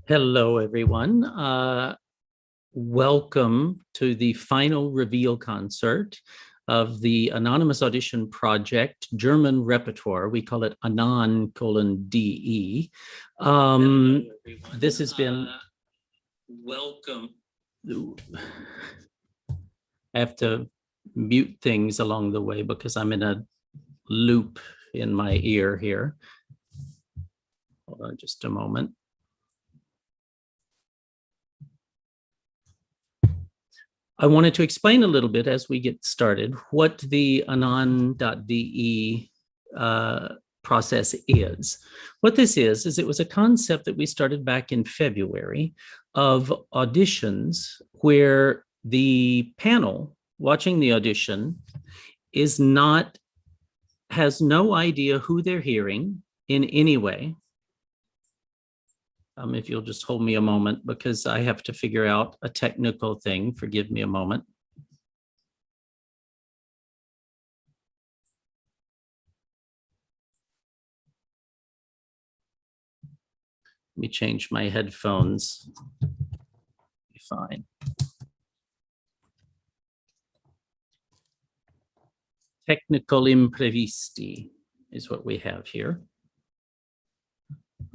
Hello, everyone. Welcome to the final reveal concert of the Anonymous Audition Project German Repertoire. We call it ANON:DE. This has been welcome. I have to mute things along the way because I'm in a loop in my ear here. Hold on just a moment. I wanted to explain a little bit as we get started what the anon.de process is. What this is it was a concept that we started back in February of auditions where the panel watching the audition has no idea who they're hearing in any way. If you'll just hold me a moment because I have to figure out a technical thing. Forgive me a moment. Let me change my headphones. Be fine. Technical imprevisti is what we have here.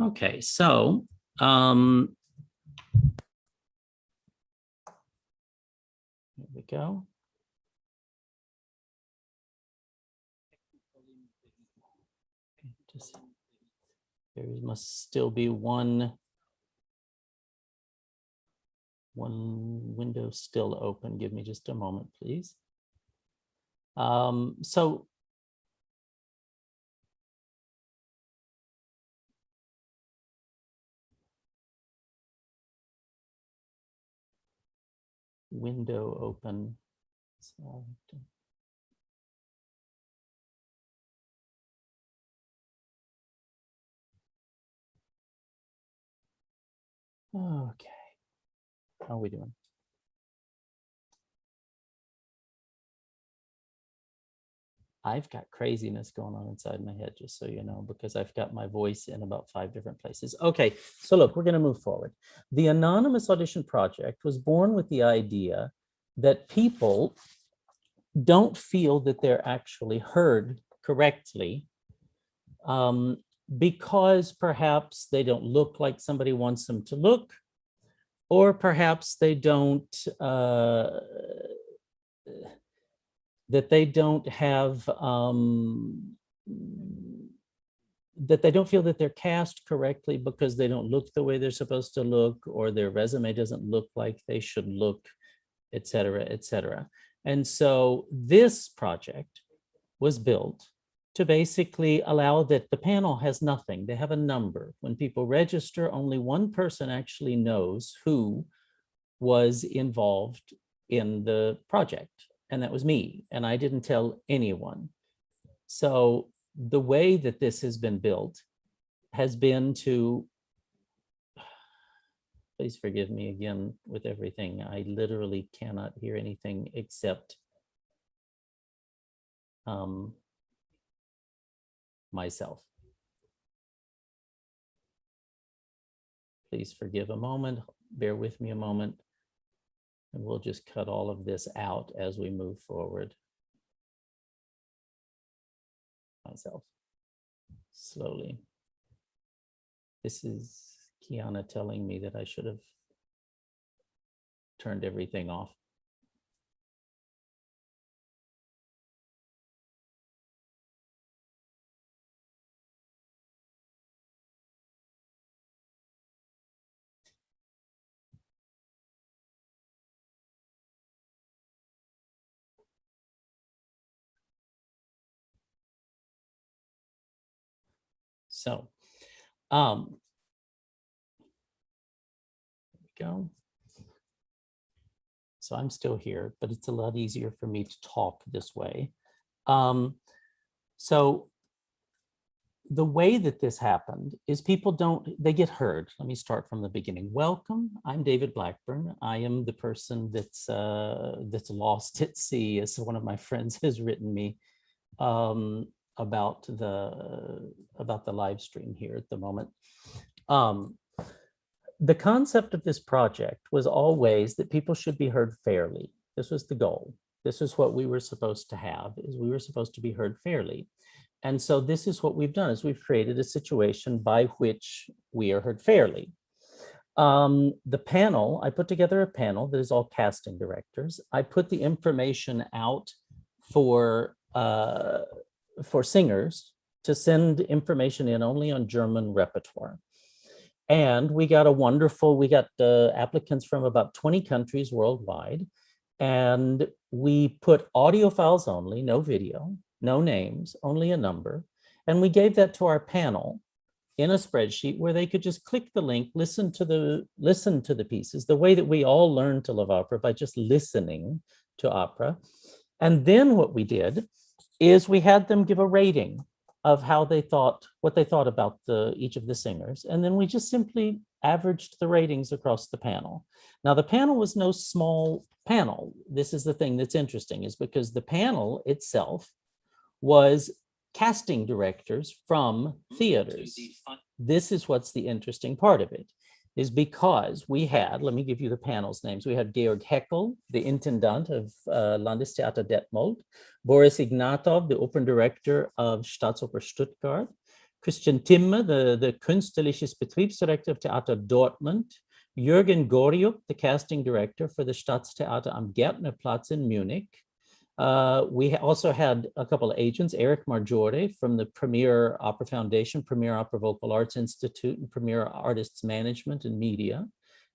Okay, so here we go. There must still be one window still open. Give me just a moment, please. So window open. So, okay, how are we doing? I've got craziness going on inside my head, just so you know, because I've got my voice in about 5 different places. Okay, so look, we're going to move forward. The Anonymous Audition Project was born with the idea that people don't feel that they're actually heard correctly because perhaps they don't look like somebody wants them to look, or perhaps they don't that they don't have, that they don't feel that they're cast correctly because they don't look the way they're supposed to look, or their resume doesn't look like they should look, et cetera, et cetera. And so this project was built to basically allow that the panel has nothing. They have a number. When people register, only one person actually knows who was involved in the project. And that was me, and I didn't tell anyone. So the way that this has been built has been to, please forgive me again with everything. I literally cannot hear anything except myself. Please forgive a moment, bear with me a moment. And we'll just cut all of this out as we move forward. Myself, slowly. This is Kiana telling me that I should have turned everything off. So, there we go. So I'm still here, but it's a lot easier for me to talk this way. So the way that this happened is people they get heard. Let me start from the beginning. Welcome, I'm David Blackburn. I am the person that's lost at sea, as one of my friends has written me. About the live stream here at the moment. the concept of this project was always that people should be heard fairly. This was the goal. This is what we were supposed to have, is we were supposed to be heard fairly. And so this is what we've done, is we've created a situation by which we are heard fairly. The panel, I put together a panel that is all casting directors. I put the information out for singers to send information in only on German repertoire. And we got applicants from about 20 countries worldwide. And we put audio files only, no video, no names, only a number. And we gave that to our panel in a spreadsheet where they could just click the link, listen to the pieces, the way that we all learn to love opera, by just listening to opera. And then what we did is we had them give a rating of what they thought about each of the singers. And then we just simply averaged the ratings across the panel. Now, the panel was no small panel. This is the thing that's interesting, is because the panel itself was casting directors from theaters. This is what's the interesting part of it, is because we had, let me give you the panel's names. We had Georg Heckel, the intendant of Landestheater Detmold, Boris Ignatov, the opera director of Staatsoper Stuttgart, Christian Timmer, the Künstliches Betriebsdirektor of Theater Dortmund, Jürgen Goriuk, the casting director for the Staatstheater am Gärtnerplatz in Munich. We also had a couple of agents, Eric Marjore from the Premier Opera Foundation, Premier Opera Vocal Arts Institute, and Premier Artists Management and Media,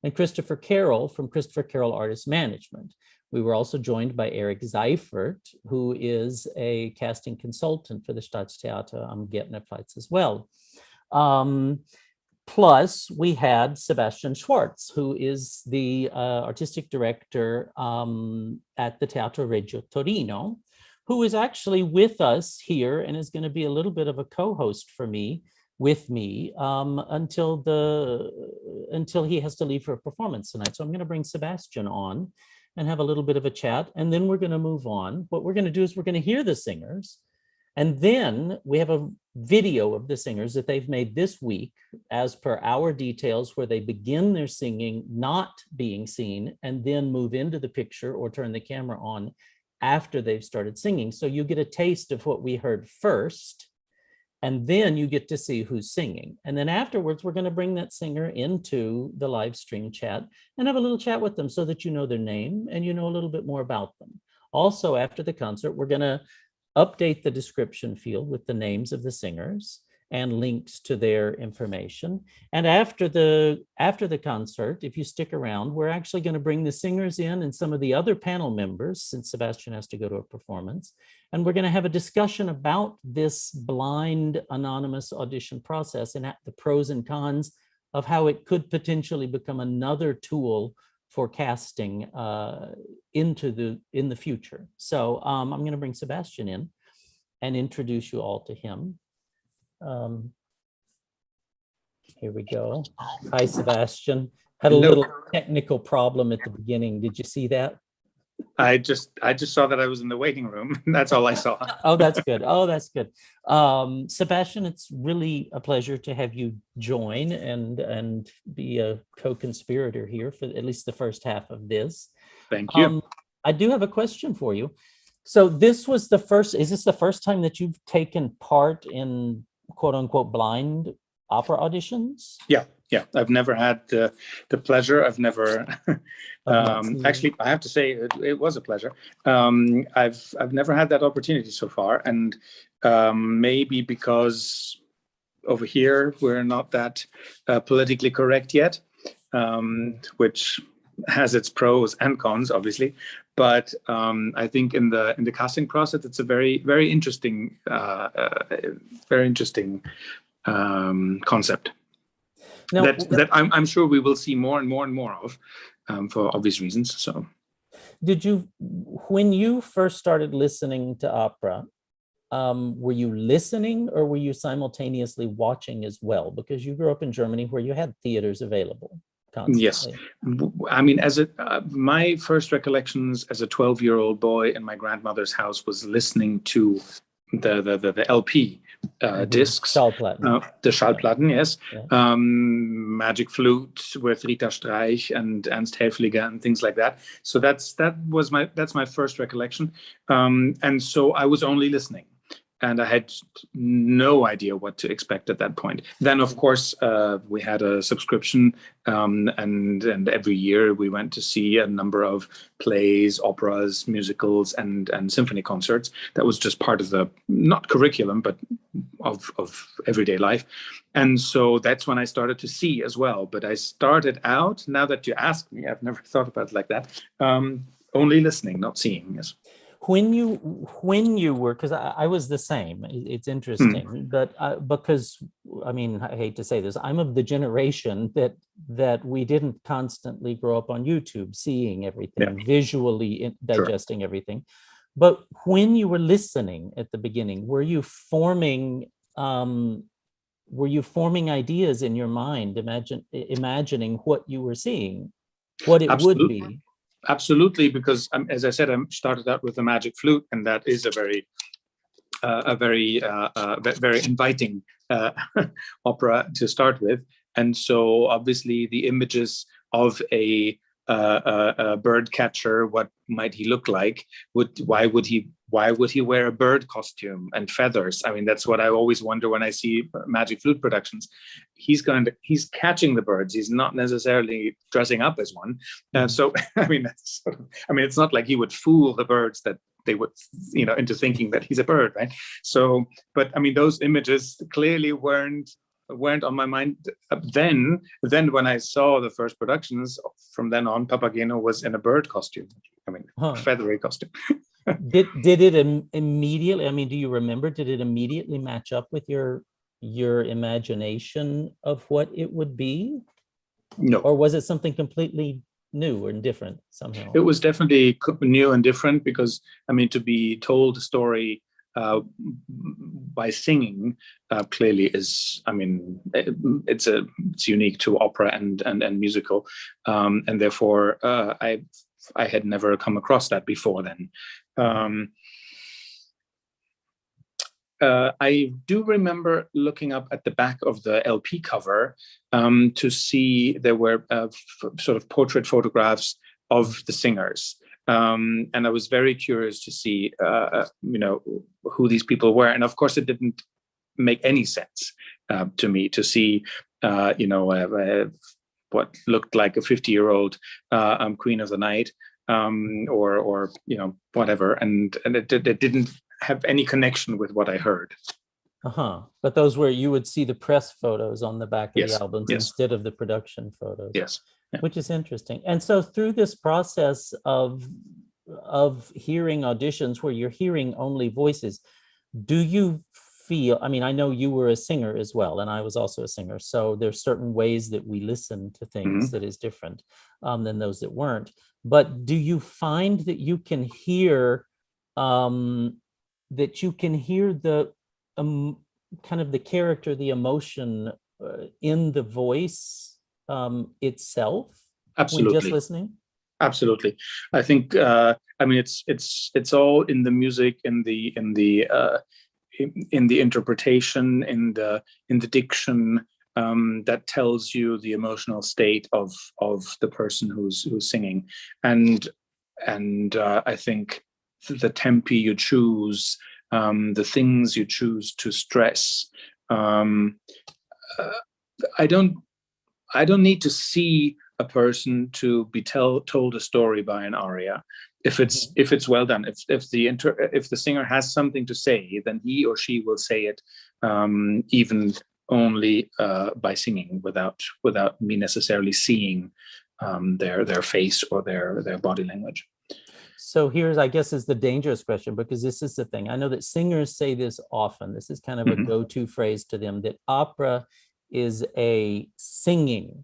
and Christopher Carroll from Christopher Carroll Artists Management. We were also joined by Eric Seifert, who is a casting consultant for the Staatstheater am Gärtnerplatz as well. Plus, we had Sebastian Schwartz, who is the artistic director at the Teatro Regio Torino, who is actually with us here and is going to be a little bit of a co-host with me until he has to leave for a performance tonight. So I'm going to bring Sebastian on and have a little bit of a chat, and then we're going to move on. What we're going to do is we're going to hear the singers, and then we have a video of the singers that they've made this week as per our details, where they begin their singing not being seen and then move into the picture or turn the camera on after they've started singing. So you get a taste of what we heard first, and then you get to see who's singing. And then afterwards, we're going to bring that singer into the live stream chat and have a little chat with them so that you know their name and you know a little bit more about them. Also, after the concert, we're going to update the description field with the names of the singers and links to their information. And after the concert, if you stick around, we're actually going to bring the singers in and some of the other panel members, since Sebastian has to go to a performance. And we're going to have a discussion about this blind anonymous audition process and the pros and cons of how it could potentially become another tool for casting in the future. So I'm going to bring Sebastian in and introduce you all to him. Here we go. Hi, Sebastian. Had a little technical problem at the beginning. Did you see that? I just saw that I was in the waiting room. That's all I saw. Oh, that's good. Oh, that's good. Sebastian, it's really a pleasure to have you join and be a co-conspirator here for at least the first half of this. Thank you. I do have a question for you. So is this the first time that you've taken part in quote unquote blind opera auditions? Yeah. I've never had the pleasure. I've never actually, I have to say it was a pleasure. I've never had that opportunity so far, and maybe because over here we're not that politically correct yet, which has its pros and cons, obviously. But I think in the casting process, it's a very, very interesting concept. Now, that I'm sure we will see more and more and more of, for obvious reasons. So, when you first started listening to opera, were you listening or were you simultaneously watching as well? Because you grew up in Germany where you had theaters available constantly. Yes, I mean, my first recollections as a 12-year-old boy in my grandmother's house was listening to the LP discs. Schallplatten. The Schallplatten, yes. Yeah. Magic Flute with Rita Streich and Ernst Helfliger and things like that. So that's my first recollection. And so I was only listening. And I had no idea what to expect at that point. Then, of course, we had a subscription, and every year we went to see a number of plays, operas, musicals, and symphony concerts. That was just part of the, not curriculum, but of everyday life. And so that's when I started to see as well. But I started out, now that you ask me, I've never thought about it like that, only listening, not seeing, yes. When you were, because I was the same, it's interesting, but because, I mean, I hate to say this, I'm of the generation that we didn't constantly grow up on YouTube, seeing everything, visually digesting everything. But when you were listening at the beginning, were you forming ideas in your mind, imagining what you were seeing, what it would be? Absolutely, because as I said, I started out with the Magic Flute, and that is a very inviting opera to start with. And so, obviously, the images of a bird catcher, what might he look like? Why would he wear a bird costume and feathers? I mean, that's what I always wonder when I see Magic Flute productions. He's catching the birds. He's not necessarily dressing up as one. So I mean, it's not like he would fool the birds that they would, into thinking that he's a bird, right? So, but I mean, those images clearly weren't on my mind then. When I saw the first productions, from then on, Papageno was in a bird costume. I mean, feathery costume. Did it immediately? I mean, do you remember? Did it immediately match up with your imagination of what it would be? No. Or was it something completely new and different somehow? It was definitely new and different, because I mean, to be told a story by singing clearly is, I mean, it's unique to opera and musical, and therefore I had never come across that before then. I do remember looking up at the back of the LP cover to see there were sort of portrait photographs of the singers. And I was very curious to see, who these people were. And of course, it didn't make any sense to me to see, what looked like a 50-year-old Queen of the Night, or whatever. And it didn't have any connection with what I heard. But those were, you would see the press photos on the back of the albums instead of the production photos. Yes. Yeah. Which is interesting. And so through this process of hearing auditions where you're hearing only voices, do you feel, I mean, I know you were a singer as well, and I was also a singer, so there's certain ways that we listen to things that is different than those that weren't. But do you find that you can hear the kind of the character, the emotion in the voice itself? Absolutely. When just listening? Absolutely. I think I mean, it's all in the music, in the interpretation, in the diction, that tells you the emotional state of the person who's singing, and I think the tempi you choose, the things you choose to stress. I don't need to see a person to be told a story by an aria. If it's well done, if the singer has something to say, then he or she will say it, even only by singing, without me necessarily seeing their face or their body language. So here's, I guess, is the dangerous question, because this is the thing. I know that singers say this often. This is kind of a go-to phrase to them, that opera is a singing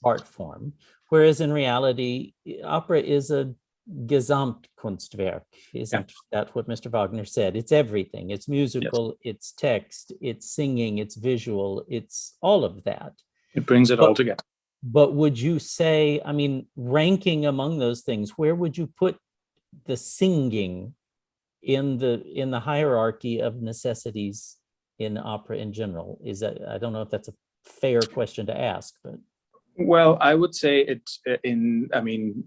art form, whereas in reality, opera is a Gesamtkunstwerk. Isn't that what Mr. Wagner said? It's everything. It's musical, it's text, it's singing, it's visual, it's all of that. It brings it all together. But would you say, I mean, ranking among those things, where would you put the singing in the hierarchy of necessities in opera in general? Is that, I don't know if that's a fair question to ask, but. Well, I would say it's I mean,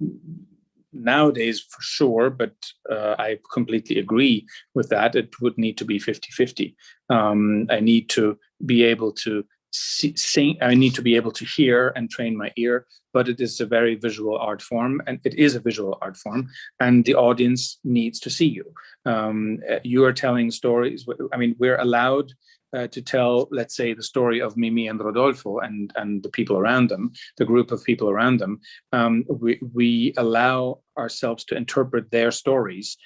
nowadays for sure, but I completely agree with that. It would need to be 50-50. I need to be able to sing, I need to be able to hear and train my ear, but it is a very visual art form, and it is a visual art form, and the audience needs to see you. You are telling stories. I mean, we're allowed to tell, let's say, the story of Mimi and Rodolfo and the people around them, the group of people around them. We allow ourselves to interpret their stories.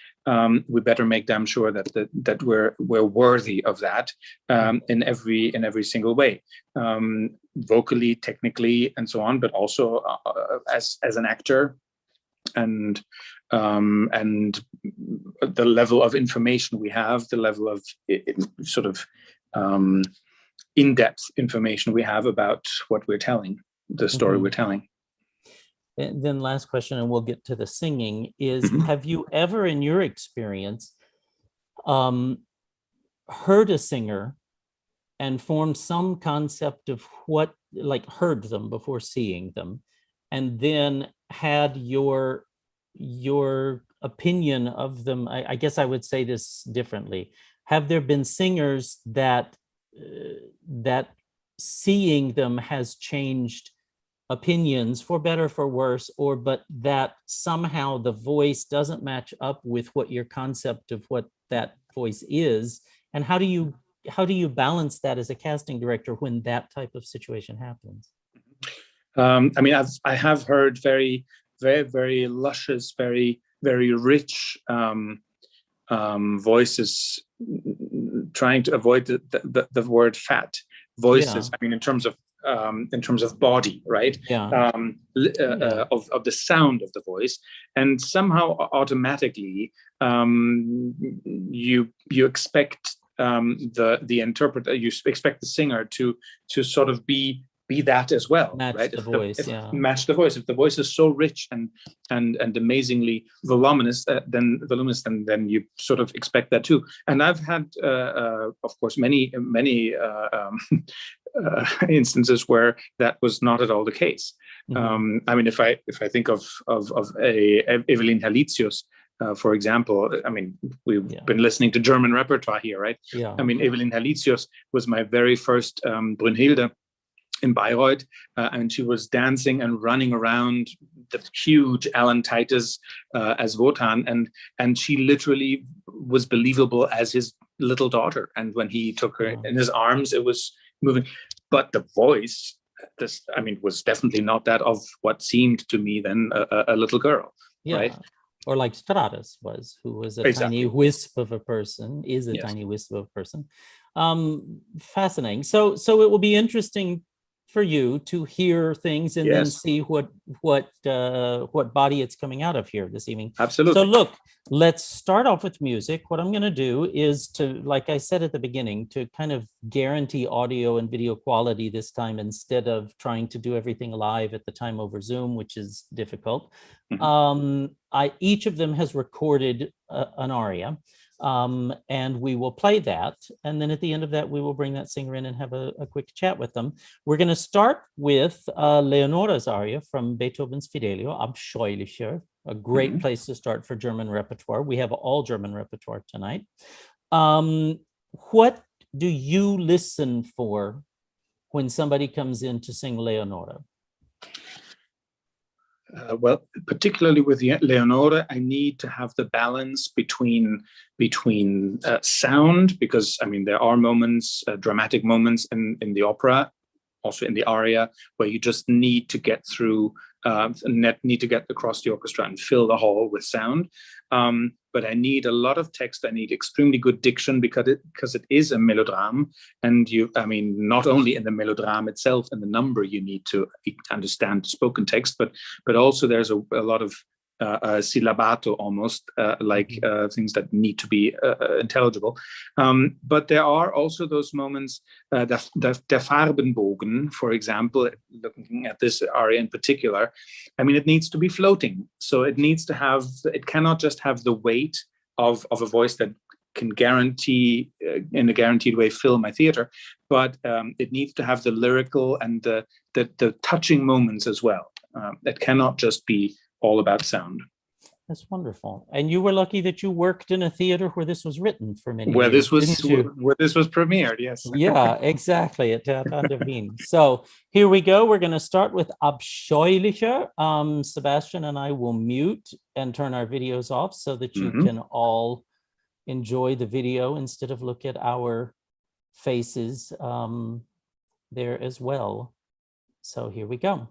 We better make damn sure that we're worthy of that in every single way, vocally, technically, and so on, but also as an actor, and the level of information we have, the level of sort of in-depth information we have about what we're telling, the story we're telling. And then last question, and we'll get to the singing, is have you ever in your experience heard a singer and formed some concept of what, like heard them before seeing them, and then had your opinion of them? I guess I would say this differently. Have there been singers that seeing them has changed opinions, for better, for worse, or but that somehow the voice doesn't match up with what your concept of what that voice is? And how do you balance that as a casting director when that type of situation happens? I mean, I have heard very, very, very luscious, very, very rich voices, trying to avoid the word fat voices. Yeah. I mean, in terms of body, right? Yeah. Of the sound of the voice, and somehow automatically you expect the interpreter, you expect the singer to sort of be that as well, match right? The voice, match the voice. If the voice is so rich and amazingly voluminous, then you sort of expect that too. And I've had, of course, many instances where that was not at all the case. I mean, if I think of Evelyn Halicius, for example, I mean, we've been listening to German repertoire here, right? Yeah. I mean, Evelyn Halicius was my very first Brünnhilde in Bayreuth, and she was dancing and running around the huge Alan Titus as Wotan, and she literally was believable as his little daughter. And when he took her in his arms, it was moving. But the voice, was definitely not that of what seemed to me then a little girl, right? Or like Stratus was, who was a tiny wisp of a person, is a tiny wisp of a person. Fascinating. So it will be interesting for you to hear things and then see what body it's coming out of here this evening. Absolutely. So look, let's start off with music. What I'm going to do is to, like I said at the beginning, to kind of guarantee audio and video quality this time, instead of trying to do everything live at the time over Zoom, which is difficult. Each of them has recorded an aria. And we will play that. And then at the end of that, we will bring that singer in and have a quick chat with them. We're going to start with Leonora's aria from Beethoven's Fidelio, Abscheulicher, a great place to start for German repertoire. We have all German repertoire tonight. What do you listen for when somebody comes in to sing Leonora? Well, particularly with Leonora, I need to have the balance between sound, because I mean there are moments, dramatic moments in the opera, also in the aria, where you just need to get through, need to get across the orchestra and fill the hall with sound. But I need a lot of text. I need extremely good diction, because it is a melodrama, and not only in the melodrama itself and the number you need to understand spoken text, but also there's a lot of syllabato almost, things that need to be intelligible. But there are also those moments, der Farbenbogen, for example, looking at this aria in particular. I mean, it needs to be floating. So it needs to have, it cannot just have the weight of a voice that can guarantee in a guaranteed way fill my theater, but it needs to have the lyrical and the touching moments as well. That cannot just be all about sound. That's wonderful. And you were lucky that you worked in a theater where this was written for many Where years, this was didn't you? where this was premiered, yes. Yeah, exactly, at Theater de Wien. So here we go. We're going to start with Abscheulicher. Sebastian and I will mute and turn our videos off so that you can all enjoy the video instead of look at our faces there as well. So here we go.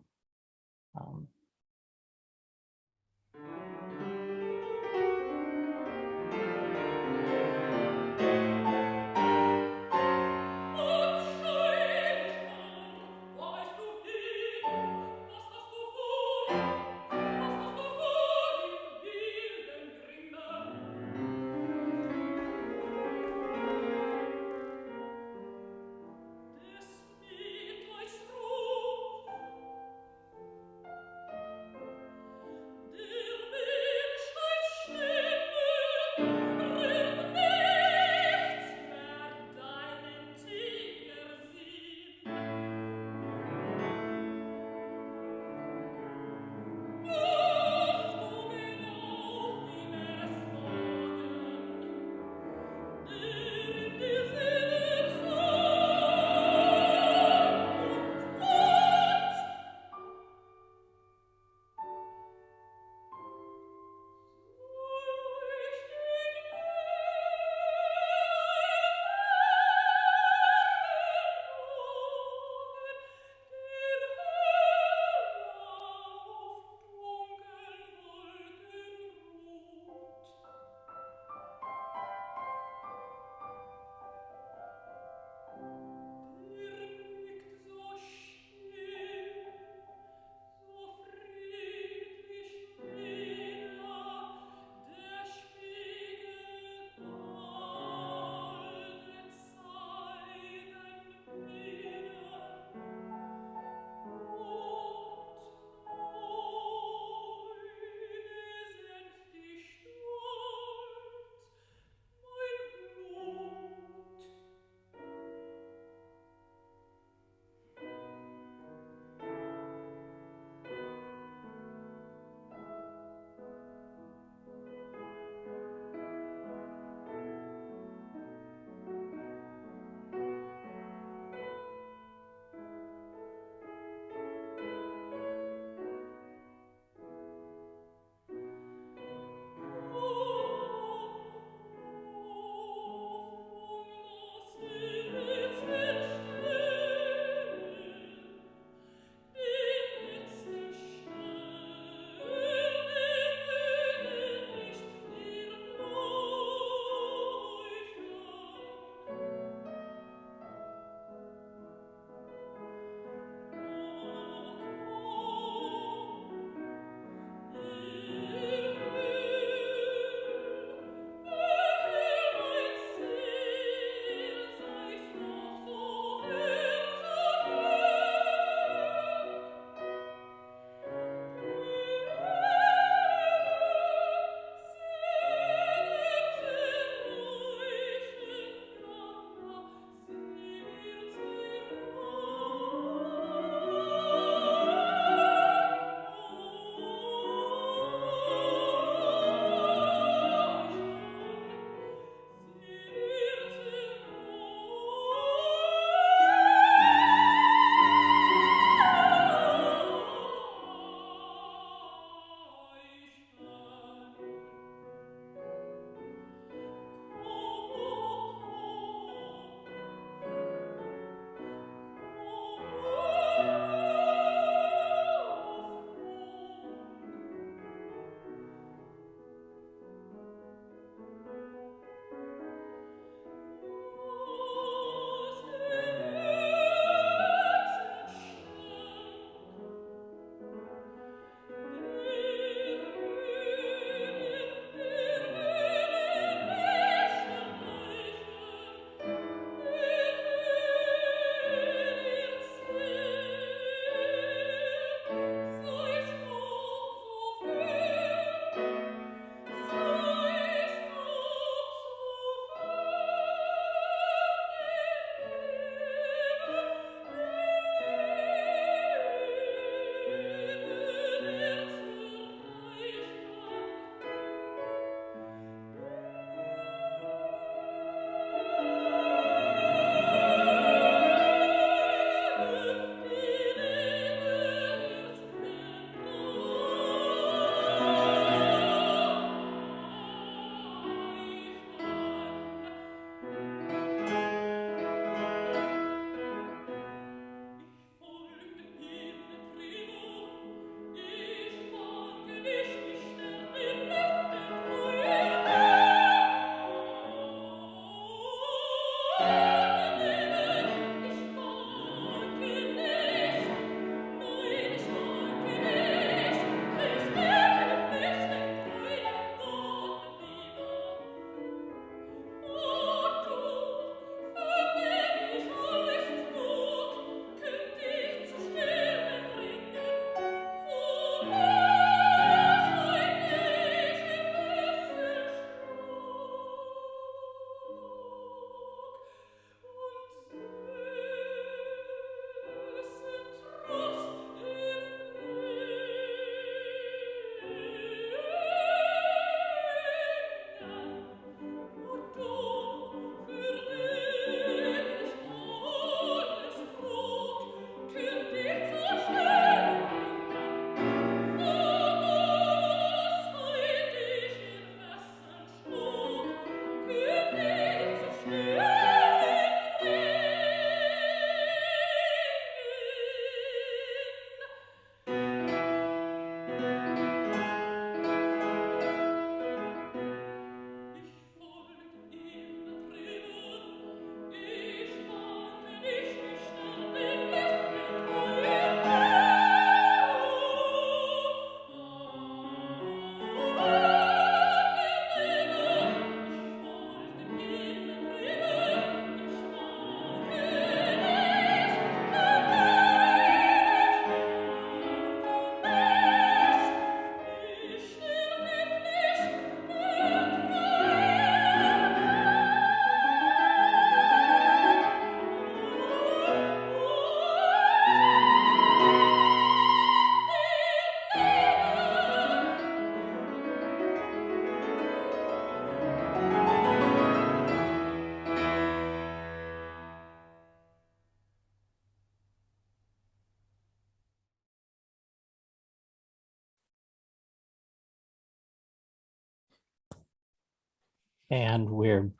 And we're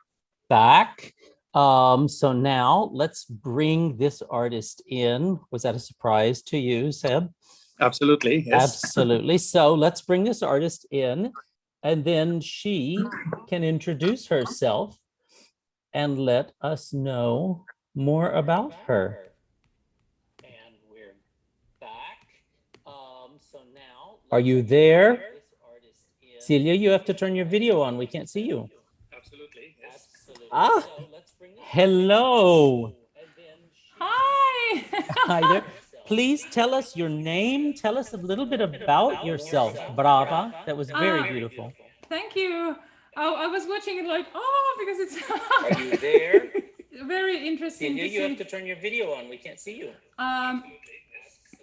back. So now let's bring this artist in. Was that a surprise to you, Seb? Absolutely, yes. Absolutely. So let's bring this artist in, and then she can introduce herself and let us know more about her. And we're back. So now, are you there? Celia, you have to turn your video on. We can't see you. Absolutely, yes. Ah, hello. Hi. Hi there. Please tell us your name. Tell us a little bit about yourself. Brava. That was very beautiful. Thank you. Oh, I was watching it like, oh, because it's Are you there? very interesting. Celia, you have to turn your video on. We can't see you.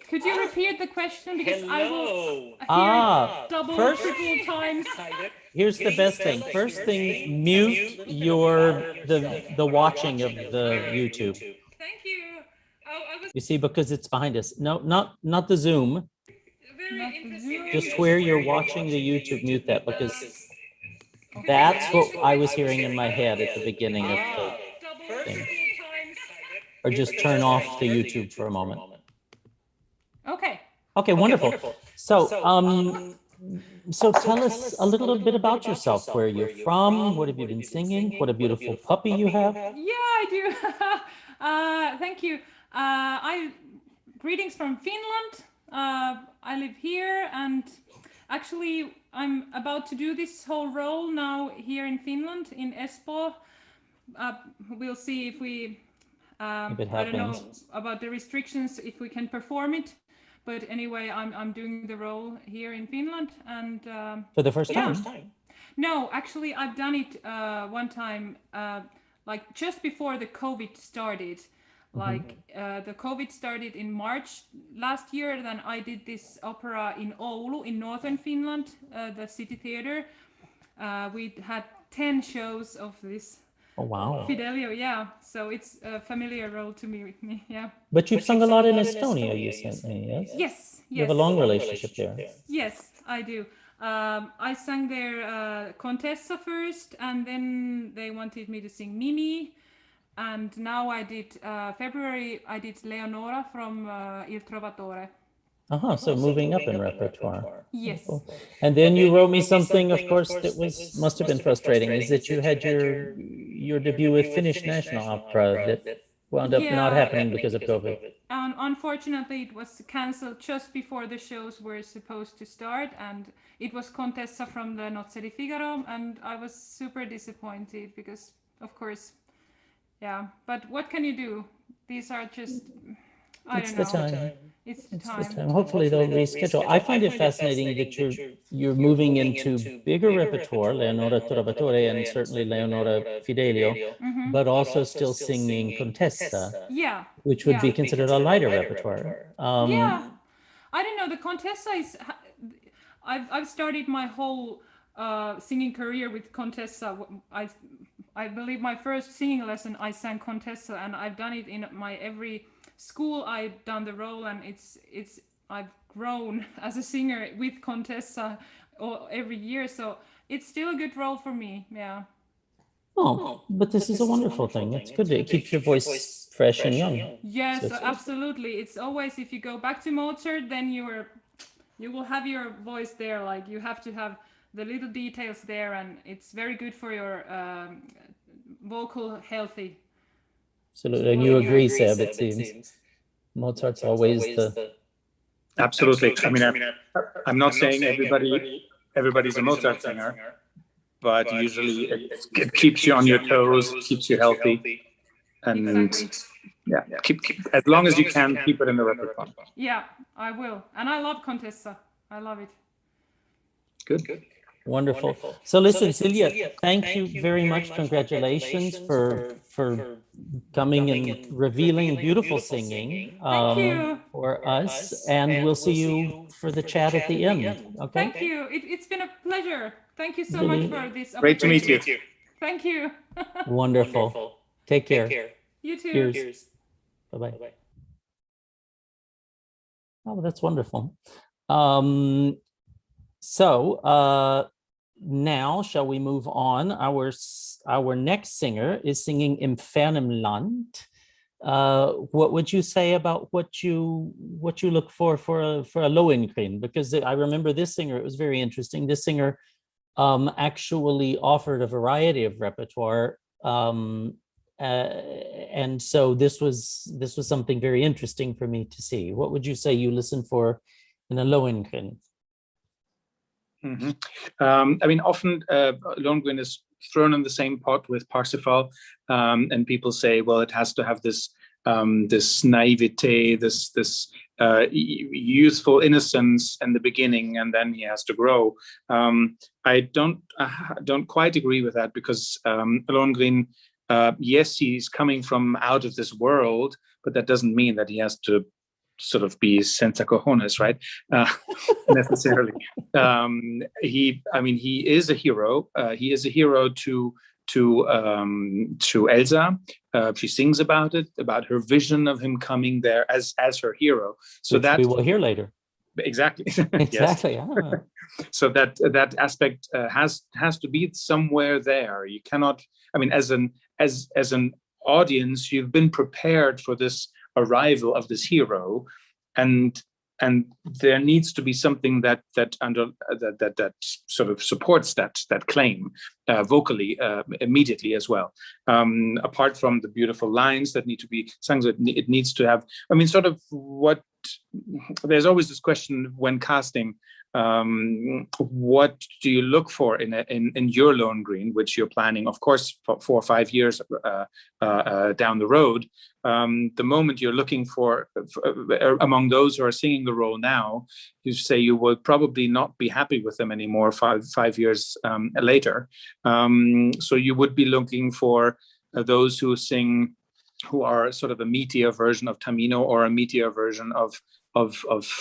Could you repeat the question, because I will hear it double, triple times. Here's the best thing. First thing, mute the watching of the YouTube. Thank you. Oh, I was You see, because it's behind us. No, not the Zoom. very interesting. Just where you're watching the YouTube, mute that, because that's what I was hearing in my head at the beginning of the thing. Or just turn off the YouTube for a moment. Okay. Okay, wonderful. So, so tell us a little bit about yourself. Where you're from? What have you been singing? What a beautiful puppy you have. Yeah, I do. Thank you. Greetings from Finland. I live here, and actually I'm about to do this whole role now here in Finland, in Espoo. We'll see if we, I don't know about the restrictions, if we can perform it. But anyway, I'm doing the role here in Finland, and for the first time. No, actually, I've done it one time, like just before the COVID started. Like the COVID started in March last year. Then I did this opera in Oulu, in northern Finland, the city theater. We had 10 shows of this. Oh, wow. Fidelio, yeah. So it's a familiar role to me, with me, yeah. But you've sung a lot in Estonia, you sent me, yes? Yes, You have a long relationship there. Yes, I do. I sang their Contessa first, and then they wanted me to sing Mimi. And now I did, February, I did Leonora from Il Trovatore. So moving up in repertoire. Yes. And then you wrote me something, of course, that must have been frustrating, is that you had your debut with Finnish National Opera that wound up not happening because of COVID. And unfortunately, it was cancelled just before the shows were supposed to start, and it was Contessa from the Nozze di Figaro, and I was super disappointed because, of course, yeah. But what can you do? These are just, I don't know. It's the time. Hopefully they'll reschedule. I find it fascinating that you're moving into bigger repertoire, Leonora Trovatore and certainly Leonora Fidelio, but also still singing Contessa, which would be considered a lighter repertoire. Yeah, I don't know. The Contessa is. I've started my whole singing career with Contessa. I believe my first singing lesson I sang Contessa, and I've done it in my every school. I've done the role, and I've grown as a singer with Contessa every year, so it's still a good role for me. Yeah. Oh, but this is a wonderful thing. It's good. It keeps your voice fresh and young. Yes, so absolutely. It's always, if you go back to Mozart, then you will have your voice there. Like, you have to have the little details there, and it's very good for your vocal healthy. Absolutely, and you agree, Seb, it seems. Mozart's always the... Absolutely. I mean, I'm not saying everybody's a Mozart singer, but usually it keeps you on your toes, keeps you healthy, and yeah, keep as long as you can, keep it in the repertoire. Yeah, I will, and I love Contessa. I love it. Good. Wonderful. So listen, Celia, thank you very much. Congratulations for coming and revealing beautiful singing for us. And we'll see you for the chat at the end. Okay. Thank you. It's been a pleasure. Thank you so much for this. Great to meet you. Thank you. Wonderful. Take care. You too. Cheers. Bye-bye. Oh, that's wonderful. So now, shall we move on? Our next singer is singing Im fernem Land. What would you say about what you look for a Lohengrin? Because I remember this singer, it was very interesting. This singer actually offered a variety of repertoire, and so this was something very interesting for me to see. What would you say you listen for in a Lohengrin? Mm-hmm. I mean, often Lohengrin is thrown in the same pot with Parsifal, and people say, well, it has to have this this naivete, this youthful innocence in the beginning, and then he has to grow. I don't quite agree with that, because Lohengrin, yes, he's coming from out of this world, but that doesn't mean that he has to sort of be senza cojones, right? Necessarily. He is a hero. He is a hero to Elsa. She sings about it, about her vision of him coming there as her hero. So which that we will hear later. Exactly. Exactly. Yes. Ah. So that aspect has to be somewhere there. You cannot. I mean, as an audience, you've been prepared for this arrival of this hero, and there needs to be something that sort of supports that claim vocally immediately as well. Apart from the beautiful lines that need to be sung, it needs to have. I mean, sort of what. There's always this question when casting. What do you look for in your Lohengrin, which you're planning, of course, for 4 or 5 years down the road? The moment you're looking for among those who are singing the role now, you say you will probably not be happy with them anymore 5 years later. So you would be looking for those who sing, who are sort of a meteor version of Tamino or a meteor version of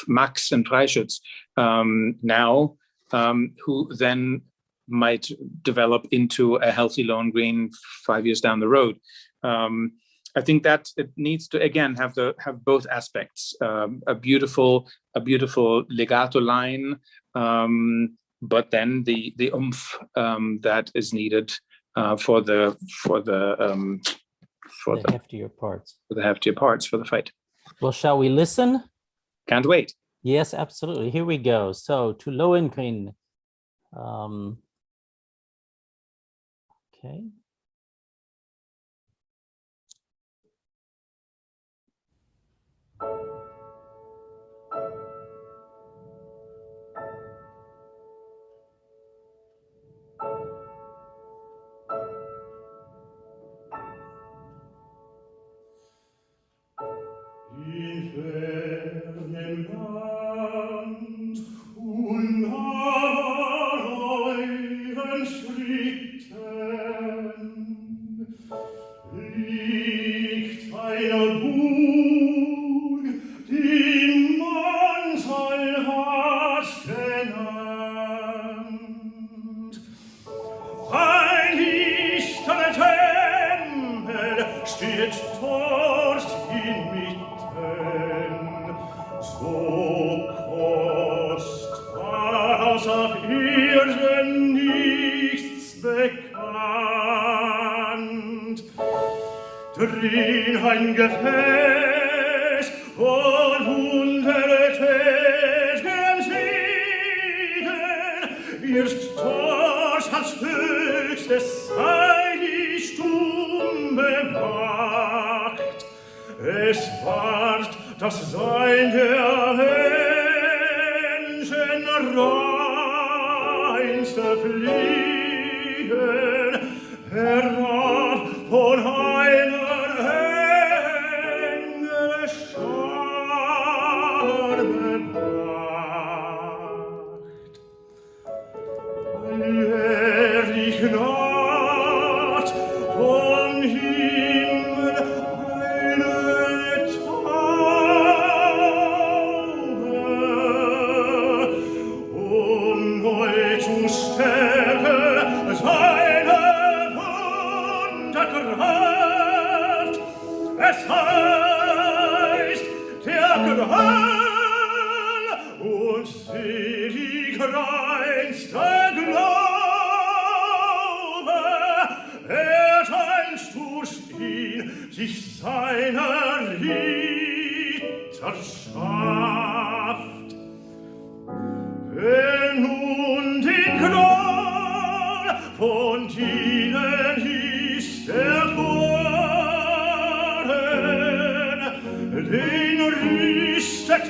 Max and Freischütz now, who then might develop into a healthy Lohengrin 5 years down the road. I think that it needs to again have both aspects, a beautiful legato line, but then the oomph that is needed for the heftier parts. For the heftier parts for the fight. Well, shall we listen? Can't wait. Yes, absolutely. Here we go. So to Lohengrin. Okay. In fernem Land und euren Schritten liegt eine Burg, die man Salvas genannt. Ein lichter Tempel steht dort inmitten, so kostbar auf Erden nichts bekannt. Drin ein Gefäß von 100-tägem Segen, erst dort als höchstes Heiligtum bewacht. Es ward das Sein der Menschen reinste Fliegen herab von einer Engelschar bewacht. Jährlich naht vom Himmel eine Taube, um neu zu stärken seine Wunderkraft. Es heißt, der Quell und selig reinste Glanz sich seiner Ritterschaft. Wenn nun den Groll von ihnen ist erkoren, den rüstet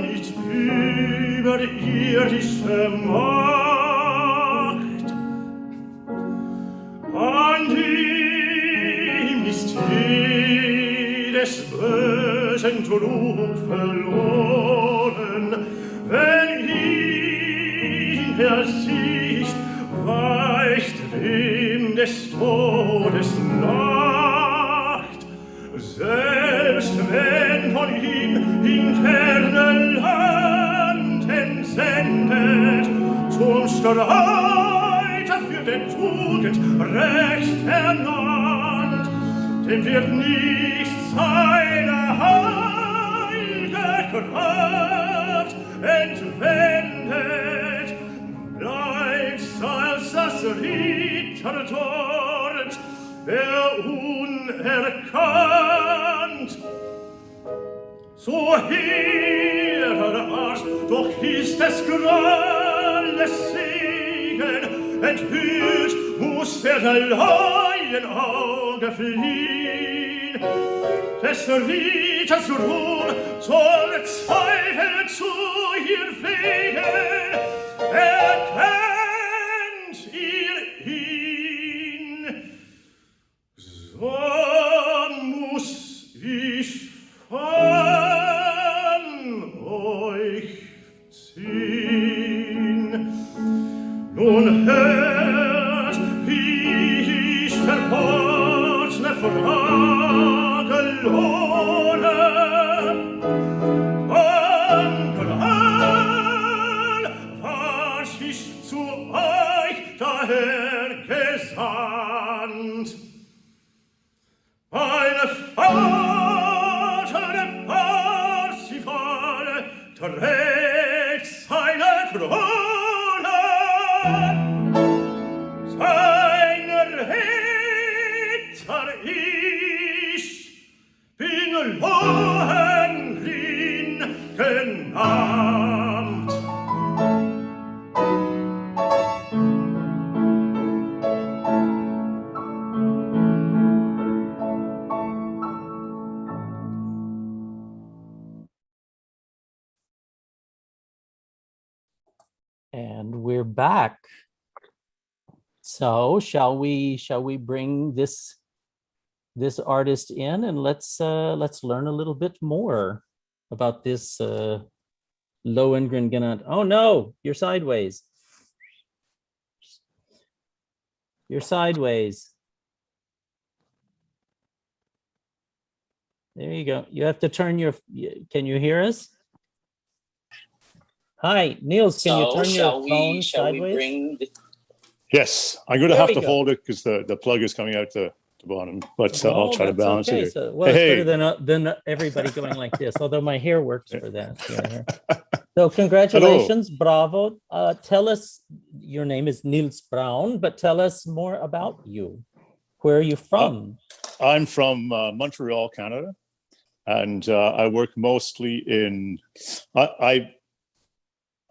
mit überirdischer Macht. An dem ist jedes bösen Trug verloren, wenn ihn sieht, weicht dem des Todes Nacht. Selbst wenn von ihm in ferne Landen sendet, zum Streiter für den Tugend Recht ernannt, dem wird nicht seine heilge Kraft entwendet, bleibt's als das Ritter dort, der unerkannt. So hehrer Art, doch ist es gralles Segen, enthüllt muss der Laienauge fliehen. Des Ritters Ruhm soll Zweifel zu ihr fegen, erkennt ihr ihn, so muss ich von euch ziehen. Nun hört, wie ich verbotene Frage lohne. Von Gral war ich zu euch daher gesandt. Meine Vater, der Parsifal, trägt seine Krone. Seiner Ritter ich bin Lohengrin genannt. And we're back. So shall we bring this artist in, and let's learn a little bit more about this Lohengrin genannt. Oh no, you're sideways. You're sideways. There you go. You have to turn your, can you hear us? Hi, Niels, can you turn your phone sideways? Yes, I'm going to have to hold it because the plug is coming out the bottom, but I'll try to balance it. So, well, it's better than everybody going like this, although my hair works for that. Yeah. So congratulations, bravo. Tell us, your name is Niels Braun, but tell us more about you. Where are you from? I'm from Montreal, Canada, and I work mostly in, I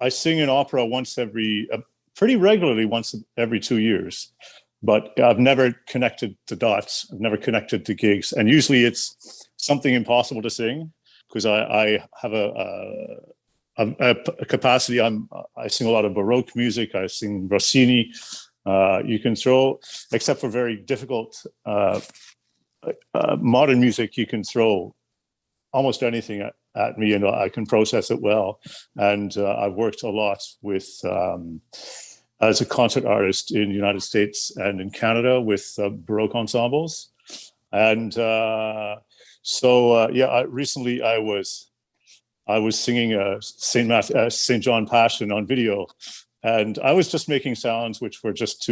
sing in opera pretty regularly once every 2 years, but I've never connected the dots. I've never connected the gigs. And usually it's something impossible to sing because I have a capacity. I sing a lot of Baroque music. I sing Rossini. You can throw, except for very difficult modern music, you can throw almost anything at me and I can process it well. And I've worked a lot with, as a concert artist in the United States and in Canada with Baroque ensembles. And recently I was singing St. John Passion on video, and I was just making sounds which were just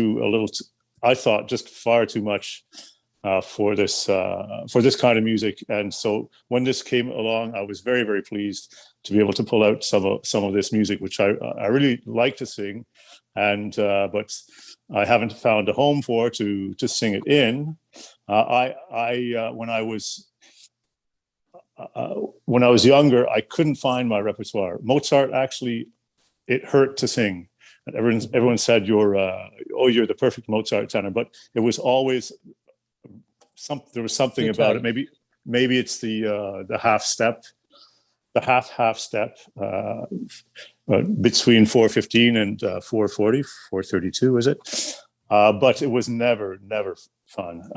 I thought just far too much for this kind of music. And so when this came along, I was very, very pleased to be able to pull out some of this music, which I really like to sing, and but I haven't found a home for to sing it in. When I was younger, I couldn't find my repertoire. Mozart, actually, it hurt to sing. And everyone said you're the perfect Mozart tenor, but it was always there was something about it. Maybe it's the half step, the half step between 4:15 and 4:40, 4:32, is it? But it was never fun.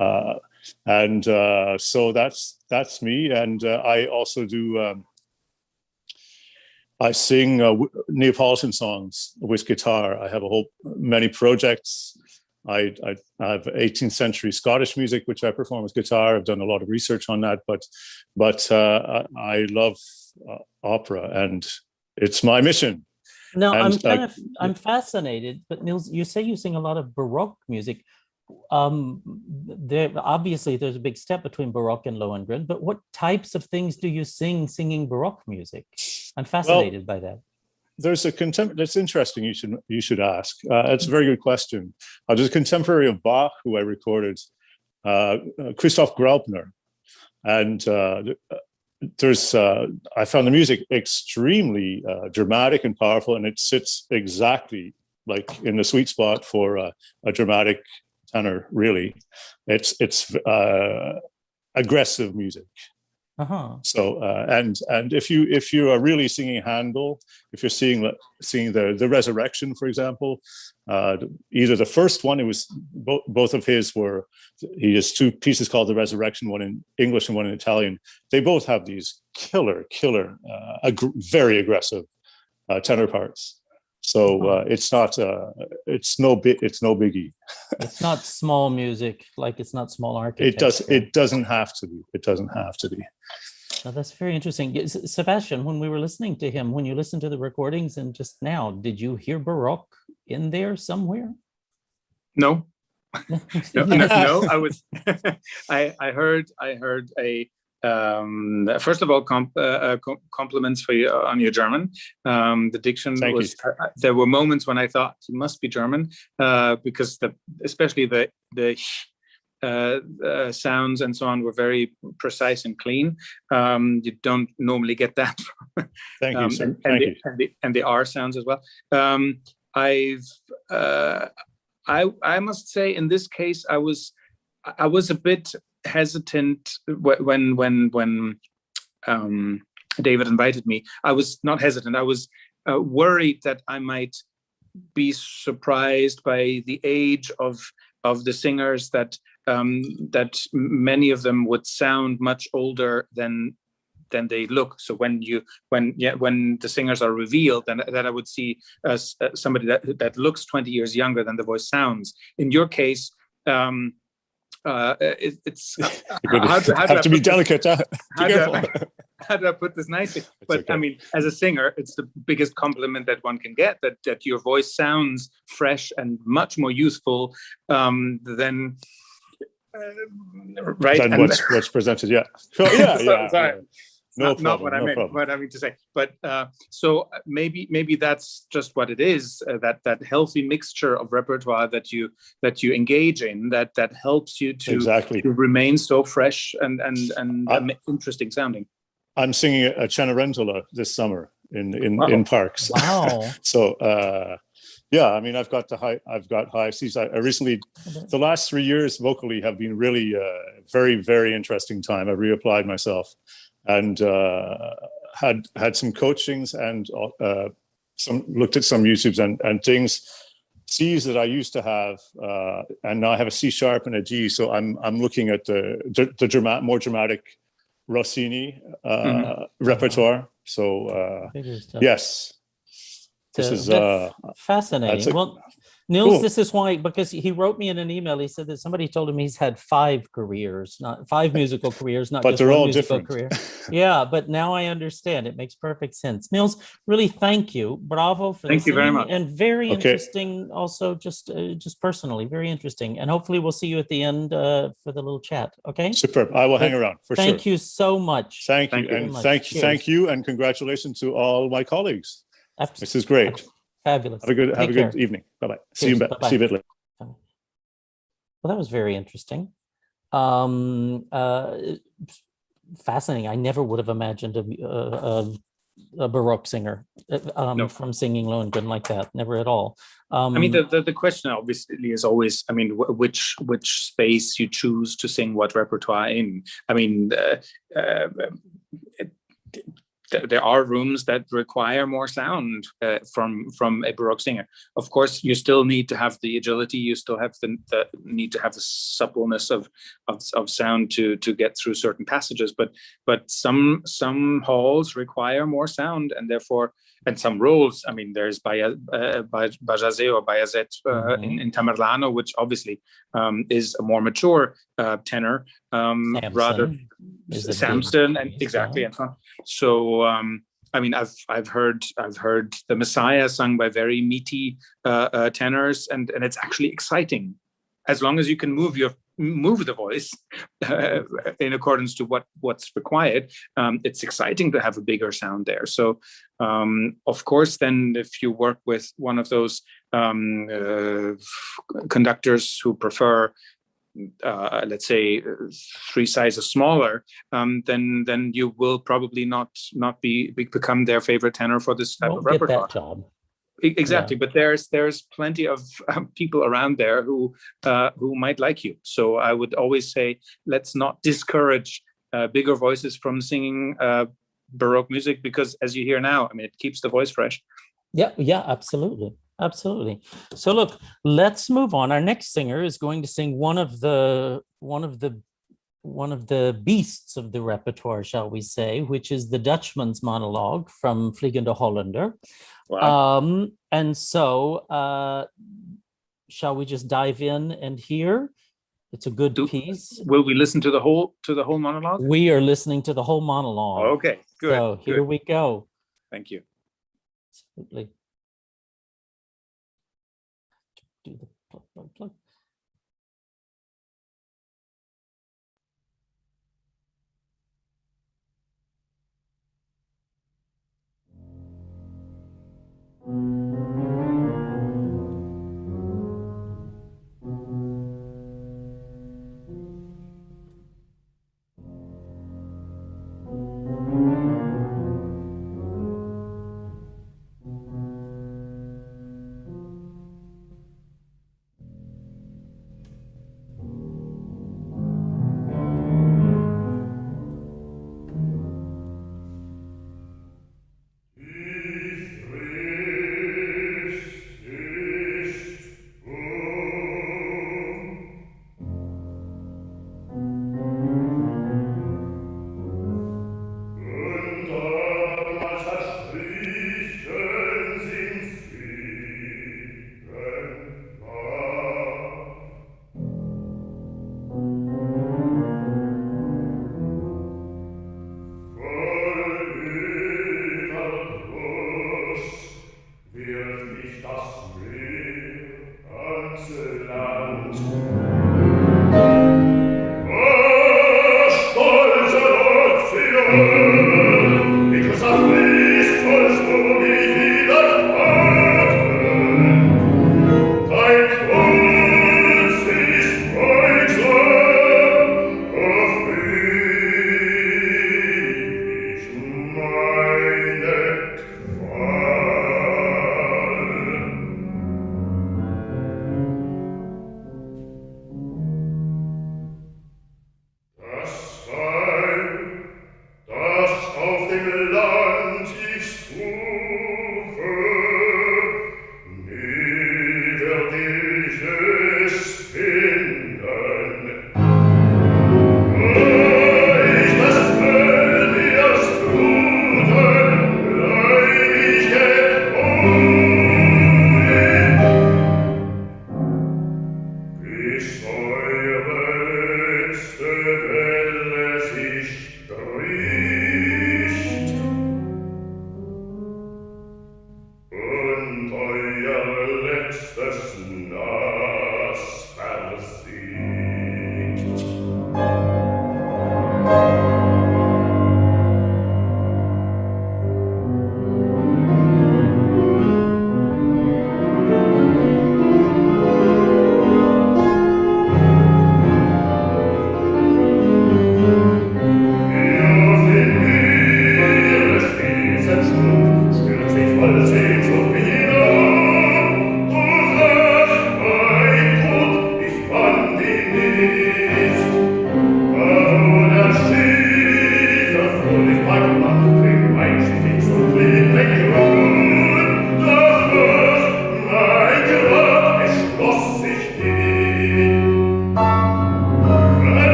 So that's me. And I also do. I sing Neapolitan songs with guitar. I have many projects. I have 18th century Scottish music, which I perform with guitar. I've done a lot of research on that, but I love opera, and it's my mission. No, I'm fascinated. But Niels, you say you sing a lot of Baroque music. Obviously there's a big step between Baroque and Lohengrin, but what types of things do you singing Baroque music? I'm fascinated by that. There's that's interesting. You should ask. It's a very good question. There's a contemporary of Bach who I recorded, Christoph Graupner, and I found the music extremely dramatic and powerful, and it sits exactly like in the sweet spot for a dramatic tenor. Really, it's aggressive music. So and if you are really singing Handel, if you're seeing the Resurrection, for example, either the first one, it was both of his were, he has two pieces called the Resurrection, one in English and one in Italian. They both have these killer very aggressive tenor parts. So it's no biggie. It's not small music, like it's not small architecture. It doesn't have to be. It doesn't have to be. Oh, that's very interesting. Sebastian, when we were listening to him, when you listened to the recordings and just now, did you hear Baroque in there somewhere? No. No, I was. I heard a. First of all, compliments for you on your German. The diction was. There were moments when I thought you must be German, because especially the sounds and so on were very precise and clean. You don't normally get that. Thank you, sir. And the R sounds as well. I must say, in this case, I was a bit hesitant when David invited me. I was not hesitant. I was worried that I might be surprised by the age of the singers, that many of them would sound much older than they look. So when the singers are revealed, then that I would see somebody that looks 20 years younger than the voice sounds. In your case, it's have to be delicate. How do I put this nicely? But okay. I mean, as a singer, it's the biggest compliment that one can get, that your voice sounds fresh and much more youthful than what's presented. Yeah. So, yeah. Sorry. No problem, not what I meant. What I mean to say, but so maybe that's just what it is. That healthy mixture of repertoire that you engage in, that helps you to remain so fresh and interesting sounding. I'm singing a Cenerentola this summer in parks. Wow. So yeah, I mean, I've got high C's. I recently, the last 3 years vocally have been really very, very interesting time. I've reapplied myself. And had some coachings and looked at some YouTubes and things, C's that I used to have, and now I have a C sharp and a G. So I'm looking at the more dramatic Rossini repertoire. So yes, this is fascinating. Well, Niels, Cool. this is why, because he wrote me in an email. He said that somebody told him he's had 5 careers, not 5 musical careers, not But just they're one all musical different. career. Yeah, but now I understand. It makes perfect sense. Niels, really thank you. Bravo for Thank the you very singing, much. and very Okay. interesting. Also, just personally, very interesting. And hopefully, we'll see you at the end for the little chat. Okay. Superb. I will hang around for sure. Thank you so much. Thank Thank you. you And very much. thank Cheers. you, and congratulations to all my colleagues. Abs- This is great. Fabulous. Have a good Take care. evening. Bye-bye. Cheers. See you a bit later. Well, that was very interesting. Fascinating. I never would have imagined a Baroque singer No. from singing Lohengrin like that. Never at all. I mean, the question obviously is always, I mean, which space you choose to sing what repertoire in. I mean, there are rooms that require more sound from a Baroque singer. Of course, you still need to have the agility. You still have the need to have the suppleness of sound to get through certain passages. But some halls require more sound, and therefore, and some roles. I mean, there's Bajazet or Bayazet in Tamerlano, which obviously is a more mature tenor, rather Samson, and exactly, and so on. So I mean, I've heard the Messiah sung by very meaty tenors, and it's actually exciting, as long as you can move the voice in accordance to what's required. It's exciting to have a bigger sound there. So of course, then if you work with one of those conductors who prefer let's say 3 sizes smaller, then you will probably not become their favorite tenor for this type of repertoire. Get that job. Exactly, yeah. But there's plenty of people around there who might like you. So I would always say, let's not discourage bigger voices from singing Baroque music, because as you hear now, I mean, it keeps the voice fresh. Yeah, absolutely. Absolutely. So look, let's move on. Our next singer is going to sing one of the beasts of the repertoire, shall we say, which is the Dutchman's monologue from Fliegender Holländer. Wow. And so shall we just dive in and hear? It's a good piece. Will we listen to the whole monologue? We are listening to the whole monologue. Oh, okay, good. So here we go. Thank you. Absolutely. Do the plug.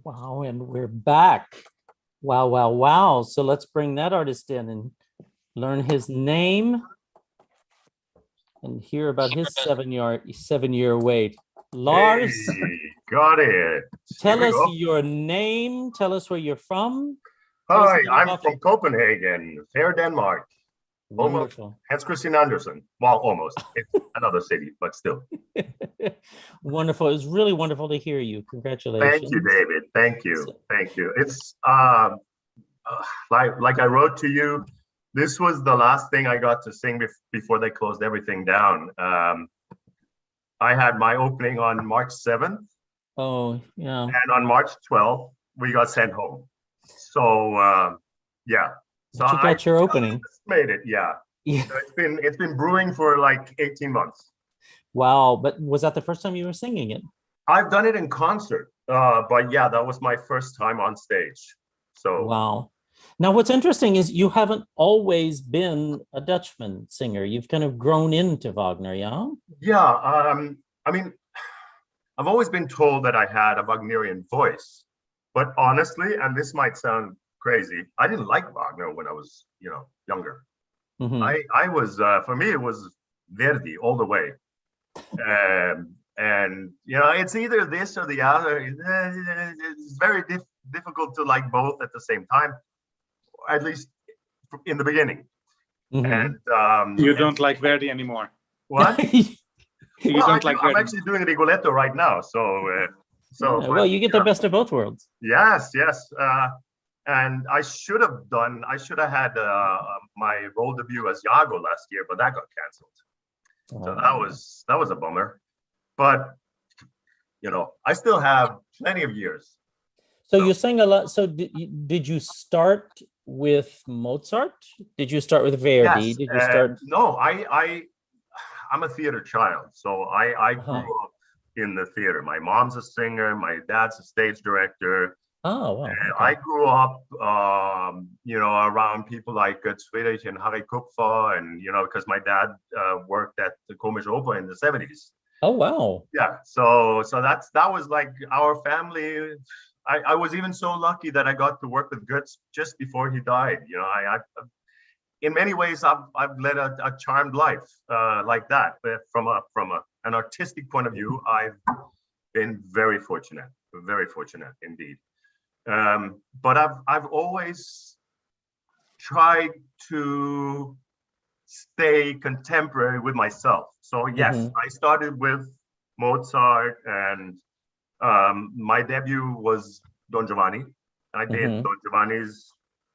Wow, and we're back. Wow, wow, wow. So let's bring that artist in and learn his name and hear about his 7-year wait. Lars, Hey, got it. tell us your name, tell us where you're from. Tell us a Hi, little I'm about from Copenhagen, fair Denmark. Almost Wonderful. Hans Christian Andersen. Well, almost. It's another city, but still. Wonderful. It was really wonderful to hear you. Congratulations. Thank you, David. Thank you. So- Thank you. It's like I wrote to you, this was the last thing I got to sing before they closed everything down. I had my opening on March 7th. Oh, yeah. And on March 12th, we got sent home. So, yeah. So But you got your opening. Made it, yeah. Yeah. So it's been brewing for like 18 months. Wow. But was that the first time you were singing it? I've done it in concert, but yeah, that was my first time on stage. So Wow. Now, what's interesting is you haven't always been a Dutchman singer. You've kind of grown into Wagner, yeah? Yeah, I mean, I've always been told that I had a Wagnerian voice, but honestly, and this might sound crazy, I didn't like Wagner when I was, younger. Mhm. I was, for me, it was Verdi all the way. And it's either this or the other. It's very difficult to like both at the same time, at least in the beginning. Mhm. And You don't like Verdi anymore. what? You Well, don't like I'm Verdi. actually doing Rigoletto right now, so Yeah, well, you get the best of both worlds. yes. And I should have had my role debut as Iago last year, but that got canceled. So that was a bummer. But I still have plenty of years. So you sang a lot. So did you start with Mozart? Did you start with Verdi? Yes. Did you start? No, I'm a theater child, so I grew Uh-huh. up in the theater. My mom's a singer, my dad's a stage director. Oh, wow. And Okay. I grew up, around people like Schwert and Harry Kupfer, and because my dad worked at the Komische Oper in the 70s. Oh, wow. Yeah, so that was like our family. I was even so lucky that I got to work with Götz just before he died. I in many ways I've led a charmed life like that. But from an artistic point of view, I've been very fortunate indeed. But I've always tried to stay contemporary with myself. So yes, I started with Mozart, and my debut was Don Giovanni. I did Don Giovanni's,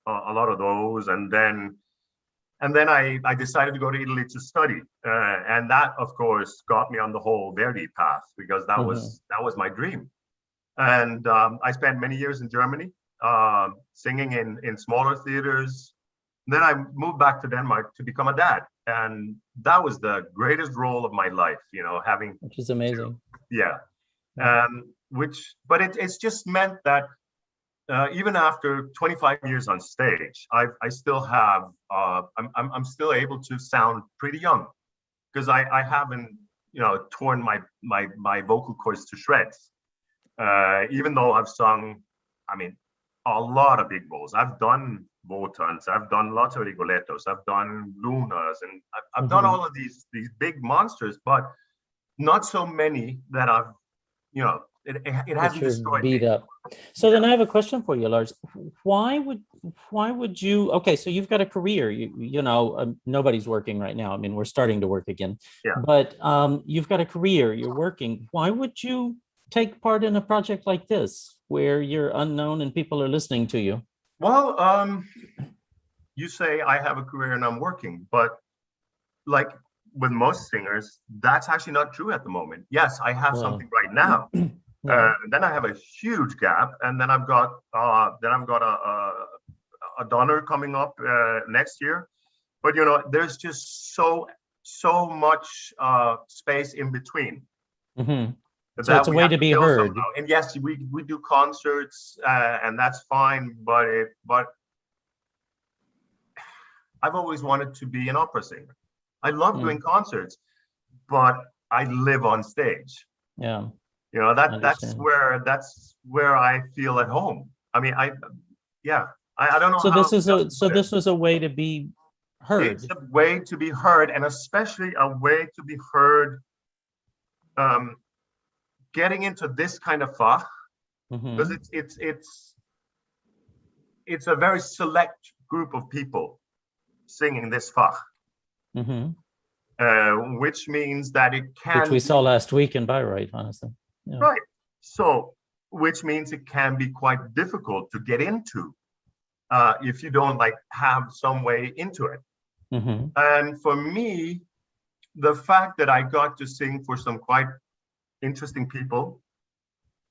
a lot of those, and then I decided to go to Italy to study, and that of course got me on the whole Verdi path, because that was my dream. And I spent many years in Germany, singing in smaller theaters. Then I moved back to Denmark to become a dad, and that was the greatest role of my life. Having, Which is amazing. but it's just meant that even after 25 years on stage, I still have I'm still able to sound pretty young, because I haven't torn my vocal cords to shreds. Even though I've sung, a lot of big roles. I've done Wotan's, I've done lots of Rigolettos, I've done Lunas, and I've done all of these big monsters, but not so many that I've, it hasn't destroyed beat me. up. So then I have a question for you, Lars. Why would you? Okay, so you've got a career. Nobody's working right now. We're starting to work again. Yeah. But you've got a career. You're working. Why would you take part in a project like this, where you're unknown and people are listening to you? Well, you say I have a career and I'm working, but like with most singers, that's actually not true at the moment. Yes, I have something right now. Then I have a huge gap, and then I've got a donor coming up next year. But there's just so much space in between. So it's a way to be heard. Somehow. And yes, we do concerts, and that's fine. But I've always wanted to be an opera singer. I love doing concerts, but I live on stage. Yeah. That's where I feel at home. I don't know. So this was a way to be heard. It's a way to be heard, and especially a way to be heard. Getting into this kind of Fach, because it's a very select group of people singing this Fach, which means that it can. Which we saw last week in Bayreuth, honestly. Yeah. Right. So, which means it can be quite difficult to get into if you don't have some way into it. And for me, the fact that I got to sing for some quite interesting people,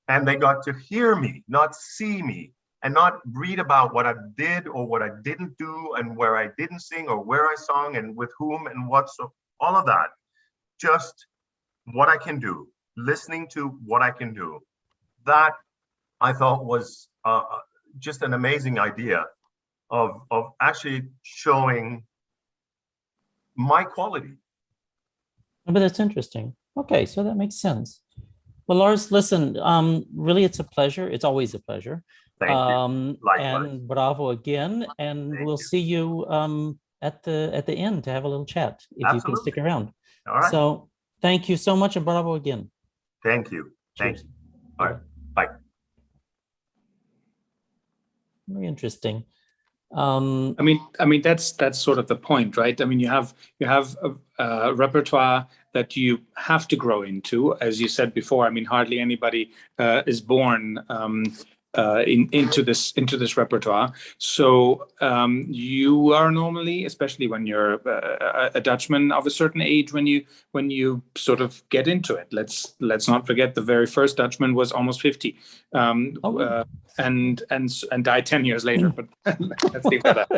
and they got to hear me, not see me, and not read about what I did or what I didn't do, and where I didn't sing or where I sung and with whom and what, so all of that, just what I can do, listening to what I can do. That I thought was just an amazing idea. of actually showing my quality. But that's interesting. Okay, so that makes sense. Well, Lars, listen, really, it's a pleasure. It's always a pleasure. Thank you. Likewise. And bravo again. And Thank we'll you. see you at the end to have a little chat if you can Absolutely. stick around. All right. So thank you so much and bravo again. Thank you. Thank Cheers. you. All right. Bye. Very interesting. I mean that's sort of the point, right? I mean, you have a repertoire that you have to grow into, as you said before. I mean, hardly anybody is born into this repertoire. So you are normally, especially when you're a Dutchman of a certain age, when you sort of get into it. Let's not forget the very first Dutchman was almost 50. And died 10 years later, but let's leave that up.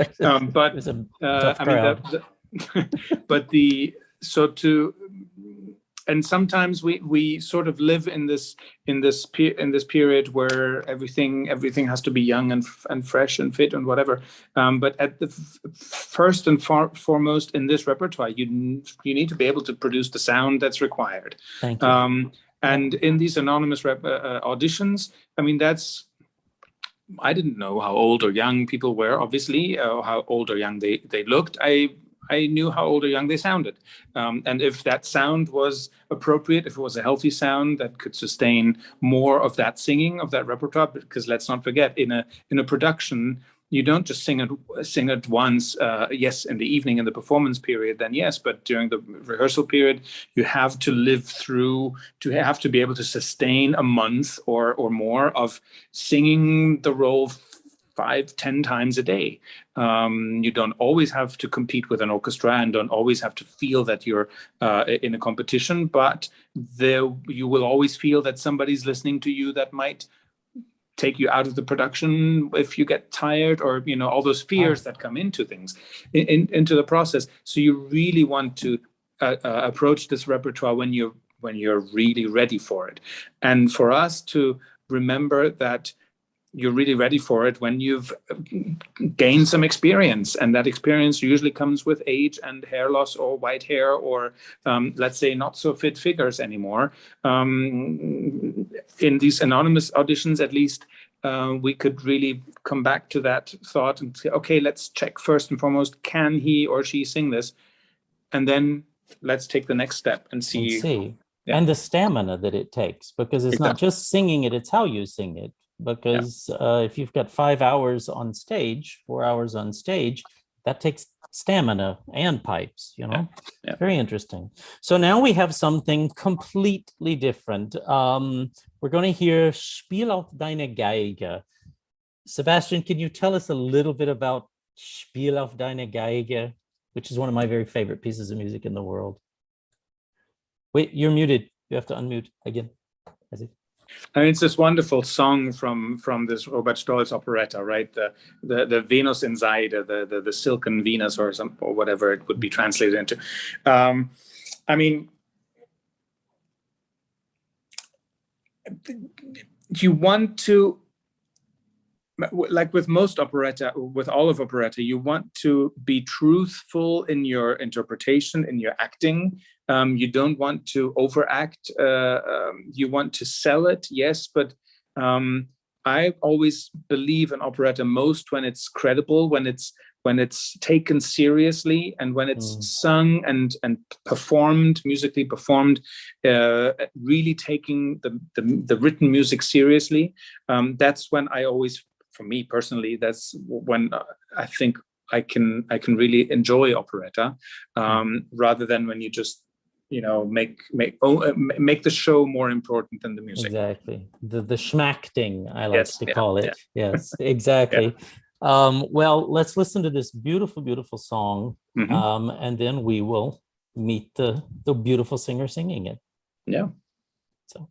But it was a I mean, and sometimes we sort of live in this period where everything has to be young and fresh and fit and whatever. But at the first and foremost in this repertoire, you need to be able to produce the sound that's required. Thank you. And in these anonymous auditions, I mean, I didn't know how old or young people were, obviously, or how old or young they looked. I knew how old or young they sounded. And if that sound was appropriate, if it was a healthy sound that could sustain more of that singing, of that repertoire, because let's not forget, in a production, you don't just sing it once, yes, in the evening in the performance period, then yes, but during the rehearsal period, you have to live through, to have to be able to sustain a month or more of singing the role 5-10 times a day. You don't always have to compete with an orchestra and don't always have to feel that you're in a competition, but you will always feel that somebody's listening to you that might take you out of the production if you get tired, or all those fears that come into things, into the process. So you really want to approach this repertoire when you're really ready for it. And for us to remember that you're really ready for it when you've gained some experience, and that experience usually comes with age and hair loss or white hair or let's say not so fit figures anymore. In these anonymous auditions, at least, we could really come back to that thought and say, okay, let's check first and foremost, can he or she sing this? And then let's take the next step and see. Yeah. And the stamina that it takes, because it's not just singing it, it's how you sing it. Because if you've got 5 hours on stage, 4 hours on stage, that takes stamina and pipes, Very interesting. So now we have something completely different. We're going to hear Spiel auf deine Geige. Sebastian, can you tell us a little bit about Spiel auf deine Geige, which is one of my very favorite pieces of music in the world? Wait, you're muted. You have to unmute again. I mean, it's this wonderful song from this Robert Stolz operetta, right? The Venus in Seide, the silken Venus, or whatever it would be translated into. I mean, you want to, like with most operetta, with all of operetta, you want to be truthful in your interpretation, in your acting. You don't want to overact. You want to sell it, yes, but I always believe in operetta most when it's credible, when it's taken seriously, and when it's sung and performed, musically performed, really taking the written music seriously. That's when I always, for me personally, that's when I think I can really enjoy operetta, rather than when you just make the show more important than the music. Exactly, the schmacting, I like to call it. Yeah. Yes, exactly. Well, let's listen to this beautiful song, and then we will meet the beautiful singer singing it. Yeah. So.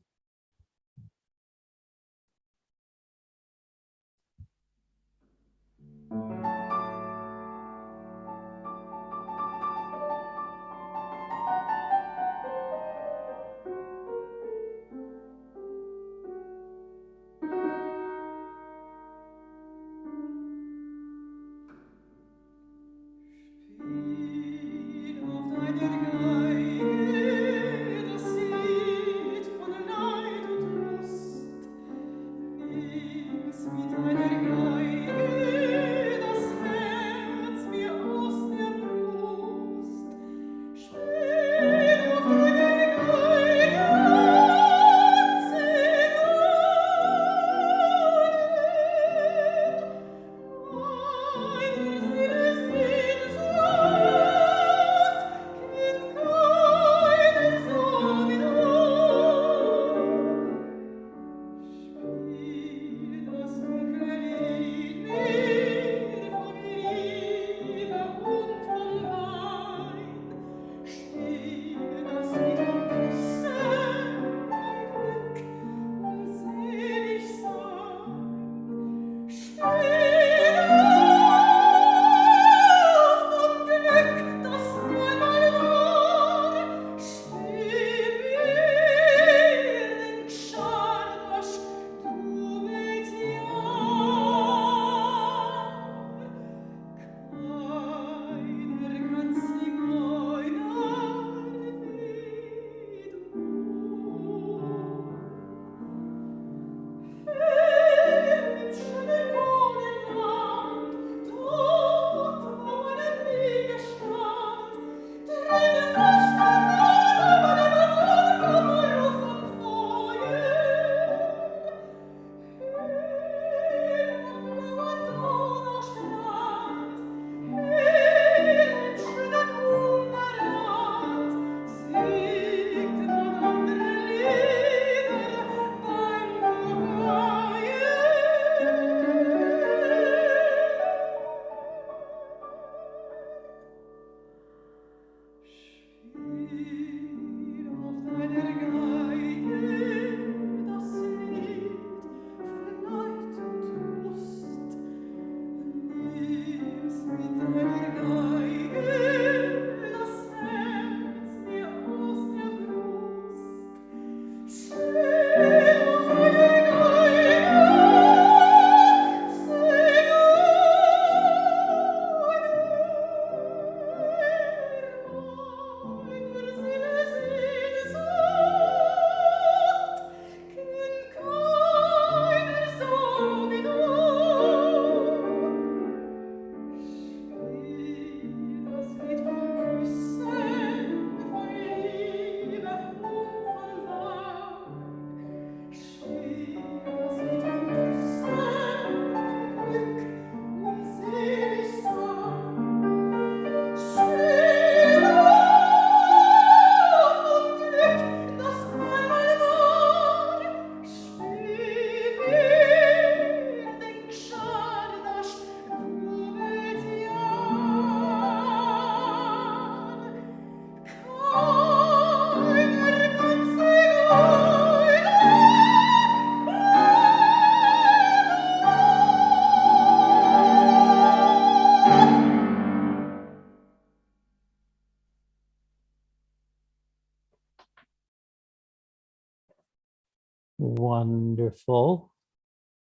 Wonderful.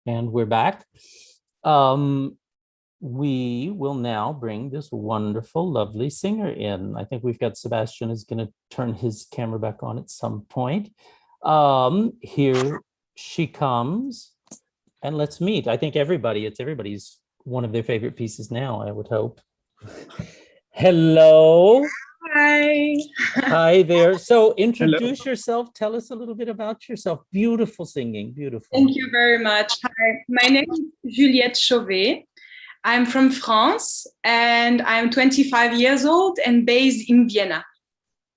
And we're back. We will now bring this wonderful, lovely singer in. I think we've got Sebastian is going to turn his camera back on at some point. Here she comes, and let's meet. I think it's everybody's one of their favorite pieces now, I would hope. Hello. Hi. Hi there. So introduce yourself. Tell us a little bit about yourself. Beautiful singing, beautiful. Thank you very much. Hi, my name is Juliette Chauvet. I'm from France and I'm 25 years old and based in Vienna.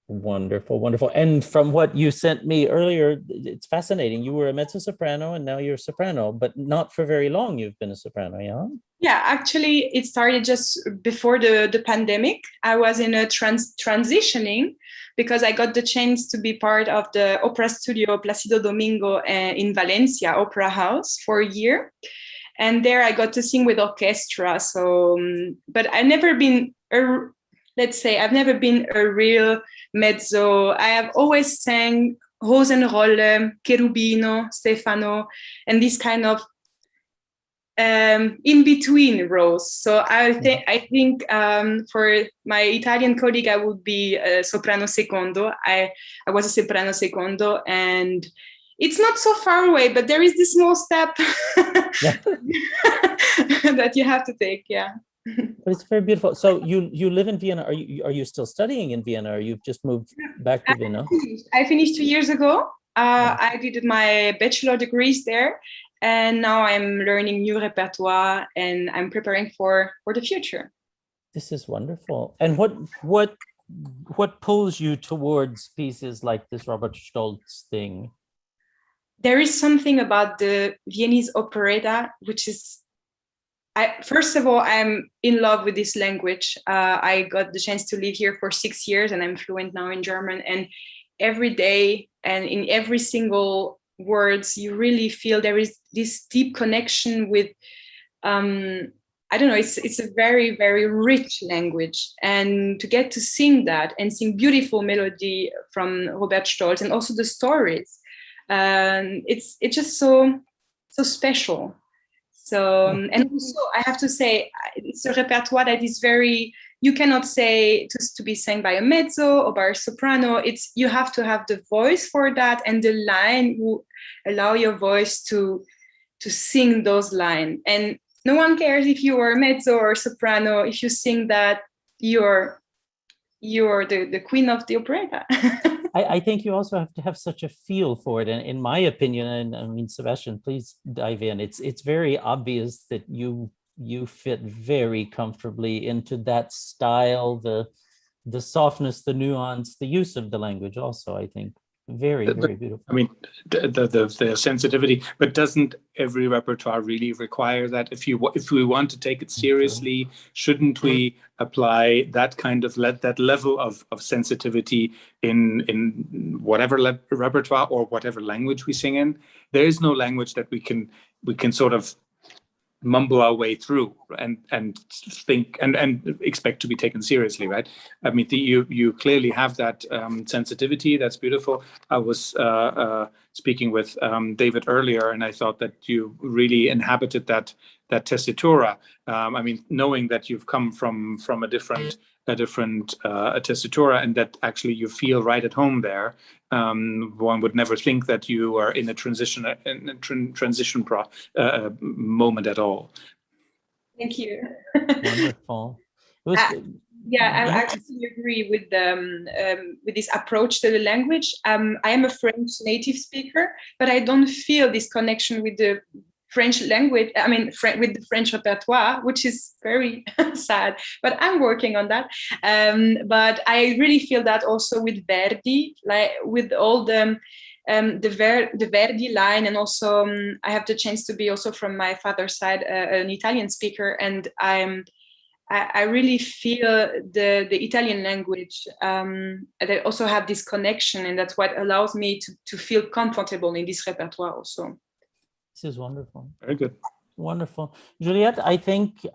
Wonderful, wonderful. And from what you sent me earlier, it's fascinating. You were a mezzo-soprano and now you're a soprano, but not for very long you've been a soprano, yeah? Yeah, actually, it started just before the pandemic. I was in a transitioning because I got the chance to be part of the opera studio Placido Domingo in Valencia Opera House for a year. And there I got to sing with orchestra. So, but I've never been, I've never been a real mezzo. I have always sang Rosenrolle, Cherubino, Stefano, and this kind of in between roles. So I think for my Italian colleague, I would be a soprano secondo. I was a soprano secondo, and it's not so far away, but there is this small step that you have to take. Yeah. But it's very beautiful. So you live in Vienna. Are you still studying in Vienna, or you've just moved back to Vienna? I finished 2 years ago. I did my bachelor degrees there, and now I'm learning new repertoire, and I'm preparing for the future. This is wonderful. And what pulls you towards pieces like this Robert Stolz thing? There is something about the Viennese operetta, which is, first of all, I'm in love with this language. I got the chance to live here for 6 years and I'm fluent now in German. And every day and in every single words, you really feel there is this deep connection with, I don't know, it's a very, very rich language. And to get to sing that and sing beautiful melody from Robert Stolz and also the stories, it's just so special. So, and also I have to say, it's a repertoire that is very, you cannot say to be sang by a mezzo or by a soprano. You have to have the voice for that, and the line will allow your voice to sing those lines. And no one cares if you are a mezzo or a soprano. If you sing that, you're the queen of the operetta. I think you also have to have such a feel for it. And in my opinion, and I mean, Sebastian, please dive in. It's very obvious that you fit very comfortably into that style, the softness, the nuance, the use of the language also, I think. Very beautiful. I mean, the sensitivity, but doesn't every repertoire really require that? If we want to take it seriously, shouldn't we apply that kind of that level of sensitivity in whatever repertoire or whatever language we sing in? There is no language that we can sort of mumble our way through and think and expect to be taken seriously, right? I mean, you clearly have that sensitivity. That's beautiful. I was speaking with David earlier, and I thought that you really inhabited that tessitura. I mean, knowing that you've come from a different tessitura, and that actually you feel right at home there. One would never think that you are in a transition moment at all. Thank you. Wonderful. It was, I actually agree with this approach to the language. I am a French native speaker, but I don't feel this connection with the French language, I mean, with the French repertoire, which is very sad, but I'm working on that. But I really feel that also with Verdi, like with all the Verdi line, and also I have the chance to be also from my father's side an Italian speaker, and I really feel the Italian language. I also have this connection, and that's what allows me to feel comfortable in this repertoire also. This is wonderful. Very good. Wonderful. Juliette, I think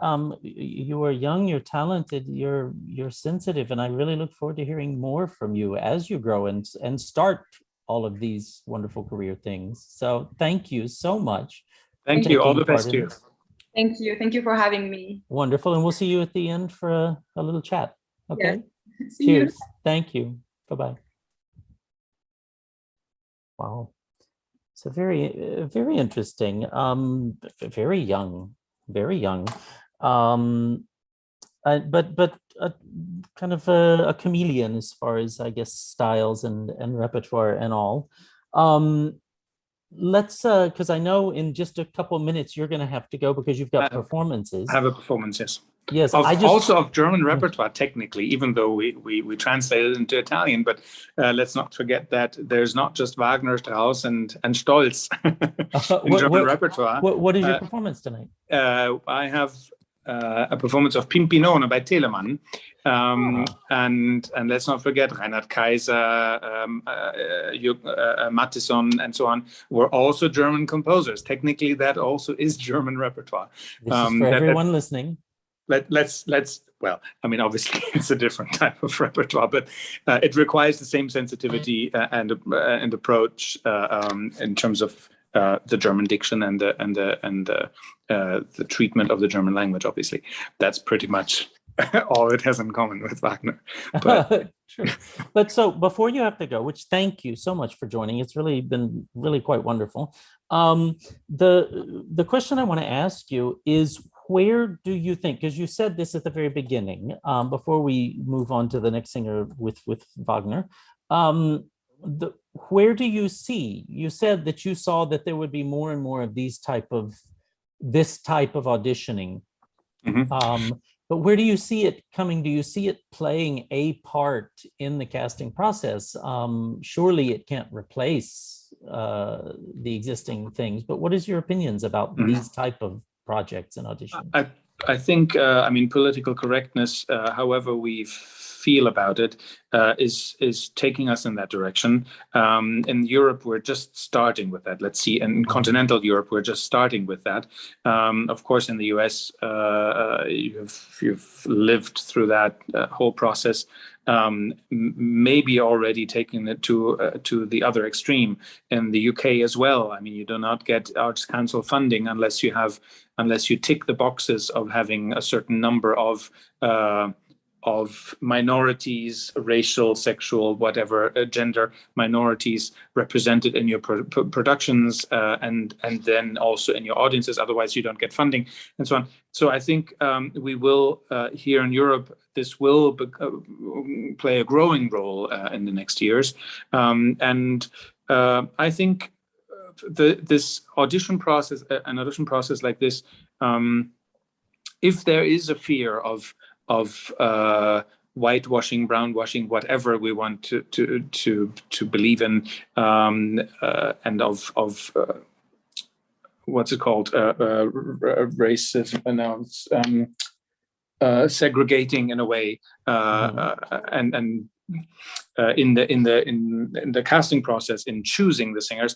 you are young, you're talented, you're sensitive, and I really look forward to hearing more from you as you grow and start all of these wonderful career things. So thank you so much. Thank you. All the best to you. Thank you. Thank you for having me. Wonderful. And we'll see you at the end for a little chat. Okay. Yes. See you. Cheers. Thank you. Bye-bye. Wow. So very interesting. Very young. But kind of a chameleon as far as, I guess, styles and repertoire and all. Let's because I know in just a couple of minutes you're going to have to go because you've got performances. I have a performance, yes. Yes, also of German repertoire, technically, even though we translated it into Italian. But let's not forget that there's not just Wagner, Strauss, and Stolz in German repertoire. What is your performance tonight? I have a performance of Pimpinone by Telemann. And let's not forget Reinhard Kaiser, Mattisson, and so on were also German composers. Technically, that also is German repertoire. This is for everyone listening. Let's well, I mean, obviously it's a different type of repertoire, but it requires the same sensitivity and approach in terms of the German diction and the treatment of the German language. Obviously, that's pretty much all it has in common with Wagner. But True. But so before you have to go, which thank you so much for joining. It's really been quite wonderful. The question I want to ask you is, where do you think, because you said this at the very beginning, before we move on to the next singer with Wagner, where do you see, you said that you saw that there would be more and more of this type of auditioning. Mhm. But where do you see it coming? Do you see it playing a part in the casting process? Surely it can't replace the existing things, but what is your opinions about these type of projects and auditions? I think, I mean, political correctness, however we feel about it, is taking us in that direction. In Europe, we're just starting with that. Let's see, in continental Europe, we're just starting with that. Of course, in the US, you've lived through that whole process. Maybe already taking it to the other extreme in the UK as well. I mean, you do not get Arts Council funding unless you tick the boxes of having a certain number of minorities, racial, sexual, whatever gender minorities represented in your productions, and then also in your audiences. Otherwise, you don't get funding, and so on. So I think we will here in Europe, this will play a growing role in the next years, and I think this audition process, an audition process like this, if there is a fear of whitewashing, brownwashing, whatever we want to believe in, and of what's it called, racism, segregating in a way, and in the casting process, in choosing the singers,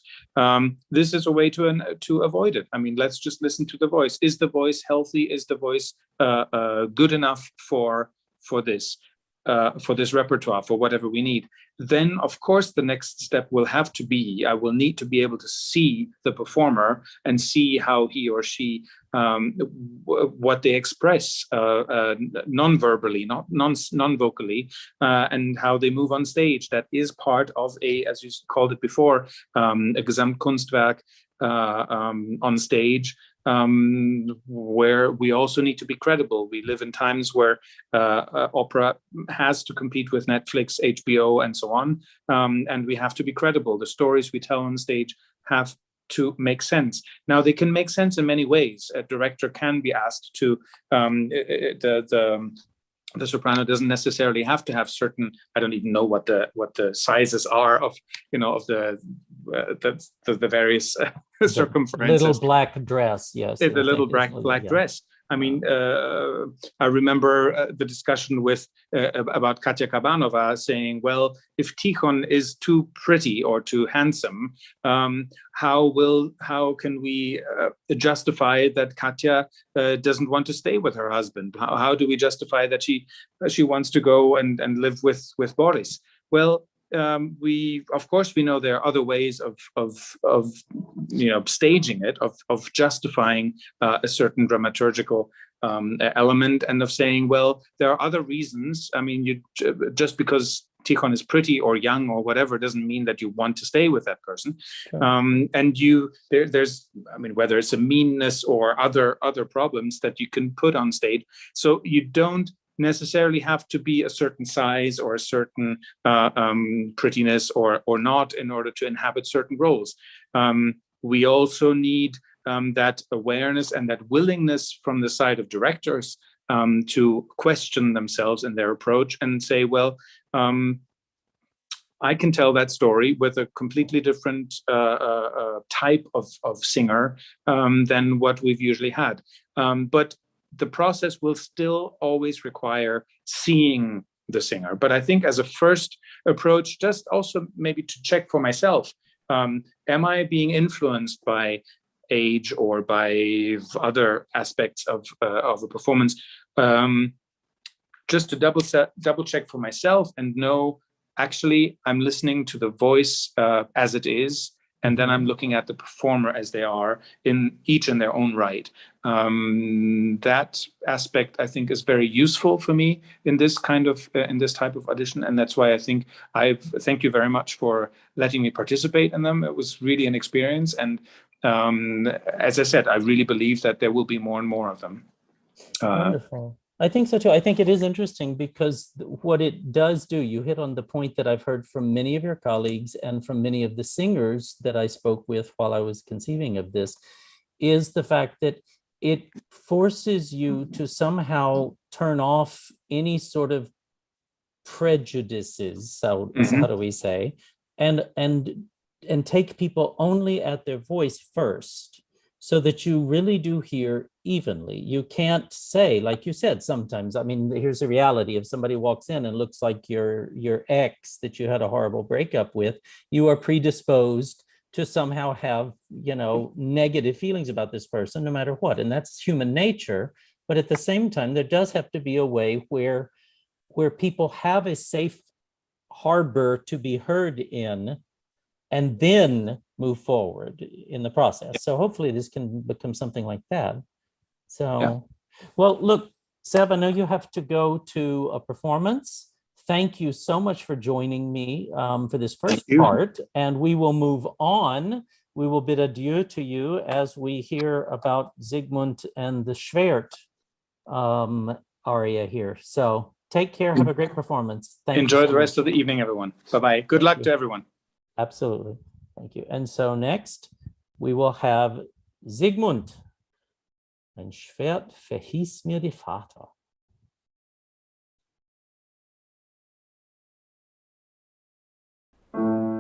this is a way to avoid it. I mean, let's just listen to the voice. Is the voice healthy? Is the voice good enough for this repertoire, for whatever we need? Then, of course, the next step will have to be, I will need to be able to see the performer and see how he or she, what they express non-verbally, non-vocally, and how they move on stage. That is part of as you called it before, a Gesamtkunstwerk on stage, where we also need to be credible. We live in times where opera has to compete with Netflix, HBO, and so on, and we have to be credible. The stories we tell on stage have to make sense. Now, they can make sense in many ways. A director can be asked to, the soprano doesn't necessarily have to have certain, I don't even know what the sizes are of, of the various circumferences. Little black dress, yes. The little black dress. I mean, I remember the discussion about Katja Kabanova saying, well, if Tikhon is too pretty or too handsome, how can we justify that Katja doesn't want to stay with her husband? How do we justify that she wants to go and live with Boris? Well, we know there are other ways of staging it, of justifying a certain dramaturgical element, and of saying, well, there are other reasons. I mean, just because Tikhon is pretty or young or whatever doesn't mean that you want to stay with that person. Sure. And there's, I mean, whether it's a meanness or other problems that you can put on stage. So you don't necessarily have to be a certain size or a certain prettiness or not in order to inhabit certain roles. We also need that awareness and that willingness from the side of directors to question themselves in their approach and say, well, I can tell that story with a completely different type of singer than what we've usually had. But the process will still always require seeing the singer. But I think as a first approach, just also maybe to check for myself, am I being influenced by age or by other aspects of a performance? Just to double check for myself and know, actually, I'm listening to the voice as it is, and then I'm looking at the performer as they are, each in their own right. That aspect, I think, is very useful for me in this kind of in this type of audition, and that's why I think thank you very much for letting me participate in them. It was really an experience, and as I said, I really believe that there will be more and more of them. Wonderful. I think so too. I think it is interesting because what it does do, you hit on the point that I've heard from many of your colleagues and from many of the singers that I spoke with while I was conceiving of this, is the fact that it forces you to somehow turn off any sort of prejudices, how do we say, and take people only at their voice first, so that you really do hear evenly. You can't say, like you said, sometimes, I mean, here's the reality. If somebody walks in and looks like your ex that you had a horrible breakup with, you are predisposed to somehow have, negative feelings about this person, no matter what. And that's human nature. But at the same time, there does have to be a way where people have a safe harbor to be heard in, and then move forward in the process. So hopefully this can become something like that. So, yeah. Well, look, Seb, I know you have to go to a performance. Thank you so much for joining me for this first part, and we will move on. We will bid adieu to you as we hear about Siegmund and the Schwert aria here. So take care, have a great performance. Enjoy the rest of the evening, everyone. Bye-bye. Good luck to everyone. Absolutely. Thank you. And so next, we will have Siegmund. Ein Schwert verhiess mir die Vater. Oh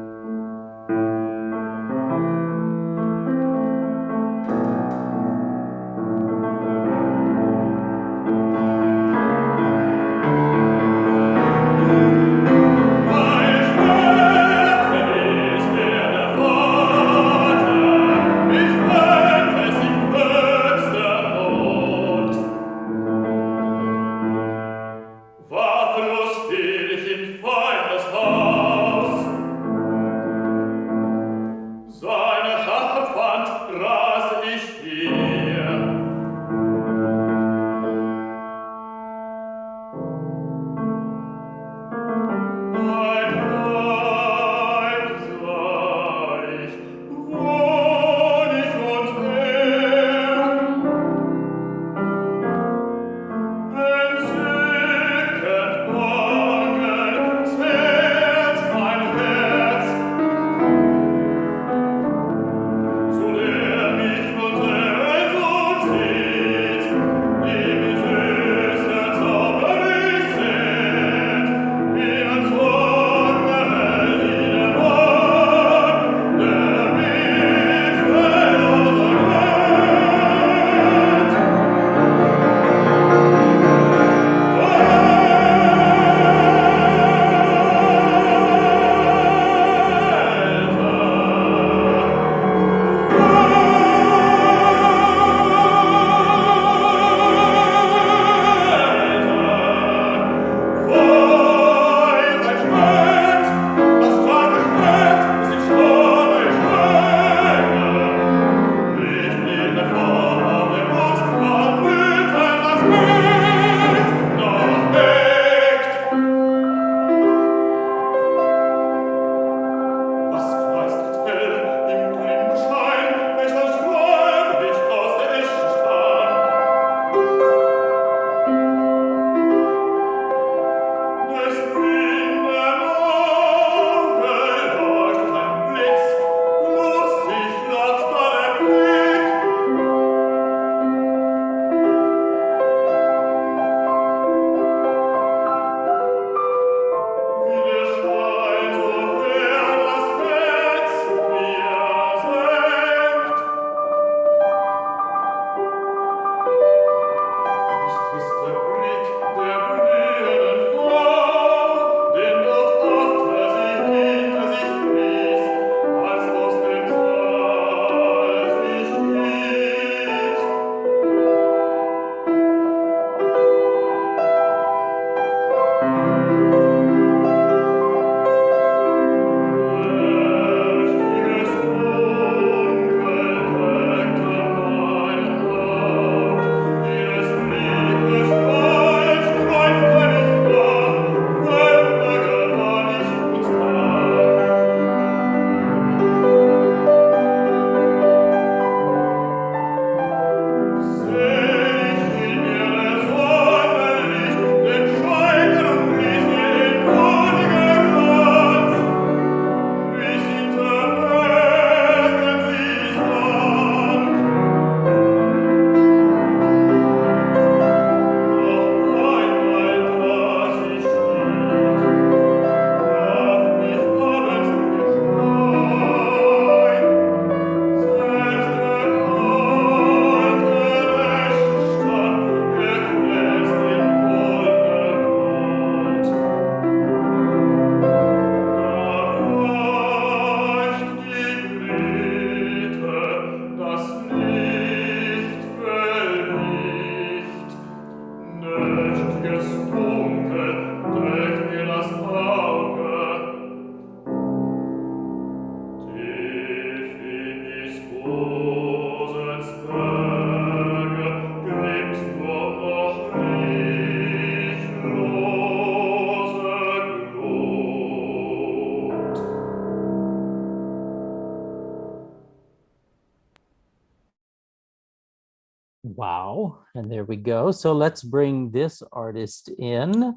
Wow. And there we go. So let's bring this artist in.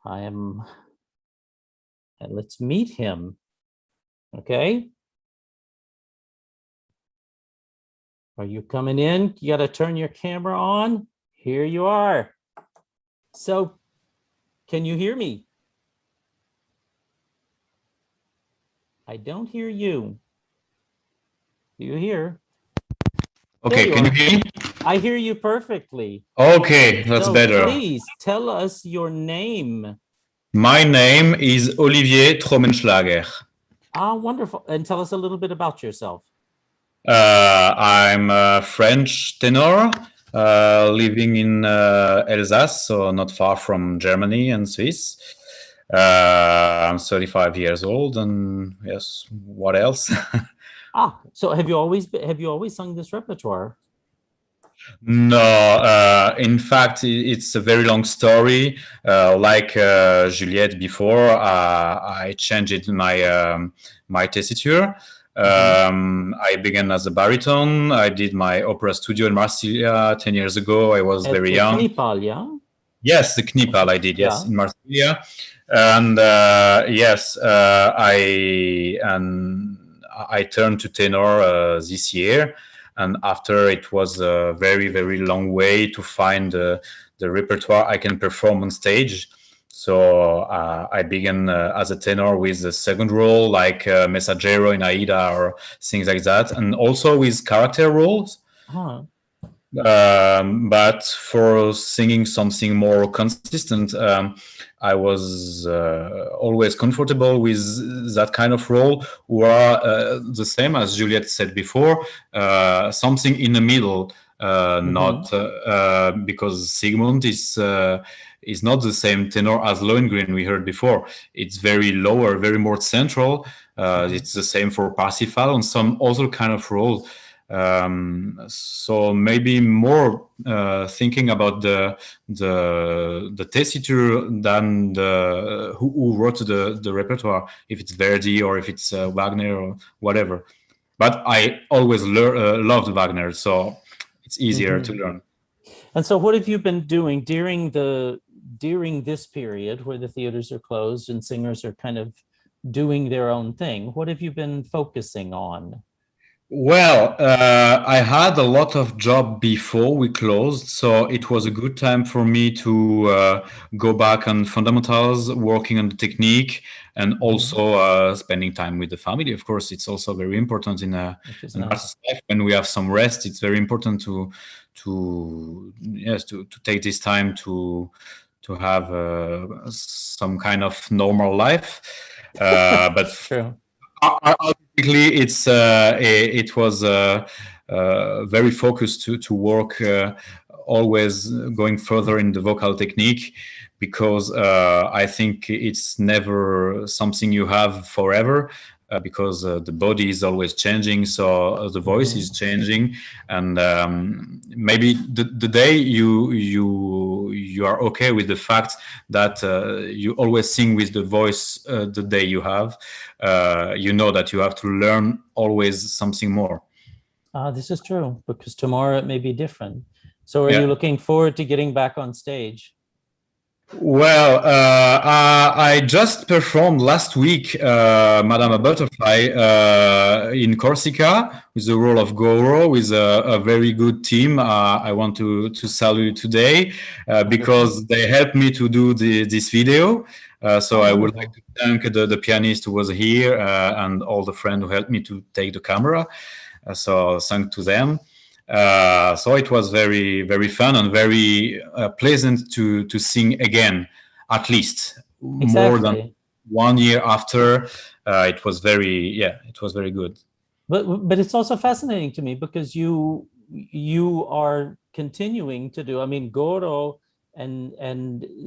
And let's meet him. Okay. Are you coming in? You got to turn your camera on. Here you are. So can you hear me? I don't hear you. Do you hear? Okay, can you hear me? I hear you perfectly. Okay, that's So better. please tell us your name. My name is Olivier Trommenschlager. Ah, wonderful. And tell us a little bit about yourself. I'm a French tenor living in Alsace, so not far from Germany and Swiss. I'm 35 years old, and yes, what else? So have you always sung this repertoire? No, in fact, it's a very long story. Like Juliette before, I changed my tessiture. I began as a baritone. I did my opera studio in Marsilia 10 years ago. I was very young. Knipal, yeah? Yes, the Knipal I did, yes, Yeah. in Marsilia. And yes, I turned to tenor this year. And after, it was a very, very long way to find the repertoire I can perform on stage. So I began as a tenor with the second role, like Messaggero in Aida or things like that, and also with character roles. Huh. But for singing something more consistent, I was always comfortable with that kind of role, or the same as Juliette said before, something in the middle, not because Sigmund is not the same tenor as Lohengrin we heard before. It's very lower, very more central. It's the same for Parsifal and some other kind of role. So maybe more thinking about the tessiture than who wrote the repertoire, if it's Verdi or if it's Wagner or whatever. But I always loved Wagner, so it's easier to learn. And so what have you been doing during this period where the theaters are closed and singers are kind of doing their own thing? What have you been focusing on? Well, I had a lot of job before we closed, so it was a good time for me to go back on fundamentals, working on the technique, and also spending time with the family. Of course, it's also very important in an artist's life. When we have some rest, it's very important to take this time to have some kind of normal life. But true. It was very focused to work, always going further in the vocal technique, because I think it's never something you have forever, because the body is always changing, so the voice is changing, and maybe the day you are okay with the fact that you always sing with the voice the day you have, you know that you have to learn always something more. This is true, because tomorrow it may be different. So are you looking forward to getting back on stage? Well, I just performed last week Madame a Butterfly in Corsica with the role of Goro, with a very good team. I want to salute today because they helped me to do this video. So I would like to thank the pianist who was here and all the friends who helped me to take the camera. So thanks to them. So it was very, very fun and very pleasant to sing again, at least more than 1 year after. It was very good. But it's also fascinating to me because you are continuing to do. I mean, Goro and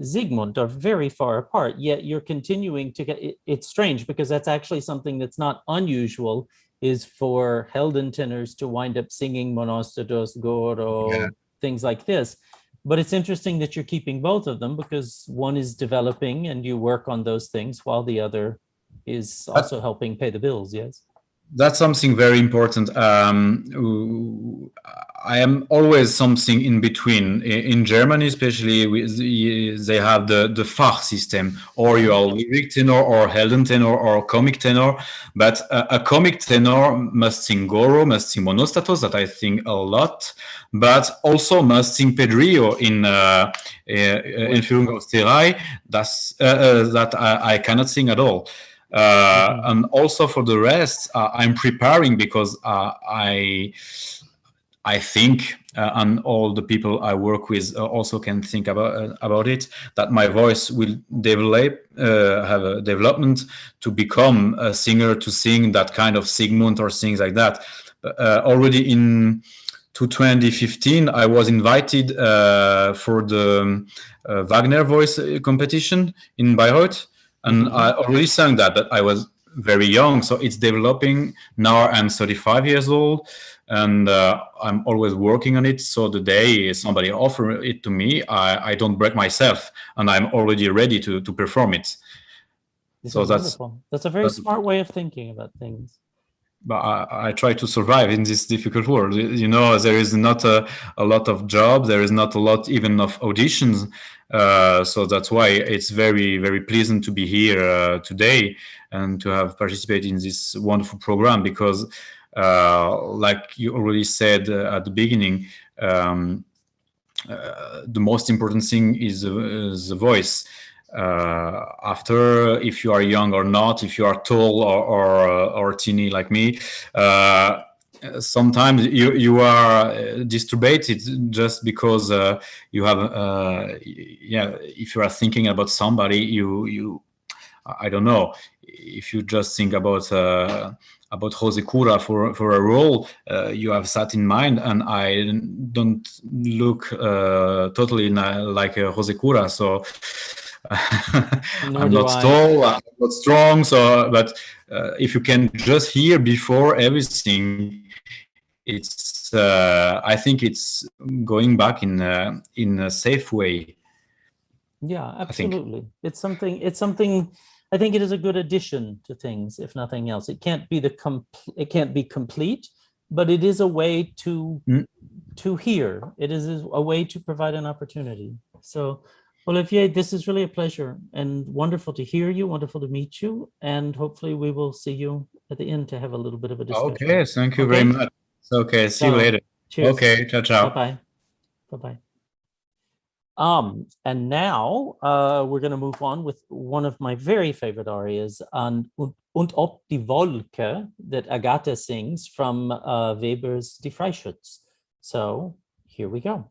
Zygmunt are very far apart, yet you're continuing to get. It's strange because that's actually something that's not unusual, is for Helden tenors to wind up singing Monostatos, Goro, things like this. But it's interesting that you're keeping both of them, because one is developing and you work on those things while the other is also helping pay the bills, yes? That's something very important. I am always something in between. In Germany, especially, they have the Fach system, or you are lyric tenor, or Helden tenor, or comic tenor. But a comic tenor must sing Goro, must sing monostatos, that I think a lot, but also must sing Pedrillo in Führung aus Terei. That I cannot sing at all. And also for the rest, I'm preparing because I think, and all the people I work with also can think about it, that my voice will have a development to become a singer, to sing that kind of Sigmund or things like that. Already in 2015, I was invited for the Wagner voice competition in Bayreuth, and I already sang that, but I was very young, so it's developing. Now I'm 35 years old, and I'm always working on it. So the day somebody offers it to me, I don't break myself, and I'm already ready to perform it. So that's a very smart way of thinking about things. But I try to survive in this difficult world. You know, there is not a lot of jobs. There is not a lot even of auditions. So that's why it's very, very pleasant to be here today and to have participated in this wonderful program, because like you already said at the beginning, the most important thing is the voice. After, if you are young or not, if you are tall or teeny like me, sometimes you are disturbed just because you have if you are thinking about somebody, you I don't know, if you just think about Jose Cura for a role, you have that in mind, and I don't look totally like Jose Cura, so I'm not tall, I'm not strong. So, but if you can just hear before everything, it's I think it's going back in a safe way. Yeah, absolutely. It's something. I think it is a good addition to things, if nothing else. It can't be complete, but it is a way to hear. It is a way to provide an opportunity. So, Olivier, this is really a pleasure and wonderful to hear you, wonderful to meet you, and hopefully we will see you at the end to have a little bit of a discussion. Okay, thank you very much. Okay, see you later. Cheers. Okay, ciao, ciao. Bye-bye. Bye-bye. And now we're going to move on with one of my very favorite arias, Und ob die Wolke, that Agatha sings from Weber's Die Freischütz. So here we go.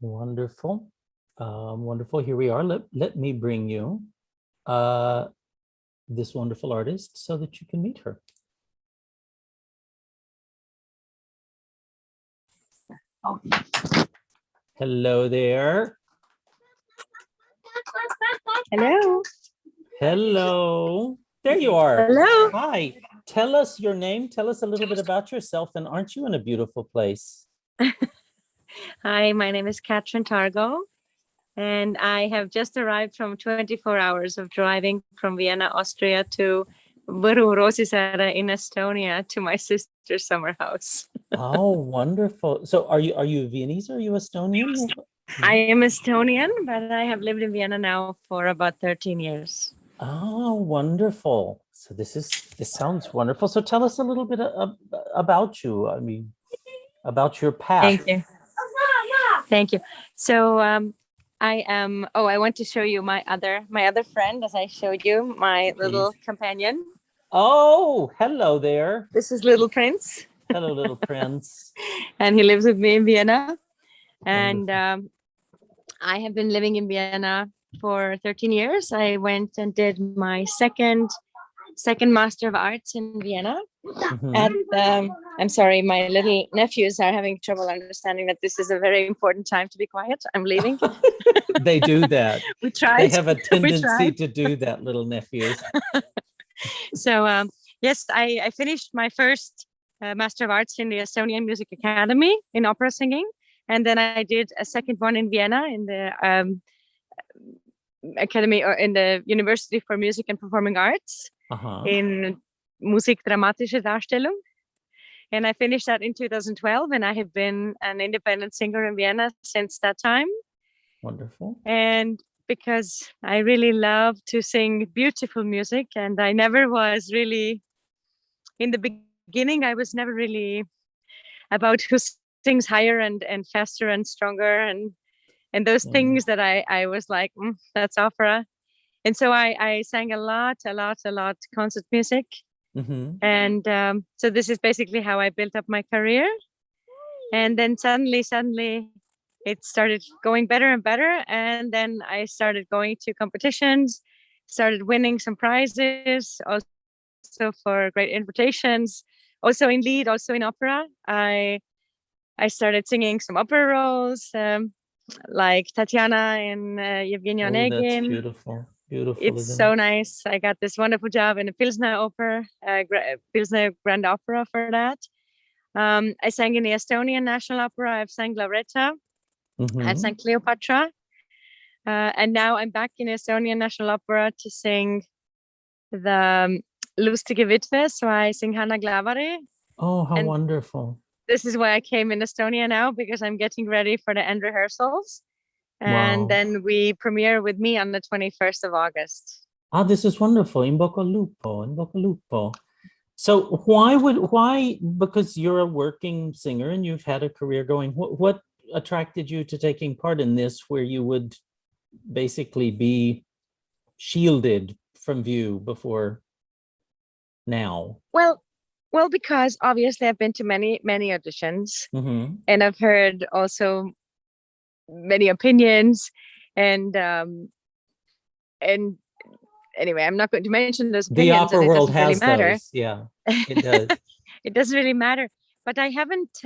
Wonderful. Wonderful. Here we are. Let me bring you this wonderful artist so that you can meet her. Oh. Hello there. Hello. Hello. There you are. Hello. Hi. Tell us your name. Tell us a little bit about yourself. And aren't you in a beautiful place? Hi, my name is Katrin Targo, and I have just arrived from 24 hours of driving from Vienna, Austria to Võru Roosisaare in Estonia to my sister's summer house. Oh, wonderful. So are you Viennese or are you Estonian? I am Estonian, but I have lived in Vienna now for about 13 years. Oh, wonderful. So this sounds wonderful. So tell us a little bit about you. I mean, about your path. Thank you. Thank you. So I am. Oh, I want to show you my other friend, as I showed you, my little companion. Oh, hello there. This is Little Prince. Hello, Little Prince. And he lives with me in Vienna. And Wonderful. I have been living in Vienna for 13 years. I went and did my second Master of Arts in Vienna. Mhm. And I'm sorry, my little nephews are having trouble understanding that this is a very important time to be quiet. I'm leaving. They do that. We tried. They have a tendency tried. to do that, little nephews. So yes, I finished my first Master of Arts in the Estonian Music Academy in opera singing. And then I did a second one in Vienna in the Academy or in the University for Music and Performing Arts in Musikdramatische Darstellung. And I finished that in 2012, and I have been an independent singer in Vienna since that time. Wonderful. And because I really love to sing beautiful music, and I never was really, in the beginning, I was never really about who sings higher and faster and stronger and those things that I was like, that's opera. And so I sang a lot concert music. Mm-hmm. And so this is basically how I built up my career. And then suddenly it started going better and better. And then I started going to competitions, started winning some prizes, also for great invitations, also in lead, also in opera. I started singing some opera roles, like Tatiana in Yevgeny Oh, Onegin. that's beautiful. Beautiful. It's so nice. I got this wonderful job in the Pilsner Opera, Pilsner Grand Opera for that. I sang in the Estonian National Opera. I've sang Lauretta. Mm-hmm. I've sang Cleopatra. And now I'm back in Estonian National Opera to sing the Lustige Witwe. So I sing Hanna Glavari. Oh, how wonderful. This is why I came in Estonia now, because I'm getting ready for the end rehearsals. And then we premiere with me on the 21st of August. Ah, this is wonderful. In bocca al lupo, in bocca al lupo. So why, because you're a working singer and you've had a career going, what attracted you to taking part in this, where you would basically be shielded from view before now? Well, because obviously I've been to many auditions, Mm-hmm. and I've heard also many opinions, and anyway, I'm not going to mention those opinions. The opera world has really matter. those. Yeah, it does. It doesn't really matter. But I haven't,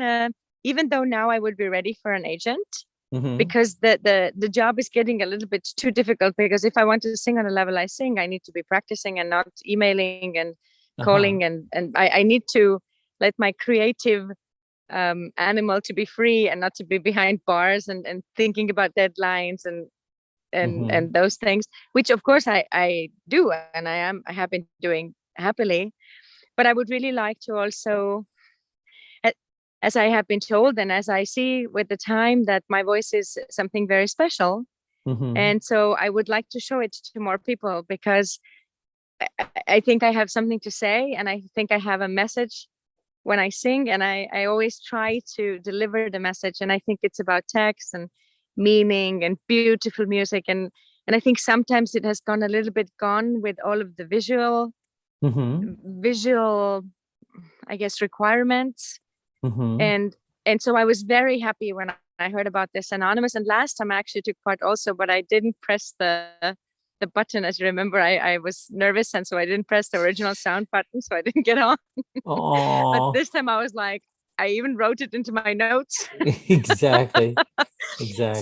even though now I would be ready for an agent, Mm-hmm. because the job is getting a little bit too difficult. Because if I want to sing on the level I sing, I need to be practicing and not emailing and calling, and I need to let my creative animal to be free and not to be behind bars and thinking about deadlines and those things, which of course I do, and I have been doing happily. But I would really like to also, as I have been told and as I see with the time, that my voice is something very special. Mm-hmm. And so I would like to show it to more people, because I think I have something to say, and I think I have a message when I sing, and I always try to deliver the message. And I think it's about text and meaning and beautiful music. And I think sometimes it has gone a little bit gone with all of the visual, I guess, requirements. Mm-hmm. And so I was very happy when I heard about this Anonymous, and last time I actually took part also, but I didn't press the button. As you remember, I was nervous, and so I didn't press the original sound button, so I didn't get on. But this time I was like, I even wrote it into my notes. Exactly. Exactly.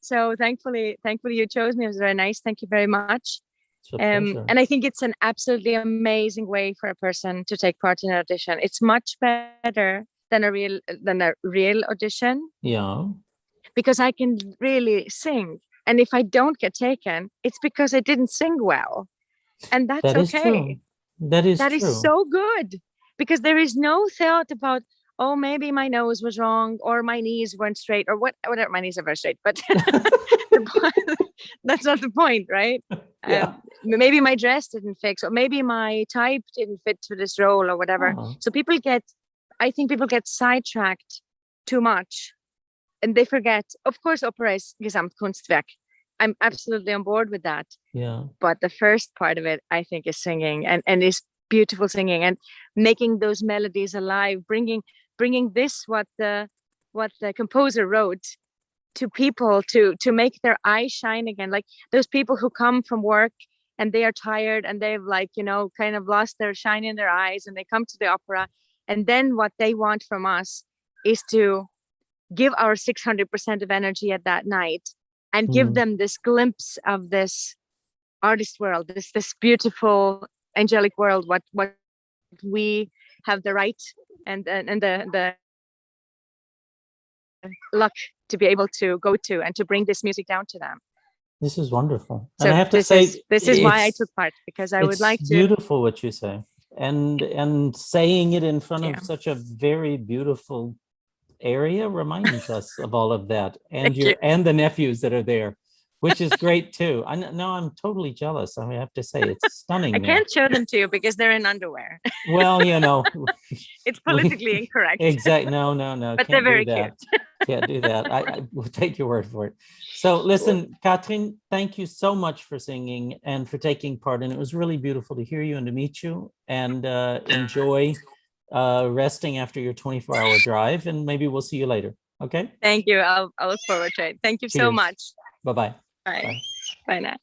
So thankfully you chose me. It was very nice. Thank you very much. And I think it's an absolutely amazing way for a person to take part in an audition. It's much better than a real audition. Yeah. Because I can really sing. And if I don't get taken, it's because I didn't sing well. And that's That is okay. true. That is true. So good. Because there is no thought about, oh, maybe my nose was wrong, or my knees weren't straight, or whatever. My knees are very straight, but that's not the point, right? Yeah. Maybe my dress didn't fix, or maybe my type didn't fit to this role, or whatever. So I think people get sidetracked too much, and they forget. Of course, opera is Gesamtkunstwerk. I'm absolutely on board with that. Yeah. But the first part of it, I think, is singing, and is beautiful singing, and making those melodies alive, bringing this what the composer wrote to people to make their eyes shine again. Like those people who come from work and they are tired and they've kind of lost their shine in their eyes, and they come to the opera, and then what they want from us is to give our 600% of energy at that night, and give them this glimpse of this artist world, this beautiful angelic world, what we have the right and the luck to be able to go to, and to bring this music down to them. This is wonderful. So and I have to say, this is why I took part, because I would like to. It's beautiful what you say, and saying it in front of such a very beautiful area reminds us of all of that, and and the nephews that are there, which is great too. I'm totally jealous. I have to say, it's stunning. I can't show them to you because they're in underwear. Well, it's politically incorrect. Exactly. No. But they're very cute. Can't do that. I will take your word for it. So listen, Katrin, thank you so much for singing and for taking part. And it was really beautiful to hear you and to meet you, and enjoy resting after your 24-hour drive. And maybe we'll see you later. Okay. Thank you. I'll look forward to it. Thank you so much. Bye-bye. Bye. Bye now.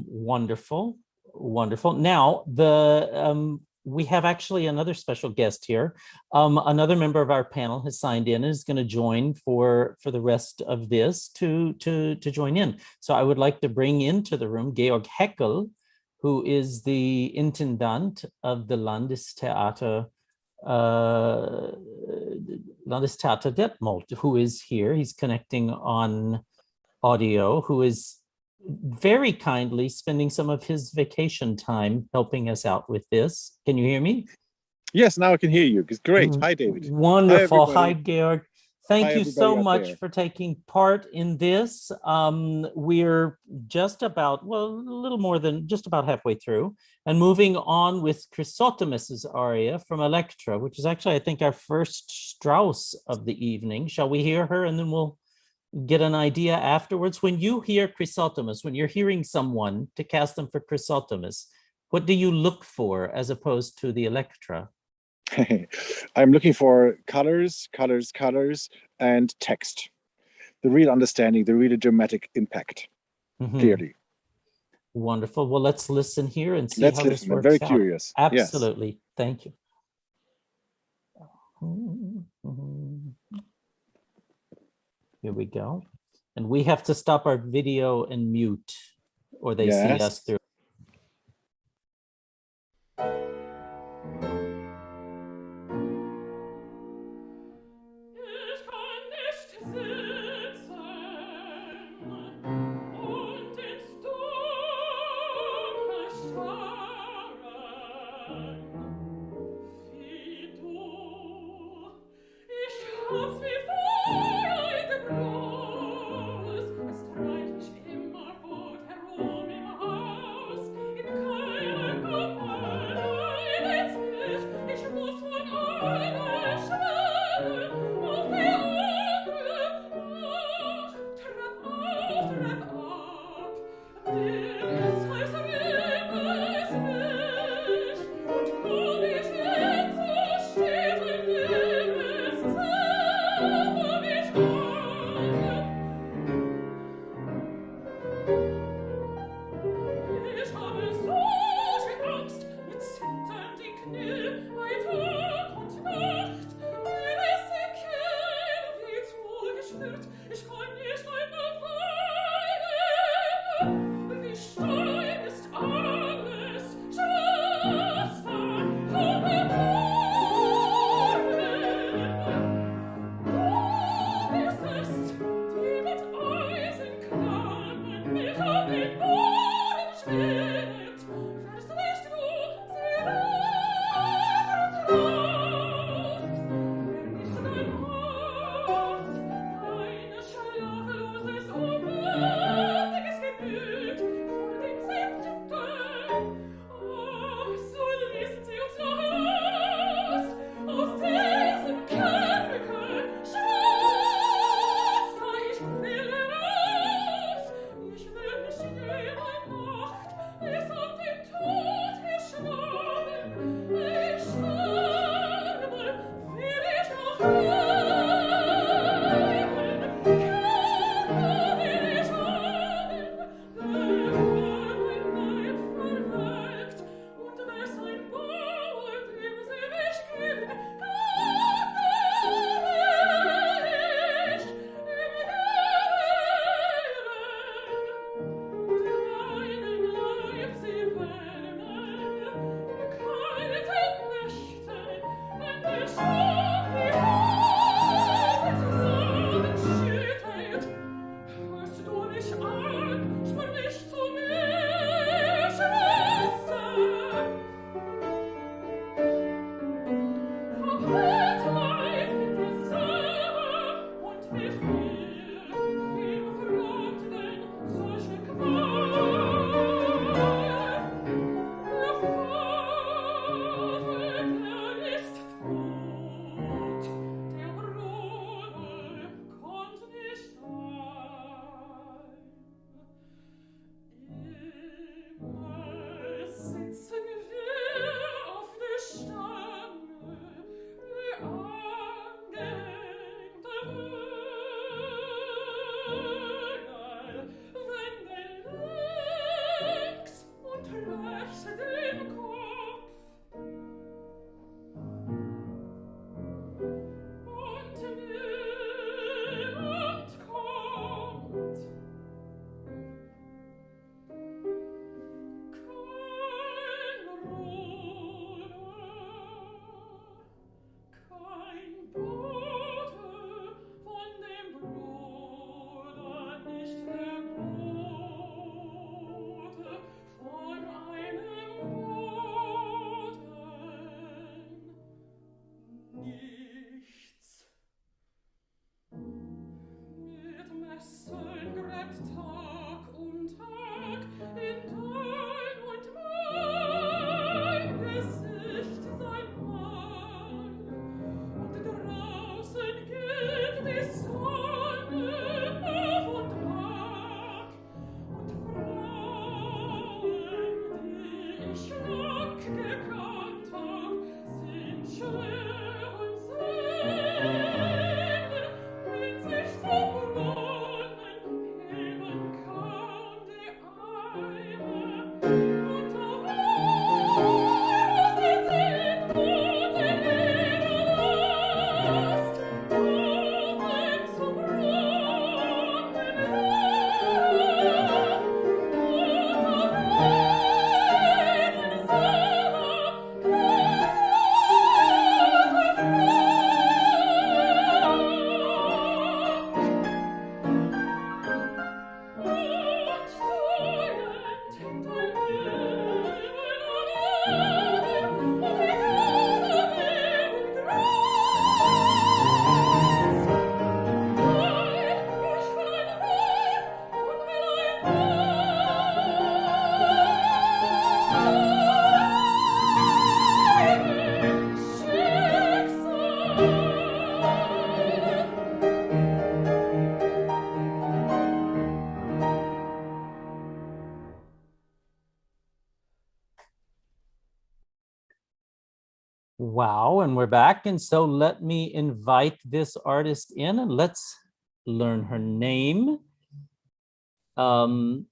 Wonderful. Now we have actually another special guest here. Another member of our panel has signed in and is going to join for the rest of this to join in. So I would like to bring into the room Georg Heckel, who is the intendant of the Landestheater Detmold, who is here. He's connecting on audio, who is very kindly spending some of his vacation time helping us out with this. Can you hear me? Yes, now I can hear you. It's great. Hi, David. Wonderful. Hi, Georg. Thank you so much there. for taking part in this. We're just about, well, a little more than just about halfway through, and moving on with Chrysothemis's aria from Elektra, which is actually, I think, our first Strauss of the evening. Shall we hear her, and then we'll get an idea afterwards? When you hear Chrysothemis, when you're hearing someone to cast them for Chrysothemis, what do you look for as opposed to the Elektra? I'm looking for colors, and text. The real understanding, the really dramatic impact, clearly. Wonderful. Well, let's listen here and see how this works. I'm very out. curious. Absolutely. Yes. Thank you. Here we go. And we have to stop our video and mute, or they see us through. Wow, and we're back. And so let me invite this artist in and let's learn her name. Hello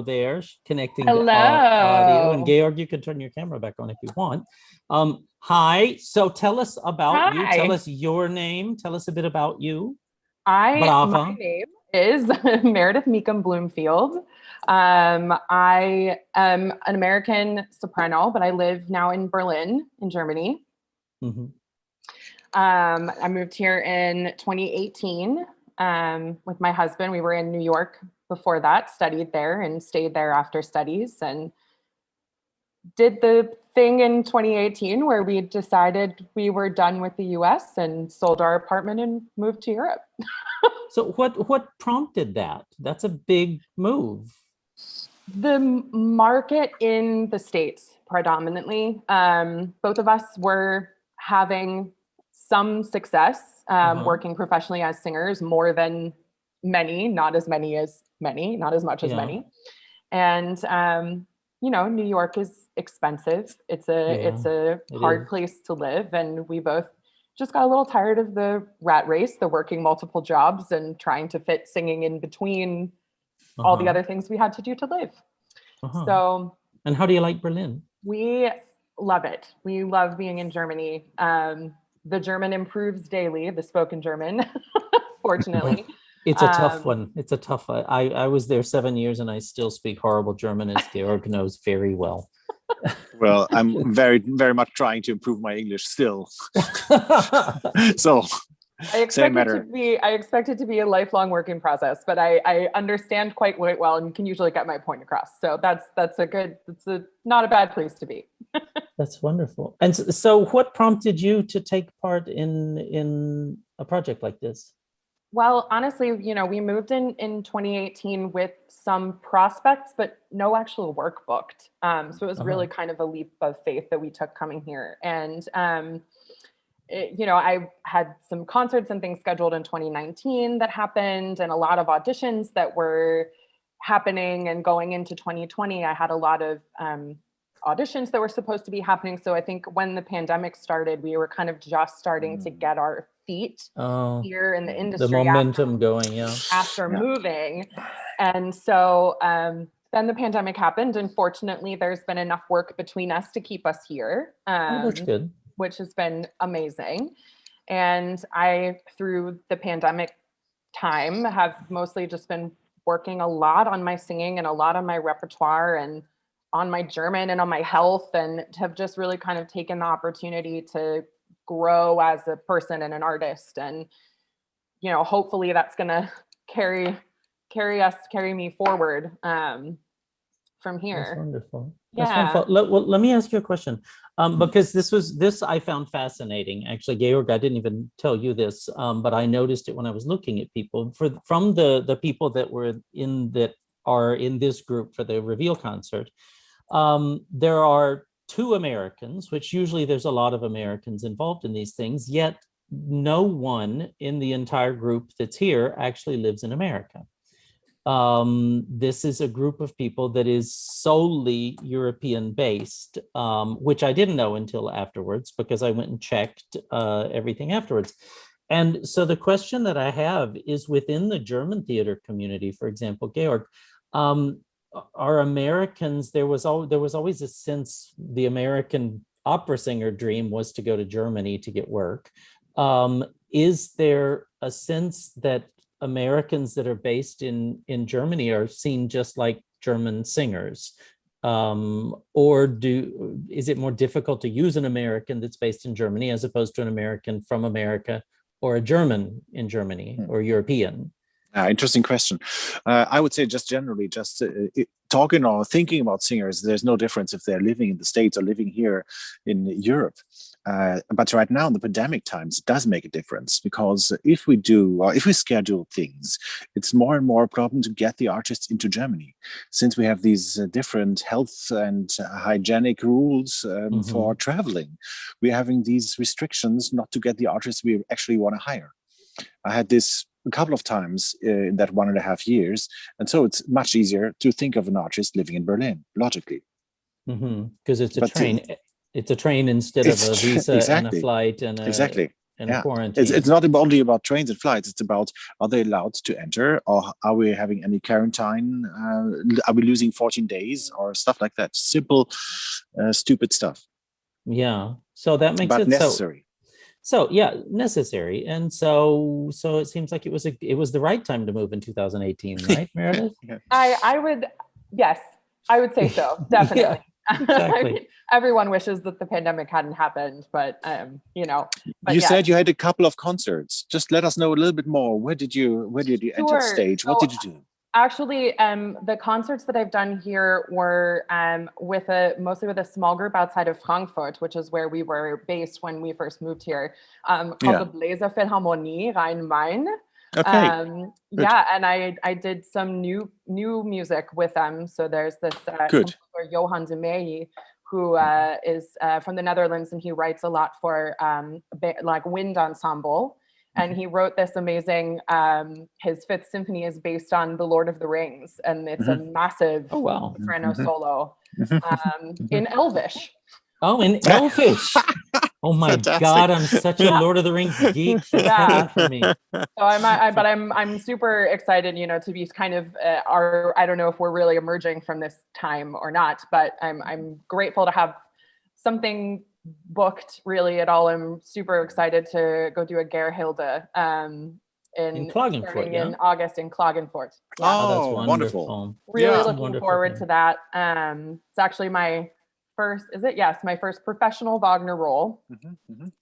there, connecting to audio. And Georg, you can turn your camera back on if you want. Hi, so tell us about you. Tell us your name. Tell us a bit about you. My name is Meredith Meekum Bloomfield. I am an American soprano, but I live now in Berlin, in Germany. Mm-hmm. I moved here in 2018 with my husband. We were in New York before that, studied there and stayed there after studies, and did the thing in 2018 where we decided we were done with the US and sold our apartment and moved to Europe. So what prompted that? That's a big move. The market in the States predominantly. Both of us were having some success working professionally as singers, more than many, not as many as many, not as much as many. And you know, New York is expensive. It's a hard place to live, and we both just got a little tired of the rat race, the working multiple jobs and trying to fit singing in between all the other things we had to do to live. So, and how do you like Berlin? We love it. We love being in Germany. The German improves daily, the spoken German, fortunately. It's a tough one. It's a tough one. I was there 7 years and I still speak horrible German, as Georg knows very well. Well, I'm very, very much trying to improve my English still. So I expect it to be a lifelong working process, but I understand quite well and can usually get my point across. So that's not a bad place to be. That's wonderful. And so what prompted you to take part in a project like this? Well, honestly, we moved in 2018 with some prospects, but no actual work booked. So it was really kind of a leap of faith that we took coming here. And, I had some concerts and things scheduled in 2019 that happened, and a lot of auditions that were happening. And going into 2020, I had a lot of auditions that were supposed to be happening. So I think when the pandemic started, we were kind of just starting to get our feet here in the industry. The momentum going, after moving. And so then the pandemic happened, and fortunately there's been enough work between us to keep us here. That's good. Which has been amazing. And I, through the pandemic time, have mostly just been working a lot on my singing and a lot on my repertoire and on my German and on my health, and have just really kind of taken the opportunity to grow as a person and an artist. And, hopefully that's going to carry me forward from here. That's wonderful. Yeah. That's wonderful. Let me ask you a question, because this I found fascinating. Actually, Georg, I didn't even tell you this, but I noticed it when I was looking at people from the people that are in this group for the reveal concert. There are 2 Americans, which usually there's a lot of Americans involved in these things, yet no one in the entire group that's here actually lives in America. This is a group of people that is solely European based, which I didn't know until afterwards, because I went and checked everything afterwards. And so the question that I have is, within the German theater community, for example, Georg, are Americans, there was always a sense the American opera singer dream was to go to Germany to get work. Is there a sense that Americans that are based in Germany are seen just like German singers? Or is it more difficult to use an American that's based in Germany as opposed to an American from America, or a German in Germany, or European? Interesting question. I would say just generally, talking or thinking about singers, there's no difference if they're living in the States or living here in Europe. But right now in the pandemic times, it does make a difference, because if we schedule things, it's more and more a problem to get the artists into Germany, since we have these different health and hygienic rules for traveling. We're having these restrictions not to get the artists we actually want to hire. I had this a couple of times in that 1.5 years. And so it's much easier to think of an artist living in Berlin, logically. Because it's a train. It's a train instead of a visa and a flight and a quarantine. It's not only about trains and flights. It's about, are they allowed to enter, or are we having any quarantine? Are we losing 14 days or stuff like that? Simple, stupid stuff. Yeah. So that makes it necessary. So yeah, necessary. And so it seems like it was the right time to move in 2018, right, Meredith? I would say so, definitely. Yeah, exactly. I mean, everyone wishes that the pandemic hadn't happened, but you said you had a couple of concerts. Just let us know a little bit more. Where did you enter stage? What did you do? Actually, the concerts that I've done here were mostly with a small group outside of Frankfurt, which is where we were based when we first moved here, called the Bläser Philharmonie Rhein-Main. Okay. And I did some new music with them. So there's this composer, Johan de Meij, who is from the Netherlands, and he writes a lot for like wind ensemble. And he wrote this amazing, his 5th symphony is based on The Lord of the Rings. And it's a massive soprano solo in Elvish. Oh, in Elvish. Oh my God, I'm such a Lord of the Rings geek. That's for me. So I'm super excited, to be kind of I don't know if we're really emerging from this time or not, but I'm grateful to have something booked really at all. I'm super excited to go do a Gerhilde in Klagenfurt, in August in Klagenfurt. Oh, that's wonderful. Really looking forward to that. It's actually my first, my first professional Wagner role.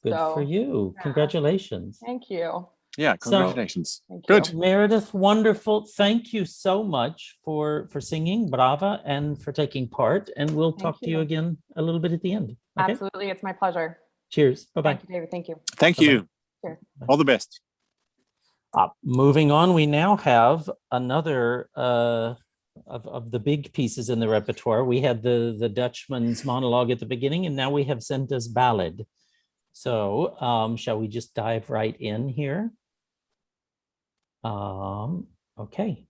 Good for you. Congratulations. Thank you. Yeah, So- congratulations. Thank Good. you. Meredith, wonderful. Thank you so much for singing, brava, and for taking part. And we'll Thank talk to you you. again a little bit at the end. Okay. Absolutely. It's my pleasure. Cheers. Bye-bye. Thank you, David. Thank you. Thank Bye-bye. you. Sure. All the best. Moving on, we now have another of the big pieces in the repertoire. We had the Dutchman's monologue at the beginning, and now we have Senta's ballad. So shall we just dive right in here? Okay.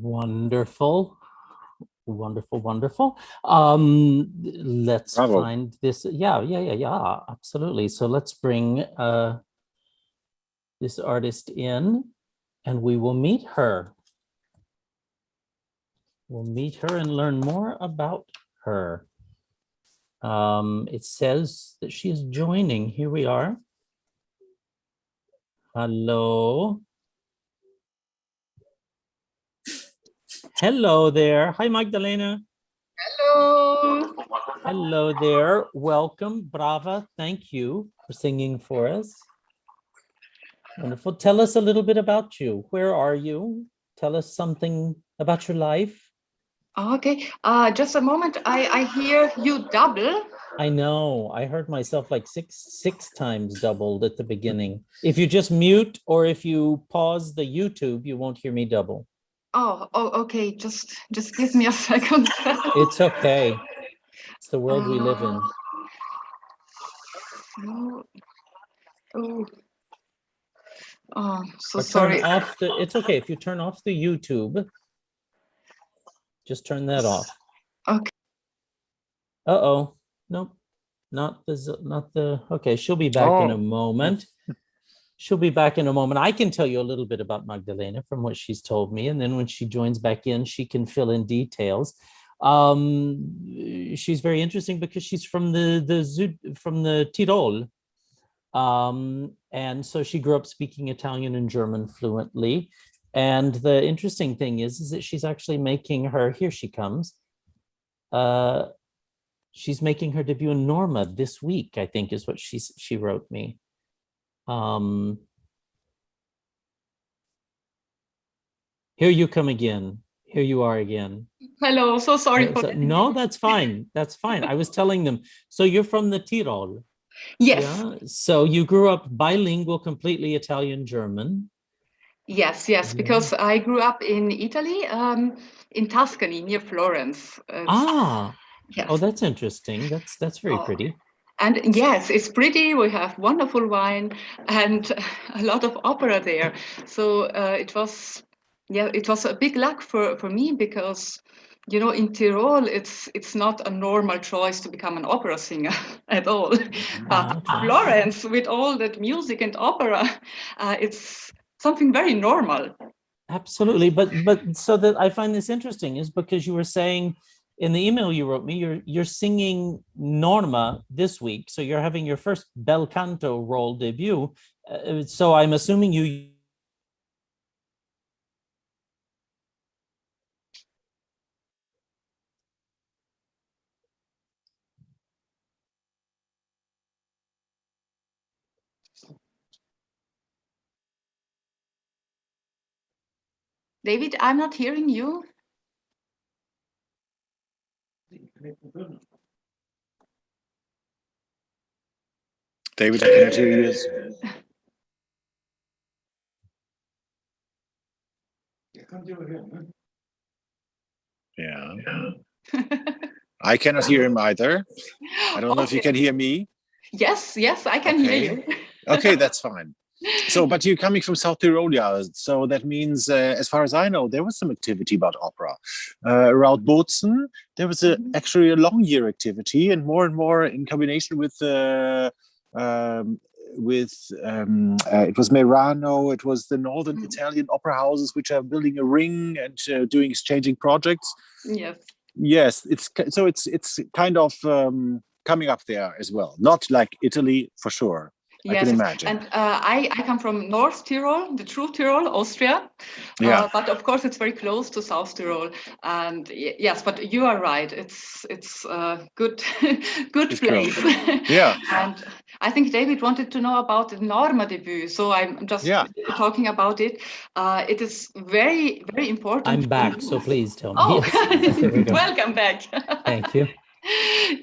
Wonderful. Wonderful, wonderful. Let's Bravo. find this. Yeah, absolutely. So let's bring this artist in and we will meet her. We'll meet her and learn more about her. It says that she is joining. Here we are. Hello. Hello there. Hi, Magdalena. Hello. Hello there. Welcome. Brava. Thank you for singing for us. Wonderful. Tell us a little bit about you. Where are you? Tell us something about your life. Okay. Just a moment. I hear you double. I know. I heard myself like six times doubled at the beginning. If you just mute or if you pause the YouTube, you won't hear me double. Oh, okay. Just give me a second. It's okay. It's the world we live in. So But sorry. turn off the, it's okay. If you turn off the YouTube, just turn that off. Okay. Uh-oh. Nope. Not the, okay. She'll be back in a moment. She'll be back in a moment. I can tell you a little bit about Magdalena from what she's told me. And then when she joins back in, she can fill in details. She's very interesting because she's from the Tyrol. And so she grew up speaking Italian and German fluently. And the interesting thing is that she's actually making her, here she comes. She's making her debut in Norma this week, I think is what she wrote me. Here you come again. Here you are again. Hello, so sorry for that. No, that's fine. That's fine. I was telling them. So you're from the Tyrol. Yes. Yeah. So you grew up bilingual, completely Italian, German. Yes, because I grew up in Italy, in Tuscany, near Florence. Yes. Oh, that's interesting. That's very pretty. And yes, it's pretty. We have wonderful wine and a lot of opera there. So it was a big luck for me because, you know, in Tyrol, it's not a normal choice to become an opera singer at all. But Florence, with all that music and opera, it's something very normal. Absolutely. But so that I find this interesting is because you were saying in the email you wrote me, you're singing Norma this week. So you're having your first bel canto role debut. So I'm assuming you. David, I'm not hearing you. David, I cannot hear you. Yeah. I cannot hear him either. I don't know if you can hear me. Yes, I can hear you. Okay, that's fine. So, but you're coming from South Tyrolia, so that means, as far as I know, there was some activity about opera. Around Bozen, there was actually a long year activity, and more in combination with it was Merano, it was the northern Italian opera houses which are building a ring and exchanging projects. Yes, it's kind of coming up there as well. Not like Italy for sure. I can imagine. And I come from North Tyrol, the true Tyrol, Austria. But of course, it's very close to South Tyrol. And yes, but you are right. It's a good place. Yeah. And I think David wanted to know about the Norma debut. So I'm just talking about it. It is very, very important. I'm back, so please tell me. Oh, yes. Welcome back. Thank you.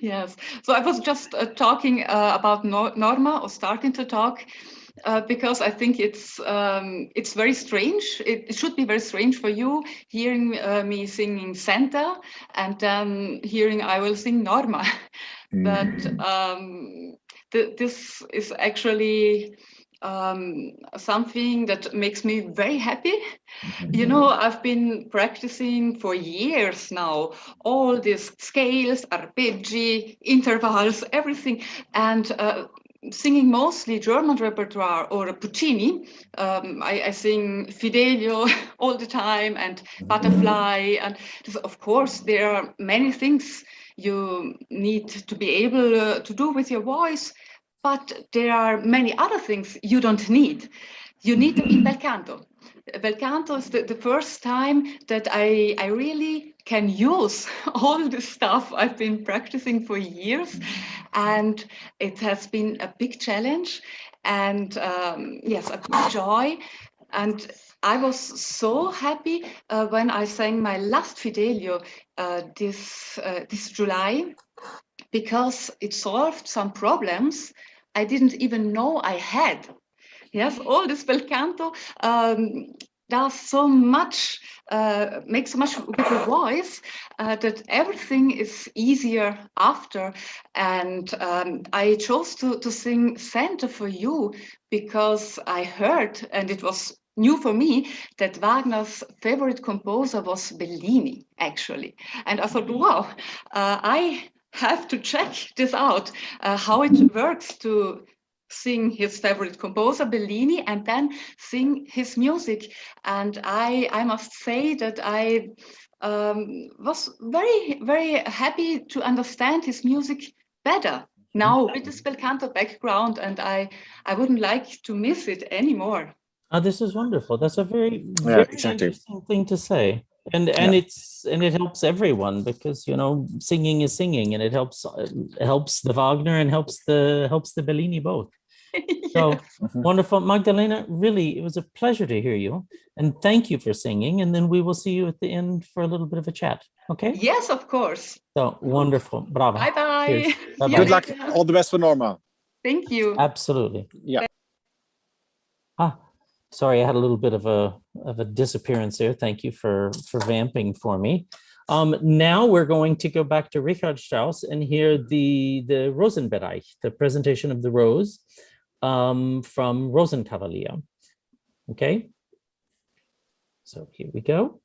Yes, so I was just talking about Norma, or starting to talk, because I think it's very strange. It should be very strange for you hearing me singing Santa and then hearing I will sing Norma. But this is actually something that makes me very happy. You know, I've been practicing for years now, all these scales, arpeggi, intervals, everything, and singing mostly German repertoire or Puccini. I sing Fidelio all the time and Butterfly, and of course there are many things you need to be able to do with your voice, but there are many other things you don't need. You need to be bel canto. Bel canto is the first time that I really can use all the stuff I've been practicing for years, and it has been a big challenge and yes, a big joy. And I was so happy when I sang my last Fidelio this July, because it solved some problems I didn't even know I had. Yes, all this bel canto does so much, makes so much with the voice that everything is easier after. And I chose to sing Center for You because I heard, and it was new for me, that Wagner's favorite composer was Bellini, actually. And I thought, wow, I have to check this out, how it works to sing his favorite composer, Bellini, and then sing his music. And I must say that I was very, very happy to understand his music better now with this bel canto background, and I wouldn't like to miss it anymore. This is wonderful. That's a very, Yeah, very exactly. interesting thing to say. And it helps everyone, because singing is singing, and it helps the Wagner and helps the Bellini both. So wonderful. Magdalena, really, it was a pleasure to hear you, and thank you for singing. And then we will see you at the end for a little bit of a chat. Okay? Yes, of course. So wonderful. Bravo. Bye bye. Cheers. Bye-bye. Good luck. All the best for Norma. Thank you. Absolutely. Yeah. Sorry, I had a little bit of a disappearance there. Thank you for vamping for me. Now we're going to go back to Richard Strauss and hear the Rosenbereich, the presentation of the Rose, from Rosenkavalier. Okay, so here we go.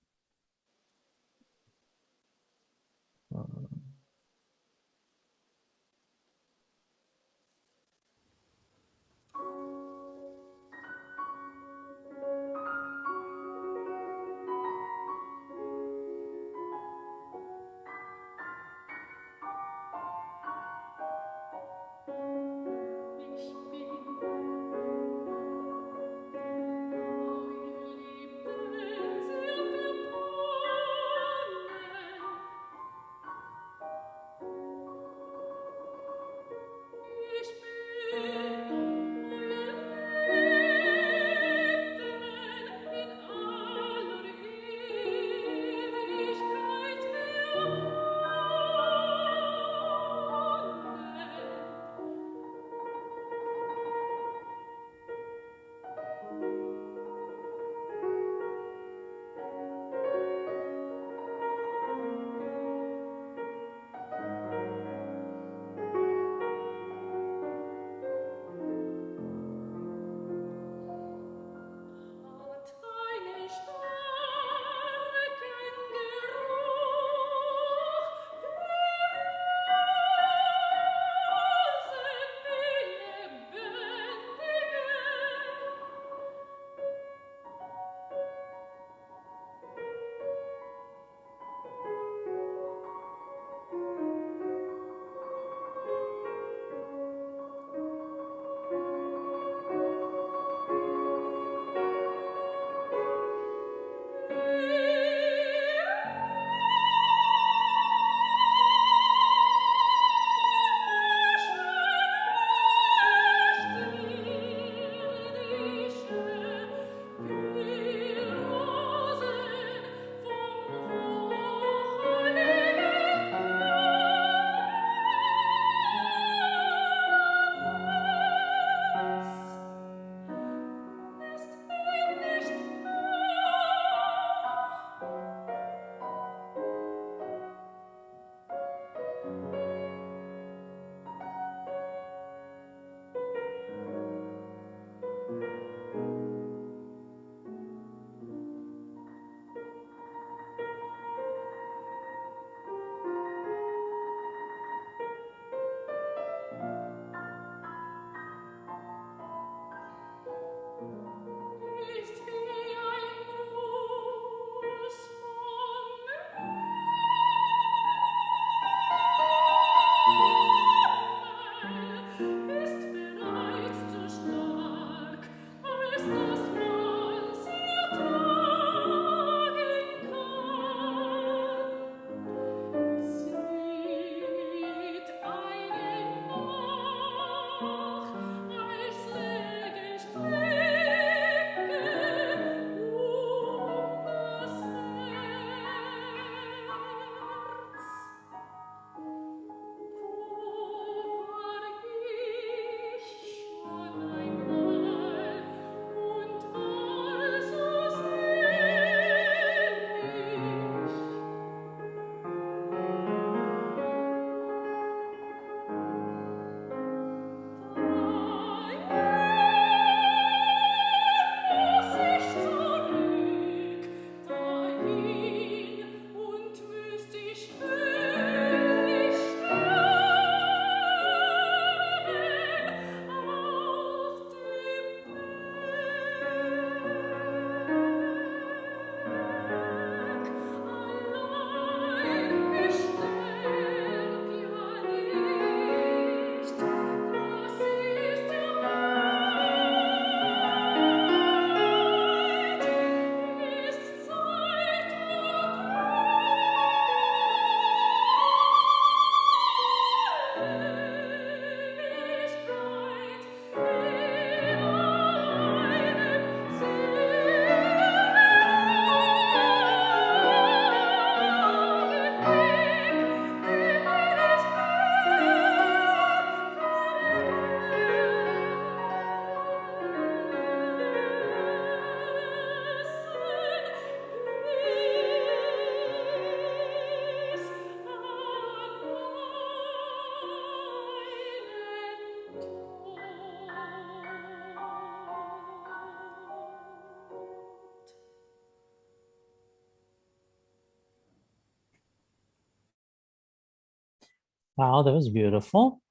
Wow, that was beautiful.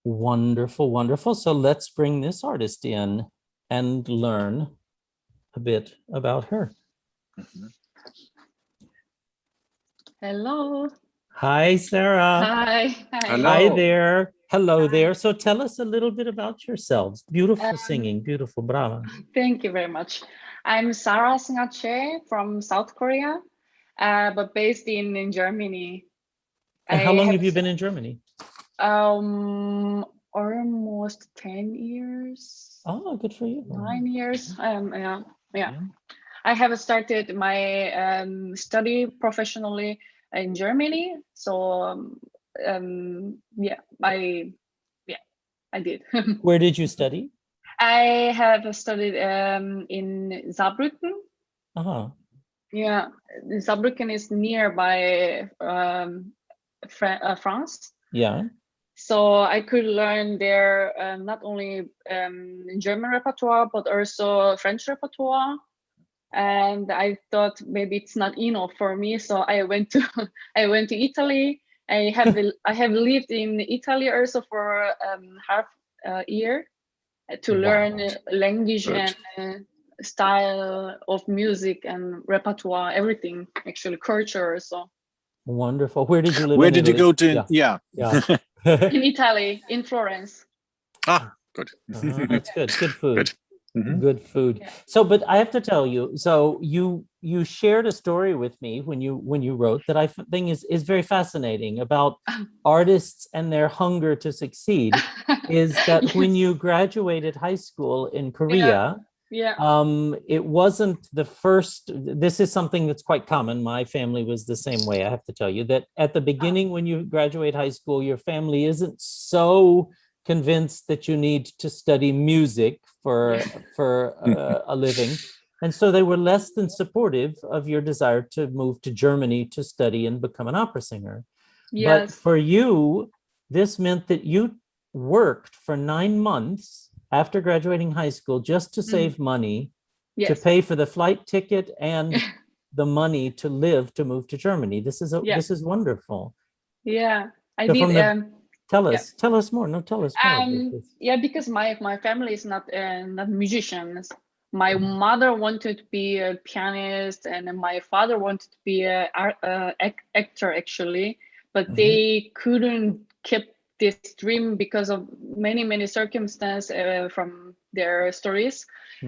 Wonderful, wonderful. So let's bring this artist in and learn a bit about her. Hello. Hi, Sarah. Hi. Hi. Hi there. Hello there. So tell us a little bit about yourselves. Beautiful singing, beautiful, brava. Thank you very much. I'm Sarah Singache from South Korea, but based in Germany. And how long have you been in Germany? Almost 10 years. Oh, good for you. 9 years. Yeah. I have started my study professionally in Germany. So I did. Where did you study? I have studied in Saarbrücken. Uh-huh. Yeah, Saarbrücken is nearby France. Yeah. So I could learn there not only German repertoire, but also French repertoire. And I thought maybe it's not enough for me, so I went to Italy. I have lived in Italy also for half a year to learn language and style of music and repertoire, everything, actually culture. So wonderful. Where did you live? Where did you go to? Yeah. In Italy, in Florence. Ah, good. That's good. Good food. Good. Good food. Yeah. So, but I have to tell you, so you shared a story with me when you wrote that I think is very fascinating about artists and their hunger to succeed. Is that Yes. when you graduated high school in Korea, it wasn't the first. This is something that's quite common. My family was the same way. I have to tell you that at the beginning, when you graduate high school, your family isn't so convinced that you need to study music for a living, and so they were less than supportive of your desire to move to Germany to study and become an opera singer. Yes. But for you, this meant that you worked for 9 months after graduating high school just to save money to pay for the flight ticket and the money to live to move to Germany. This is wonderful. Yeah, I So did. Tell us more. No, tell us more. Yeah, because my family is not musicians. My mother wanted to be a pianist, and my father wanted to be a actor actually, but they couldn't keep this dream because of many circumstances from their stories.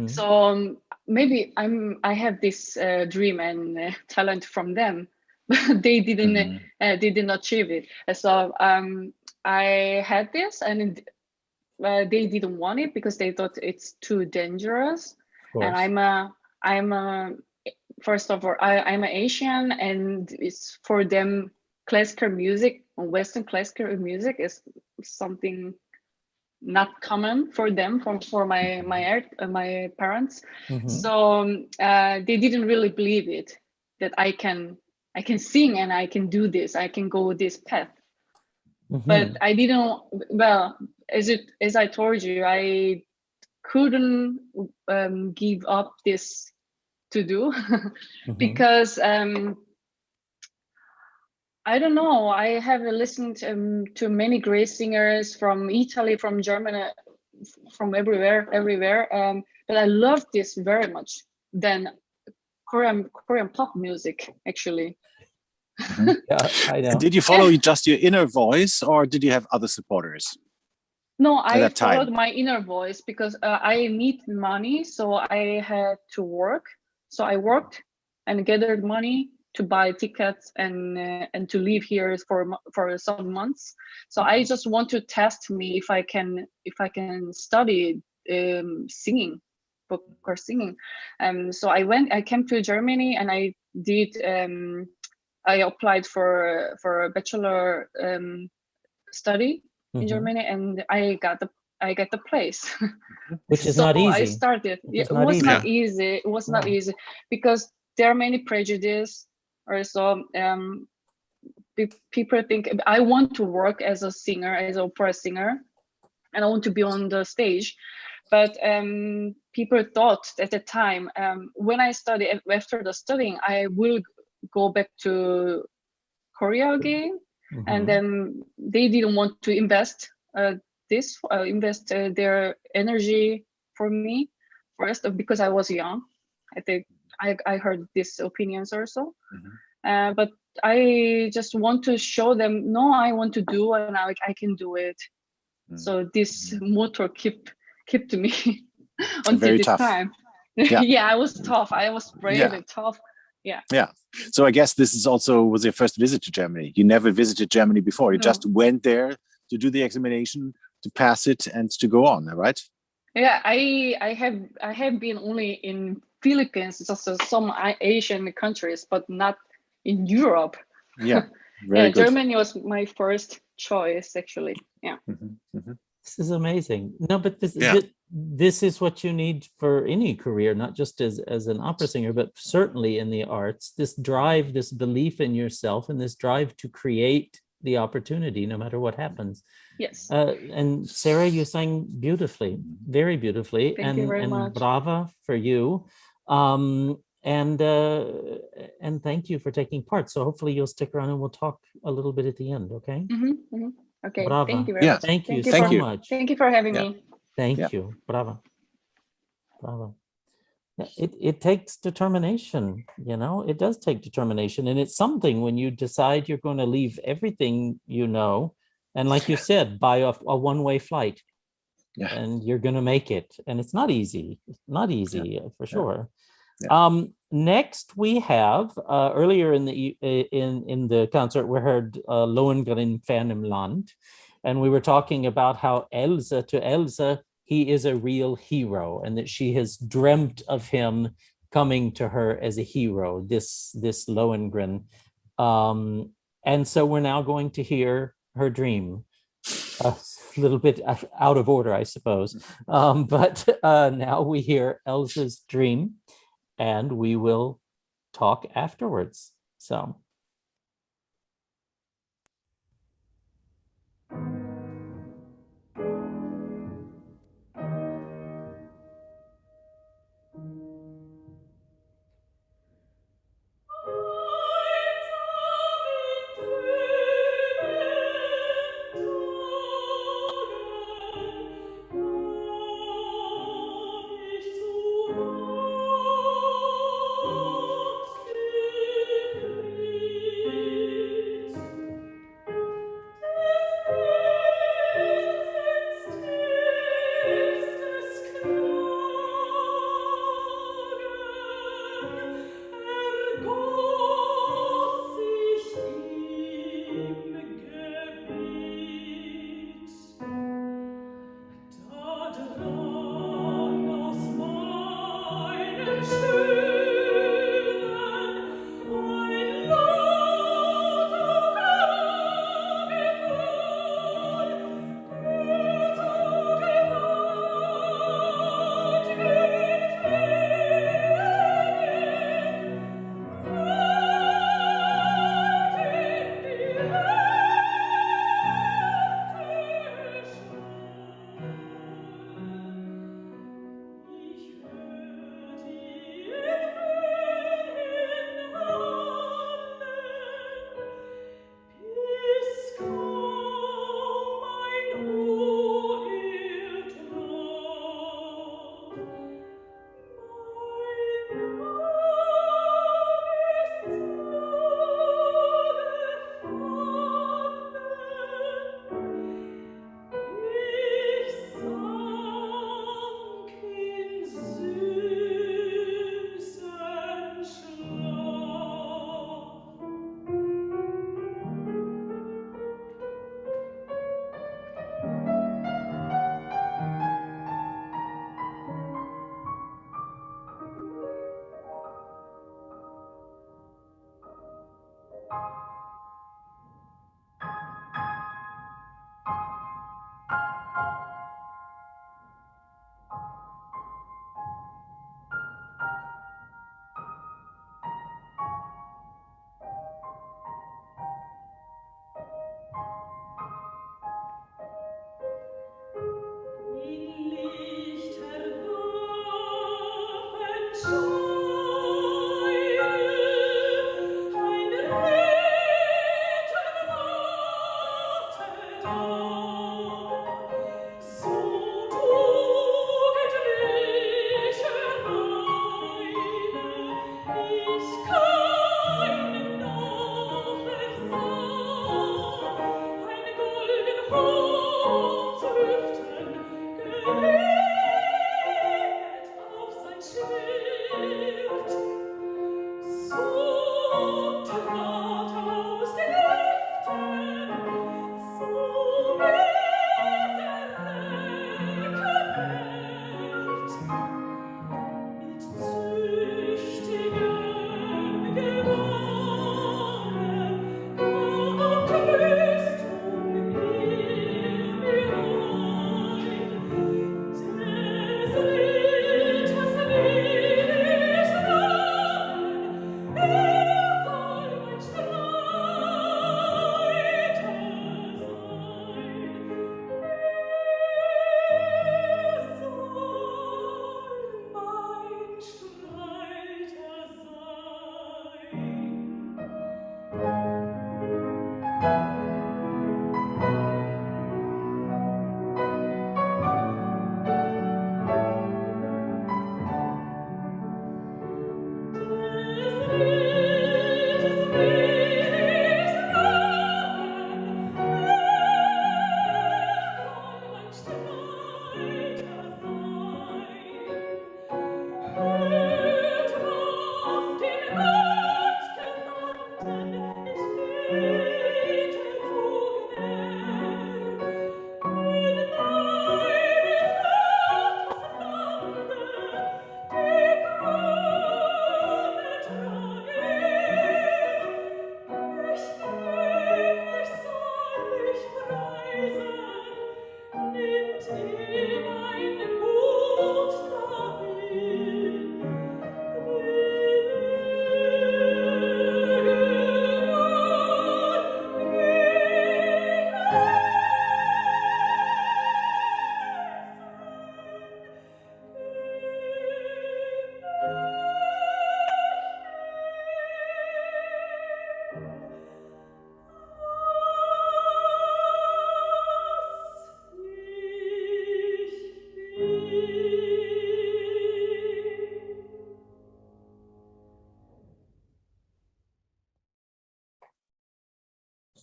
So maybe I have this dream and talent from them, but they didn't achieve it. So I had this, and they didn't want it because they thought it's too dangerous. And I'm first of all, I'm an Asian, and it's for them classical music, Western classical music is something not common for them, for my parents. So they didn't really believe it, that I can sing and I can do this, I can go this path. But I didn't. Well, as I told you, I couldn't give up this to do because I don't know. I have listened to many great singers from Italy, from Germany, from everywhere. But I love this very much than Korean pop music, actually. Yeah, I know. Did you follow just your inner voice, or did you have other supporters? No, I followed my inner voice because I need money, so I had to work. So I worked and gathered money to buy tickets and to live here for some months. So I just want to test me if I can study singing, vocal singing. So I came to Germany, and I did. I applied for a bachelor study in Germany, and I got the place. Which is not easy. I started. It was not easy. It was not easy because there are many prejudices. Also, people think I want to work as a singer, as an opera singer, and I want to be on the stage. But people thought at the time, when I studied, after the studying, I will go back to Korea again. and then they didn't want to invest their energy for me first because I was young. I think I heard these opinions also, but I just want to show them, no, I want to do and I can do it. So this motor kept me until Very this tough. time. Yeah. Yeah, I was tough. I was brave and tough. Yeah. Yeah. So I guess this is also was your first visit to Germany. You never visited Germany before. You just went there to do the examination, to pass it, and to go on, right? Yeah, I have been only in Philippines, just some Asian countries, but not in Europe. Yeah. Very good. Germany was my first choice, actually. Yeah. This is amazing. No, but this is what you need for any career, not just as an opera singer, but certainly in the arts. This drive, this belief in yourself, and this drive to create the opportunity, no matter what happens. Yes. And Sarah, you sang beautifully, very beautifully. Thank you very much. Brava for you. And thank you for taking part. So hopefully you'll stick around and we'll talk a little bit at the end, okay? Okay, Brava. thank you very much. Thank you so so much. Thank you for having me. Thank you. Brava. Yeah, it takes determination, you know, it does take determination. And it's something when you decide you're going to leave everything you know, and like you said, buy a one-way flight, and you're going to make it. And it's not easy, for sure. Next we have earlier in the concert we heard Lohengrin fernem land, and we were talking about how Elsa he is a real hero, and that she has dreamt of him coming to her as a hero, this Lohengrin. And so we're now going to hear her dream. A little bit out of order, I suppose. But now we hear Elsa's dream, and we will talk afterwards. So.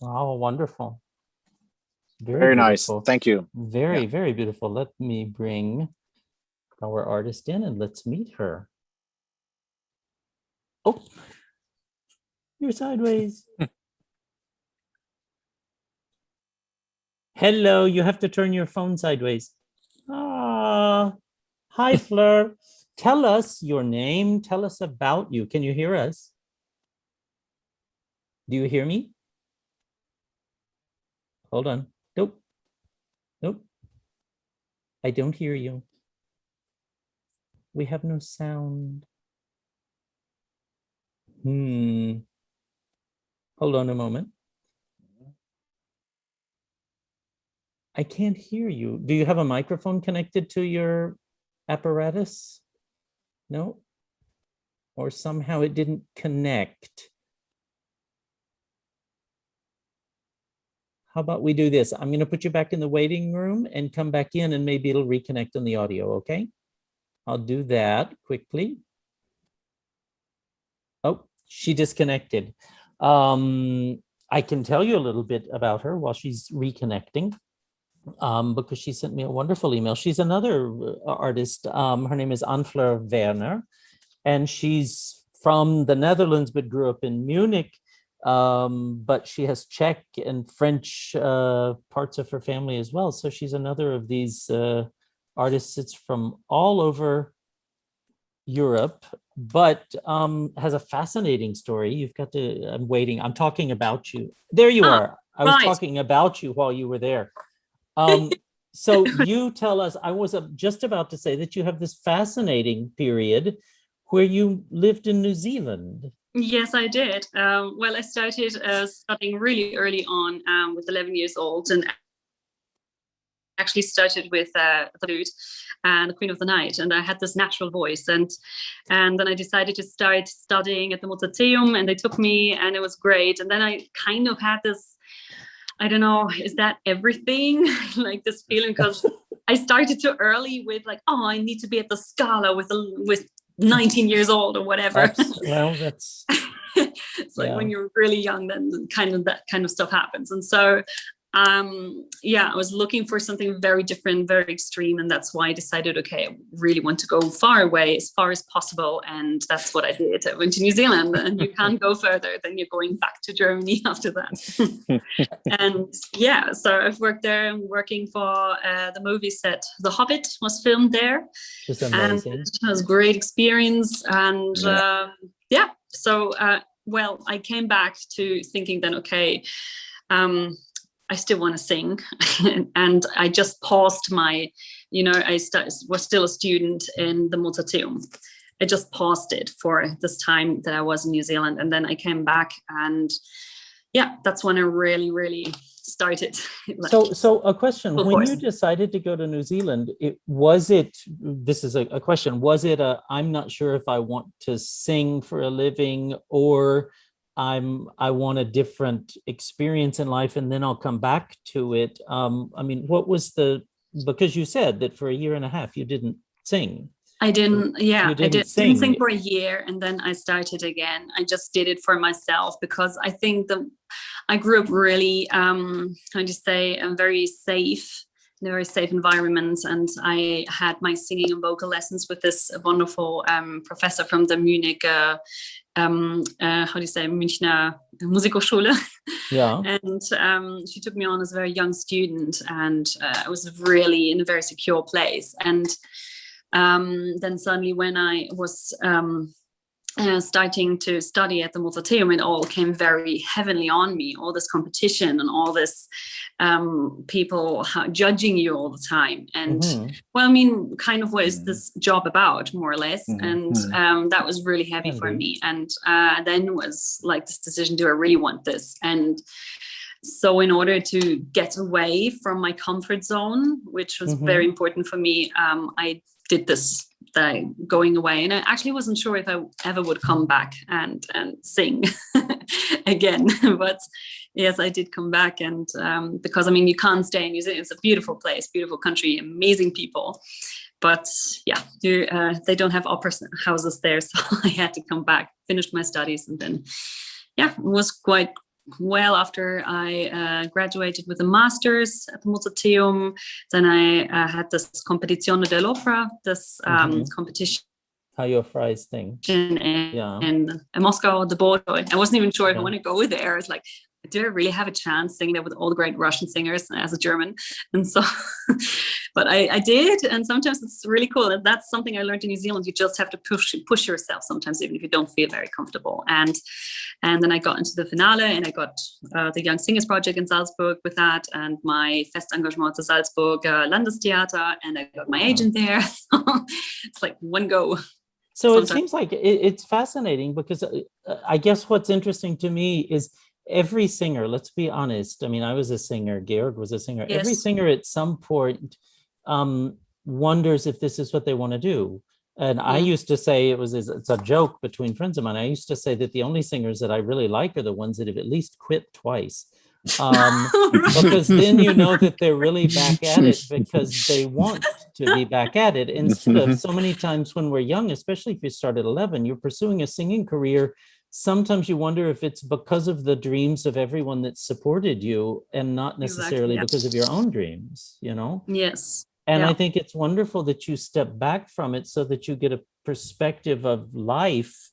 Wow, wonderful. Very nice. Beautiful. Thank you. Very, very beautiful. Let me bring our artist in and let's meet her. Oh, you're sideways. Hello, you have to turn your phone sideways. Ah, hi, Fleur. Tell us your name. Tell us about you. Can you hear us? Do you hear me? Hold on. Nope. Nope. I don't hear you. We have no sound. Hold on a moment. I can't hear you. Do you have a microphone connected to your apparatus? No? Or somehow it didn't connect. How about we do this? I'm going to put you back in the waiting room and come back in and maybe it'll reconnect on the audio, okay? I'll do that quickly. Oh, she disconnected. I can tell you a little bit about her while she's reconnecting. Because she sent me a wonderful email. She's another artist. Her name is Anfleur Werner, and she's from the Netherlands, but grew up in Munich. But she has Czech and French parts of her family as well. So she's another of these artists. It's from all over Europe, but has a fascinating story. You've got to, I'm waiting. I'm talking about you. There you are. I was talking about you while you were there. So you tell us, I was just about to say that you have this fascinating period where you lived in New Zealand. Yes, I did. Well, I started studying really early on with 11 years old and actually started with the flute and the Queen of the Night. And I had this natural voice. And then I decided to start studying at the Mozarteum and they took me and it was great. And then I kind of had this, I don't know, is that everything? Like this feeling, because I started too early with like, oh, I need to be at the Scala with 19 years old or whatever. Well, that's it's like when you're really young, then kind of that kind of stuff happens. And so I was looking for something very different, very extreme, and that's why I decided, okay, I really want to go far away, as far as possible, and that's what I did. I went to New Zealand, and you can't go further, then you're going back to Germany after that. And yeah, so I've worked there. I'm working for the movie set. The Hobbit was filmed there, Just amazing. and it was a great experience. And so well, I came back to thinking then, okay, I still want to sing. And I just paused my, I was still a student in the Mozarteum. I just paused it for this time that I was in New Zealand. And then I came back, and yeah, that's when I really, really started. So a question, when you decided to go to New Zealand, this is a question, was it I'm not sure if I want to sing for a living, or I want a different experience in life and then I'll come back to it? I mean, what was because you said that for a year and a half you didn't sing. I didn't didn't sing for a year, and then I started again. I just did it for myself because I think I grew up really, very safe, in a very safe environment, and I had my singing and vocal lessons with this wonderful professor from the Munich, Münchner Musikhochschule. Yeah. And she took me on as a very young student, and I was really in a very secure place. And then suddenly when I was starting to study at the Mozarteum, it all came very heavily on me, all this competition and all this people judging you all the time. And well, I mean, kind of what is this job about, more or less? And that was really heavy for me. And then was like this decision, do I really want this? And so in order to get away from my comfort zone, which was very important for me, I did this going away, and I actually wasn't sure if I ever would come back and sing again. But yes, I did come back, and because I mean, you can't stay in New Zealand. It's a beautiful place, beautiful country, amazing people, but yeah, they don't have opera houses there, so I had to come back, finished my studies, and then it was quite well after I graduated with a master's at the Mozarteum. Then I had this Competizione dell'Opera, this competition. How your fries thing. In Moscow, the Bordeaux. I wasn't even sure if I want to go there. I was like, do I really have a chance singing there with all the great Russian singers as a German? And so, but I did. And sometimes it's really cool. And that's something I learned in New Zealand. You just have to push yourself sometimes, even if you don't feel very comfortable. And then I got into the finale, and I got the Young Singers Project in Salzburg with that, and my Fest Engagement to Salzburg Landestheater, and I got my agent there. So it's like one go. So sometimes. It seems like it's fascinating, because I guess what's interesting to me is every singer, let's be honest. I mean, I was a singer, Georg was a singer. Yes. Every singer at some point wonders if this is what they want to do. And I used to say, it's a joke between friends of mine, I used to say that the only singers that I really like are the ones that have at least quit twice. Because then you know that they're really back at it because they want to be back at it. Instead of so many times when we're young, especially if you start at 11, you're pursuing a singing career. Sometimes you wonder if it's because of the dreams of everyone that supported you and not necessarily because of your own dreams, Yes. And I think it's wonderful that you step back from it so that you get a perspective of life,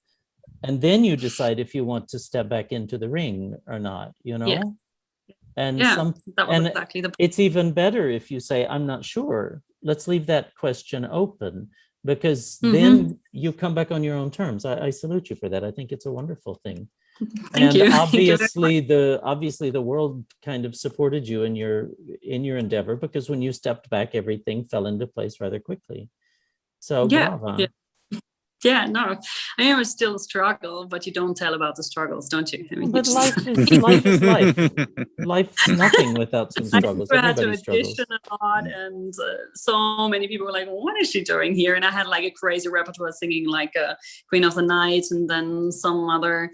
and then you decide if you want to step back into the ring or not, Yeah. And that was exactly the point. It's even better if you say, I'm not sure. Let's leave that question open, because then you come back on your own terms. I salute you for that. I think it's a wonderful thing. Thank you. Obviously the world kind of supported you in your endeavor, because when you stepped back, everything fell into place rather quickly. So bravo. Yeah, no, I mean, it was still a struggle, but you don't tell about the struggles, don't you? I mean, but life is life. Life's nothing without some struggles. I had to audition a lot, and so many people were like, what is she doing here? And I had like a crazy repertoire, singing like Queen of the Night, and then some other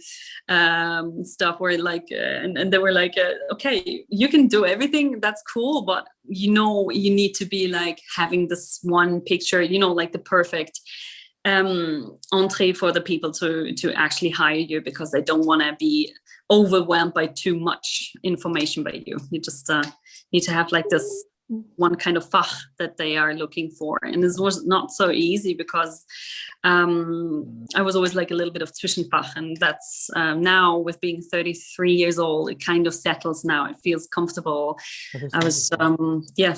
stuff where like, and they were like, okay, you can do everything, that's cool, but you need to be like having this one picture, like the perfect entree for the people to actually hire you, because they don't want to be overwhelmed by too much information by you. You just need to have like this one kind of fach that they are looking for. And this was not so easy, because I was always like a little bit of Zwischenfach, and that's now, with being 33 years old, it kind of settles now. It feels comfortable. I was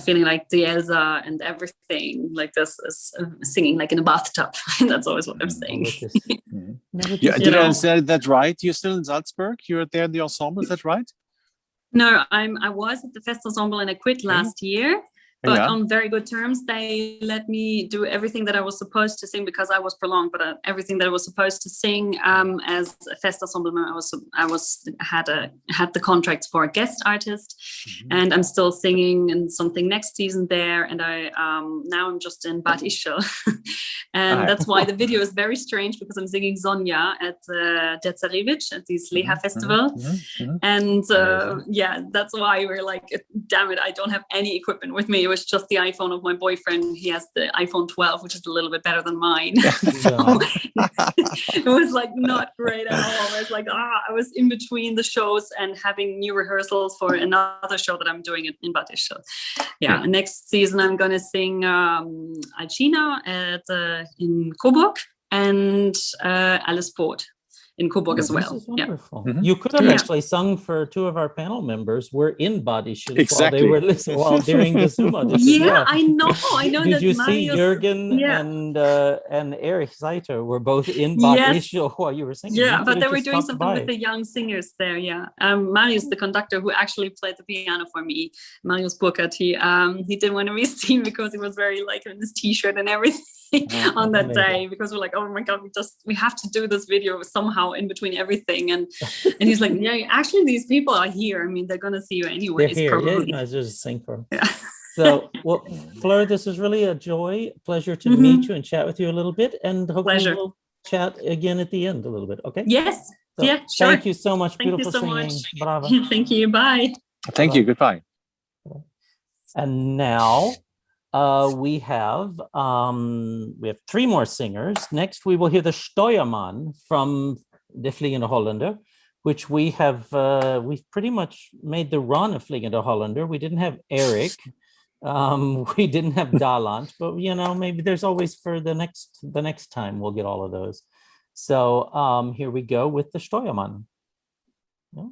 feeling like the Elsa and everything like this is singing like in a bathtub. That's always what I'm saying. Yeah, did I understand that right? You're still in Salzburg? You're there in the ensemble, is that right? No, I was at the Fest Ensemble and I quit last year, but on very good terms. They let me do everything that I was supposed to sing, because I was prolonged, but everything that I was supposed to sing as a Fest Ensemble. Had the contracts for a guest artist, and I'm still singing in something next season there. And now I'm just in Bad Ischl, and that's why the video is very strange, because I'm singing Sonja at Der Zarewitsch at this Leha festival, and that's why we're like, damn it, I don't have any equipment with me. It was just the iPhone of my boyfriend. He has the iPhone 12, which is a little bit better than mine. It was like not great at all. I was like, I was in between the shows and having new rehearsals for another show that I'm doing in Bad Ischl. Next season I'm gonna sing Alcina in Coburg, and Alles Fort in Coburg as well. This is wonderful. You could have actually sung for two of our panel members. We're in Bad Ischl while they were listening, while during the Zoom audition. I know. Did you see Jürgen and Erich Seiter were both in Bad Ischl while you were singing? Yeah, but they were doing something with the young singers there. Marius, the conductor who actually played the piano for me, Marius Burkhardt, he didn't want to be seen, because he was very like in his t-shirt and everything on that day, because we're like, oh my god, we have to do this video somehow in between everything, and he's like, actually these people are here. I mean, they're gonna see you anyways. They're here. I just sing for them. So, well, Fleur, this is really a pleasure to meet you and chat with you a little bit, and hopefully we'll chat again at the end a little bit. Okay. Yes. So, sure. Thank you so much. Thank Beautiful you so singing. much. Bravo. Thank you. Bye. Thank you. Goodbye. And now we have three more singers. Next, we will hear the Steuermann from the Fliegende Holländer, which we've pretty much made the run of Fliegende Holländer. We didn't have Eric, we didn't have Daland, but maybe there's always for the next time we'll get all of those. So here we go with the Steuermann. Yeah.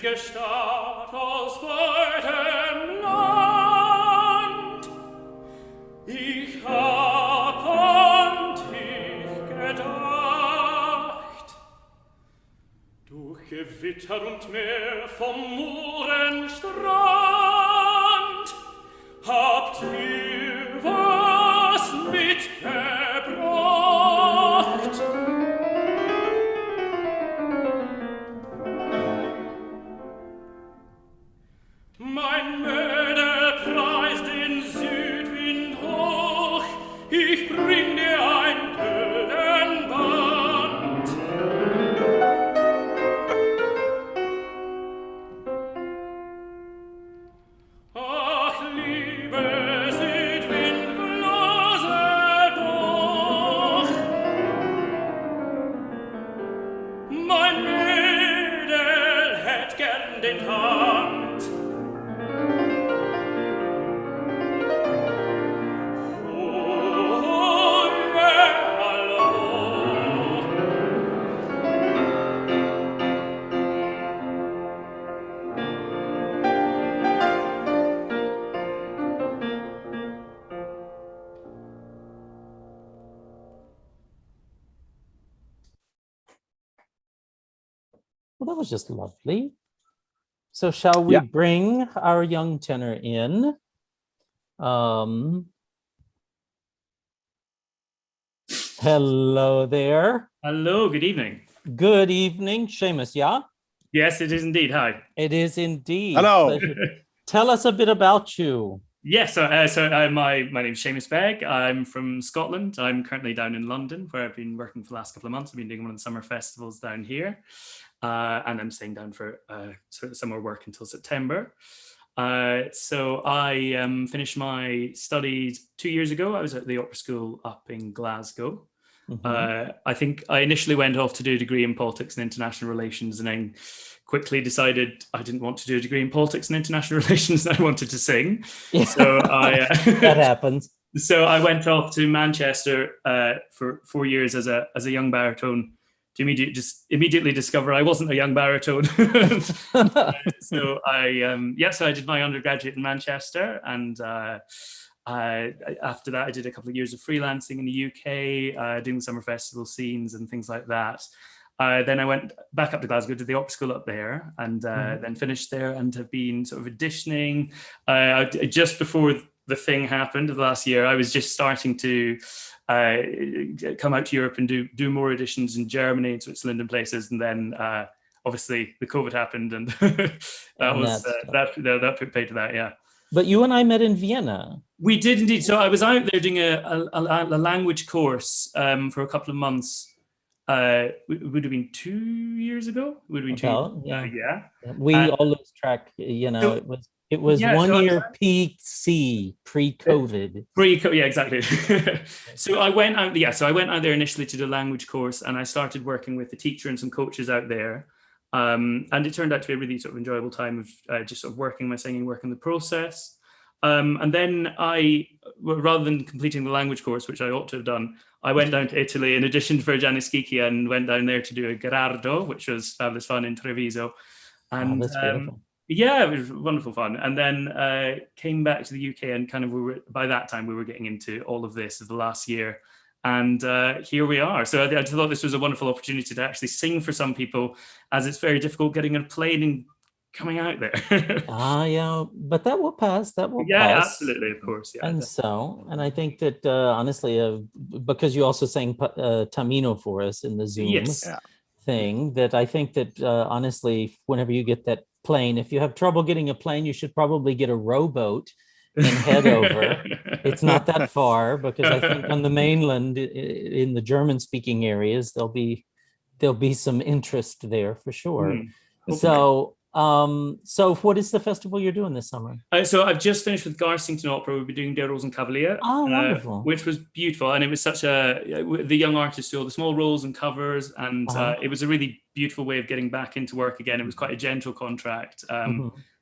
Gestalt aus weitem Land. Ich hab und ich bedacht. Durch Gewitter und Meer vom Moorenstrand habt ihr was mitgebracht. Mein Mädel preist den Südwind hoch, ich bring dir ein Güldenband. Ach, liebe Südwind, blase doch. Mein Mädel hätt gern den Hand. Well, that was just lovely. So shall we bring our young tenor in? Hello there. Hello, good evening. Good evening, Seamus, yeah? Yes, it is indeed. Hi. It is indeed. Hello. Tell us a bit about you. Yes, my name is Seamus Begg. I'm from Scotland. I'm currently down in London, where I've been working for the last couple of months. I've been doing one of the summer festivals down here, and I'm staying down for sort of summer work until September. So I finished my studies 2 years ago. I was at the opera school up in Glasgow. I think I initially went off to do a degree in politics and international relations, and then quickly decided I didn't want to do a degree in politics and international relations, and I wanted to sing. Yeah. So that happens. So I went off to Manchester for 4 years as a young baritone to immediately discover I wasn't a young baritone. So I did my undergraduate in Manchester, and after that I did a couple of years of freelancing in the UK, doing summer festival scenes and things like that. Then I went back up to Glasgow, did the opera school up there, and then finished there, and have been sort of auditioning. Just before the thing happened the last year, I was just starting to come out to Europe and do more auditions in Germany and Switzerland and places, and then obviously the COVID happened, and that put pay to that. Yeah. But you and I met in Vienna. We did indeed. So I was out there doing a language course for a couple of months. It would have been 2 years ago. Would have been yeah. We all lose track. You know, so, it was 1 year PC pre-COVID. Yeah, exactly. So I went out. Yeah, so I went out there initially to do a language course, and I started working with the teacher and some coaches out there. And it turned out to be a really sort of enjoyable time of just sort of working my singing, working the process. And then rather than completing the language course, which I ought to have done, I went down to Italy and auditioned for Giannis Schicchi and went down there to do a Gerardo, which was fabulous fun in Treviso. And yeah, it was wonderful fun. And then came back to the UK, and kind of by that time we were getting into all of this of the last year. And here we are. So I thought this was a wonderful opportunity to actually sing for some people, as it's very difficult getting a plane and coming out there. Yeah, but that will pass. That will pass. Yeah, absolutely, of course. Yeah, and I think that honestly, because you also sang Tamino for us in the Zoom thing, that I think that honestly, whenever you get that plane, if you have trouble getting a plane, you should probably get a rowboat and head over. It's not that far, because I think on the mainland, in the German-speaking areas, there'll be some interest there for sure. So what is the festival you're doing this summer? So I've just finished with Garsington Opera. We'll be doing Der Rosenkavalier, wonderful. Which was beautiful, and it was such the young artists do all the small roles and covers, and it was a really beautiful way of getting back into work again. It was quite a gentle contract.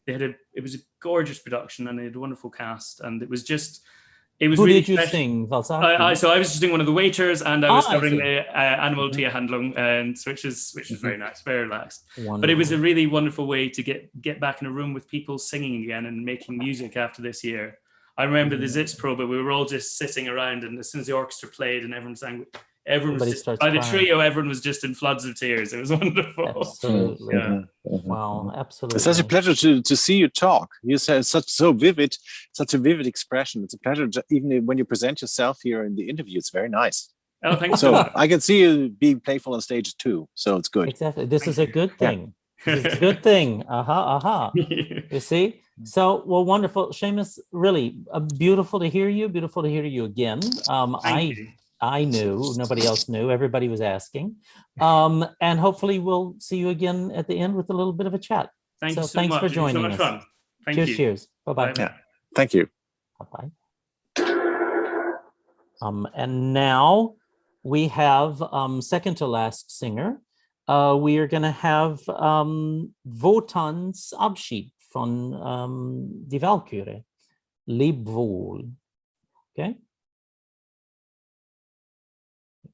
It was a gorgeous production, and they had a wonderful cast, and it was Who really did you sing? So I was just doing one of the waiters, and I was covering the Animal Tierhandlung, which was very nice, very relaxed. Wonderful. But it was a really wonderful way to get back in a room with people singing again and making music after this year. I remember the Sitzprobe, we were all just sitting around, and as soon as the orchestra played and everyone sang, everyone was Everybody just, starts by the crying. trio, everyone was just in floods of tears. It was wonderful. Absolutely. Yeah. Wow, absolutely. It's such a pleasure to see you talk. You say so vivid, such a vivid expression. It's a pleasure, even when you present yourself here in the interview. It's very nice. Oh, thanks so so much. I can see you being playful on stage too. So it's good. Exactly. This is a good thing. This is a good thing. You see? So, well, wonderful. Seamus, really beautiful to hear you. Beautiful to hear you again. I knew, nobody else knew, everybody was asking. And hopefully we'll see you again at the end with a little bit of a chat. Thank you so thanks much. for It was joining so much us. fun. Thank Cheers, you. cheers. Bye-bye. Yeah. Thank you. Bye-bye. And now we have second to last singer. We are going to have Wotan's Abschied von die Walküre. Leb wohl. Okay.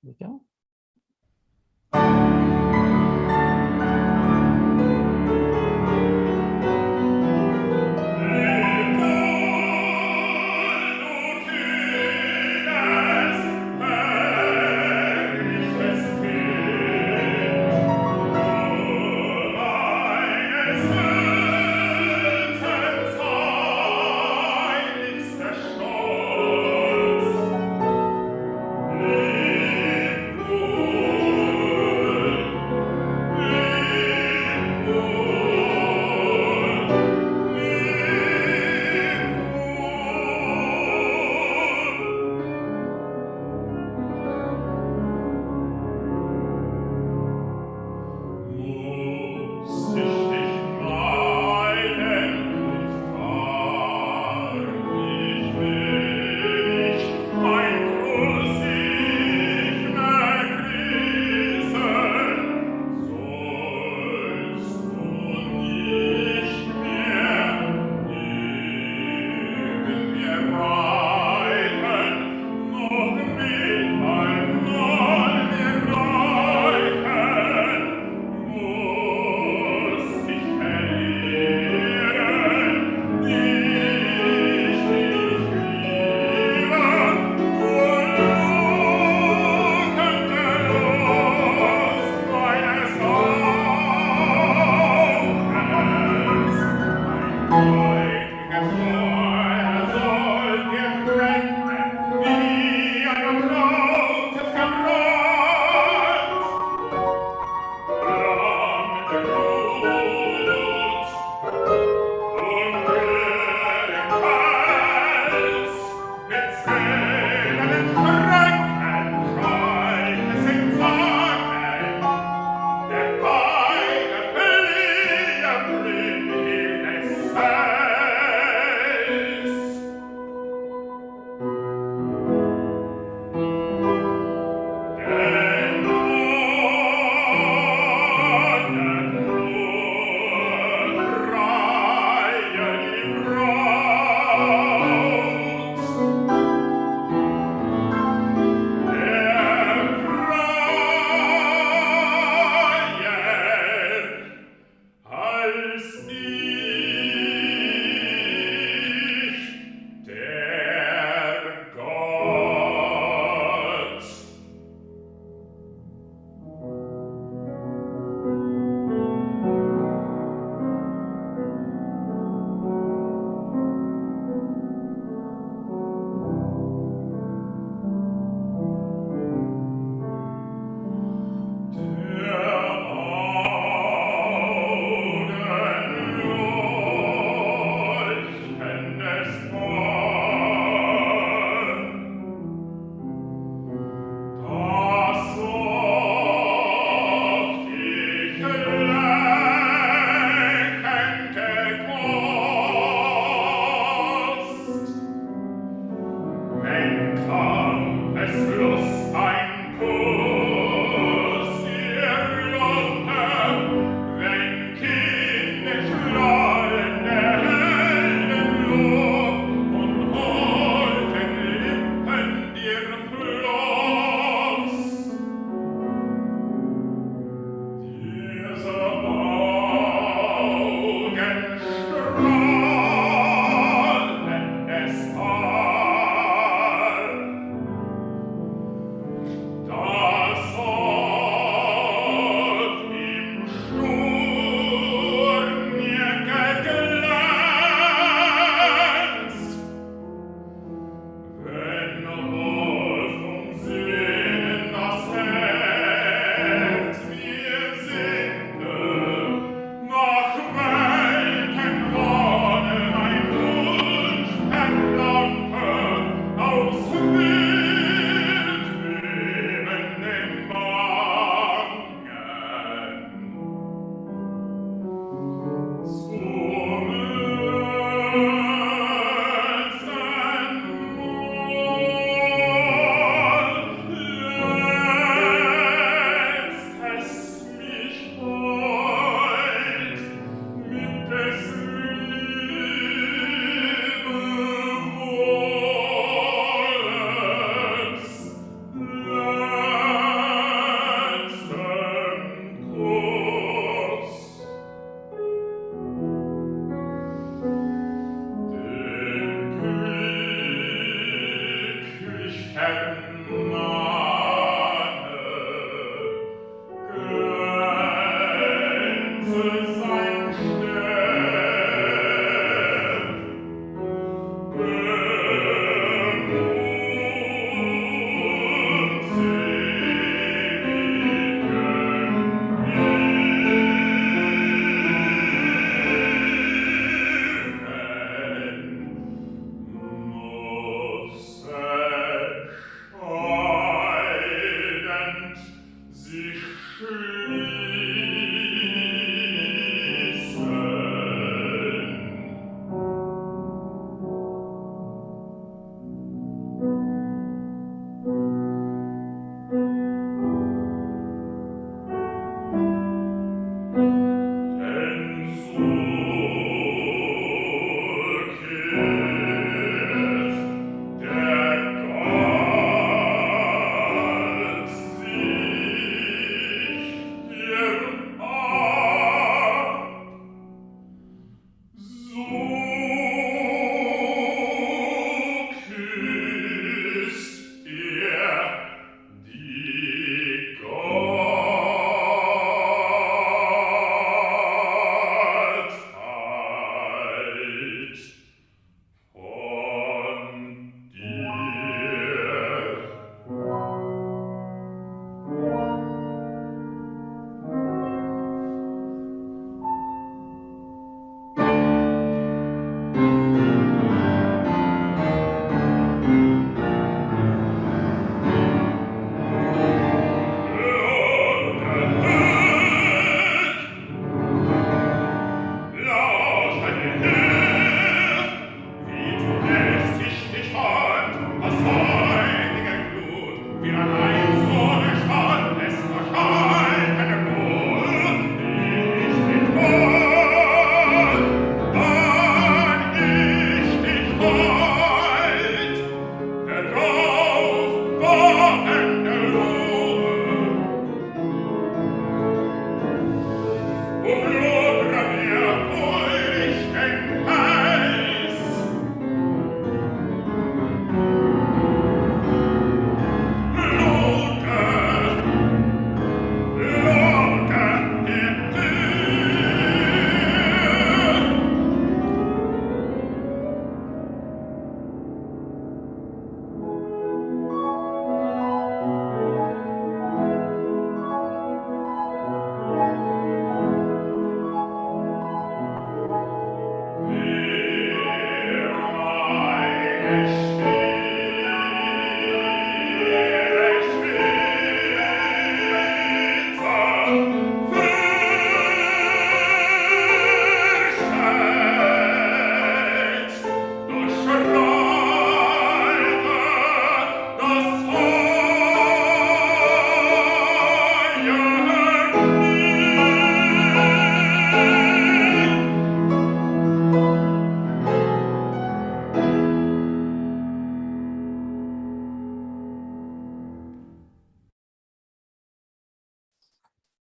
Here we go. Stolz.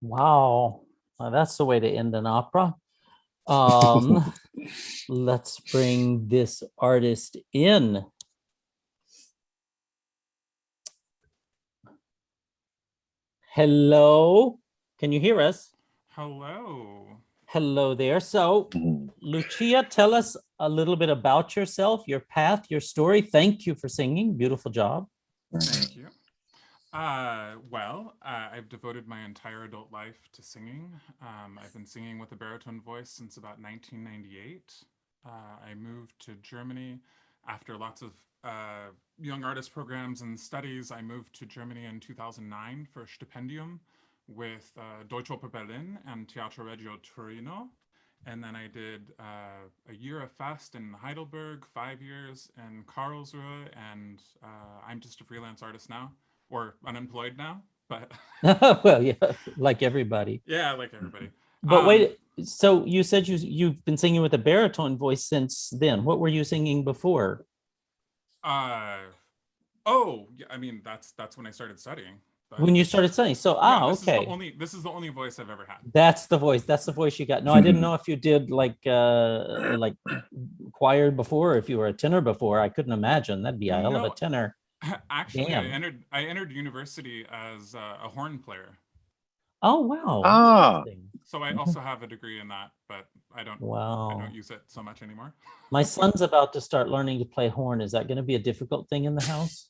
Wow, that's the way to end an opera. Let's bring this artist in. Hello, can you hear us? Hello. Hello there. So, Lucia, tell us a little bit about yourself, your path, your story. Thank you for singing. Beautiful job. Thank you. I've devoted my entire adult life to singing. I've been singing with a baritone voice since about 1998. I moved to Germany after lots of young artist programs and studies. I moved to Germany in 2009 for a stipendium with Deutsche Oper Berlin and Teatro Regio Torino. And then I did a year of Fest in Heidelberg, 5 years in Karlsruhe, and I'm just a freelance artist now, or unemployed now, but... Well, yeah, like everybody. Yeah, like everybody. But wait, so you said you've been singing with a baritone voice since then. What were you singing before? Oh, yeah, I mean, that's when I started studying. But When you started studying, so okay. This is the only voice I've ever had. That's the voice you got. No, I didn't know if you did like choir before, or if you were a tenor before. I couldn't imagine. That'd be a hell of a tenor. Actually, Damn. I entered university as a horn player. Oh wow. Ah. So I also have a degree in that, but I don't use it so much anymore. My son's about to start learning to play horn. Is that going to be a difficult thing in the house?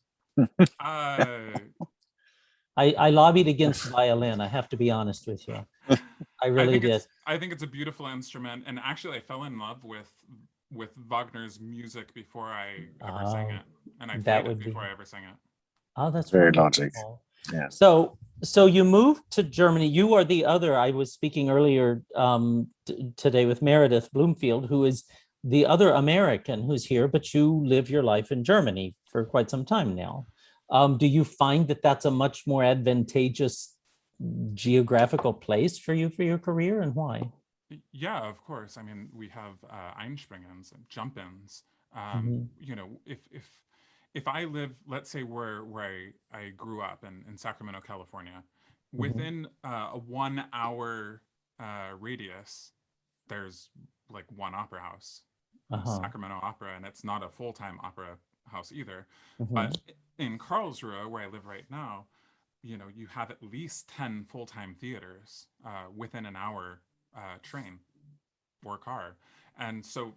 I lobbied against violin. I have to be honest with you. I really did. I think it's a beautiful instrument, and actually, I fell in love with Wagner's music before I ever sang it, and I played it before I ever sang it. Oh, that's very wonderful. logic. Yeah. So you moved to Germany. You are the other. I was speaking earlier today with Meredith Bloomfield, who is the other American who's here, but you live your life in Germany for quite some time now. Do you find that that's a much more advantageous geographical place for you for your career, and why? Yeah, of course. I mean, we have Einspringens and jump-ins. You know, if I live, let's say where I grew up in Sacramento, California, within a 1 hour radius, there's like one opera house, Sacramento Opera, and it's not a full-time opera house either. But in Karlsruhe, where I live right now, you know, you have at least 10 full-time theaters within an hour train or car. And so,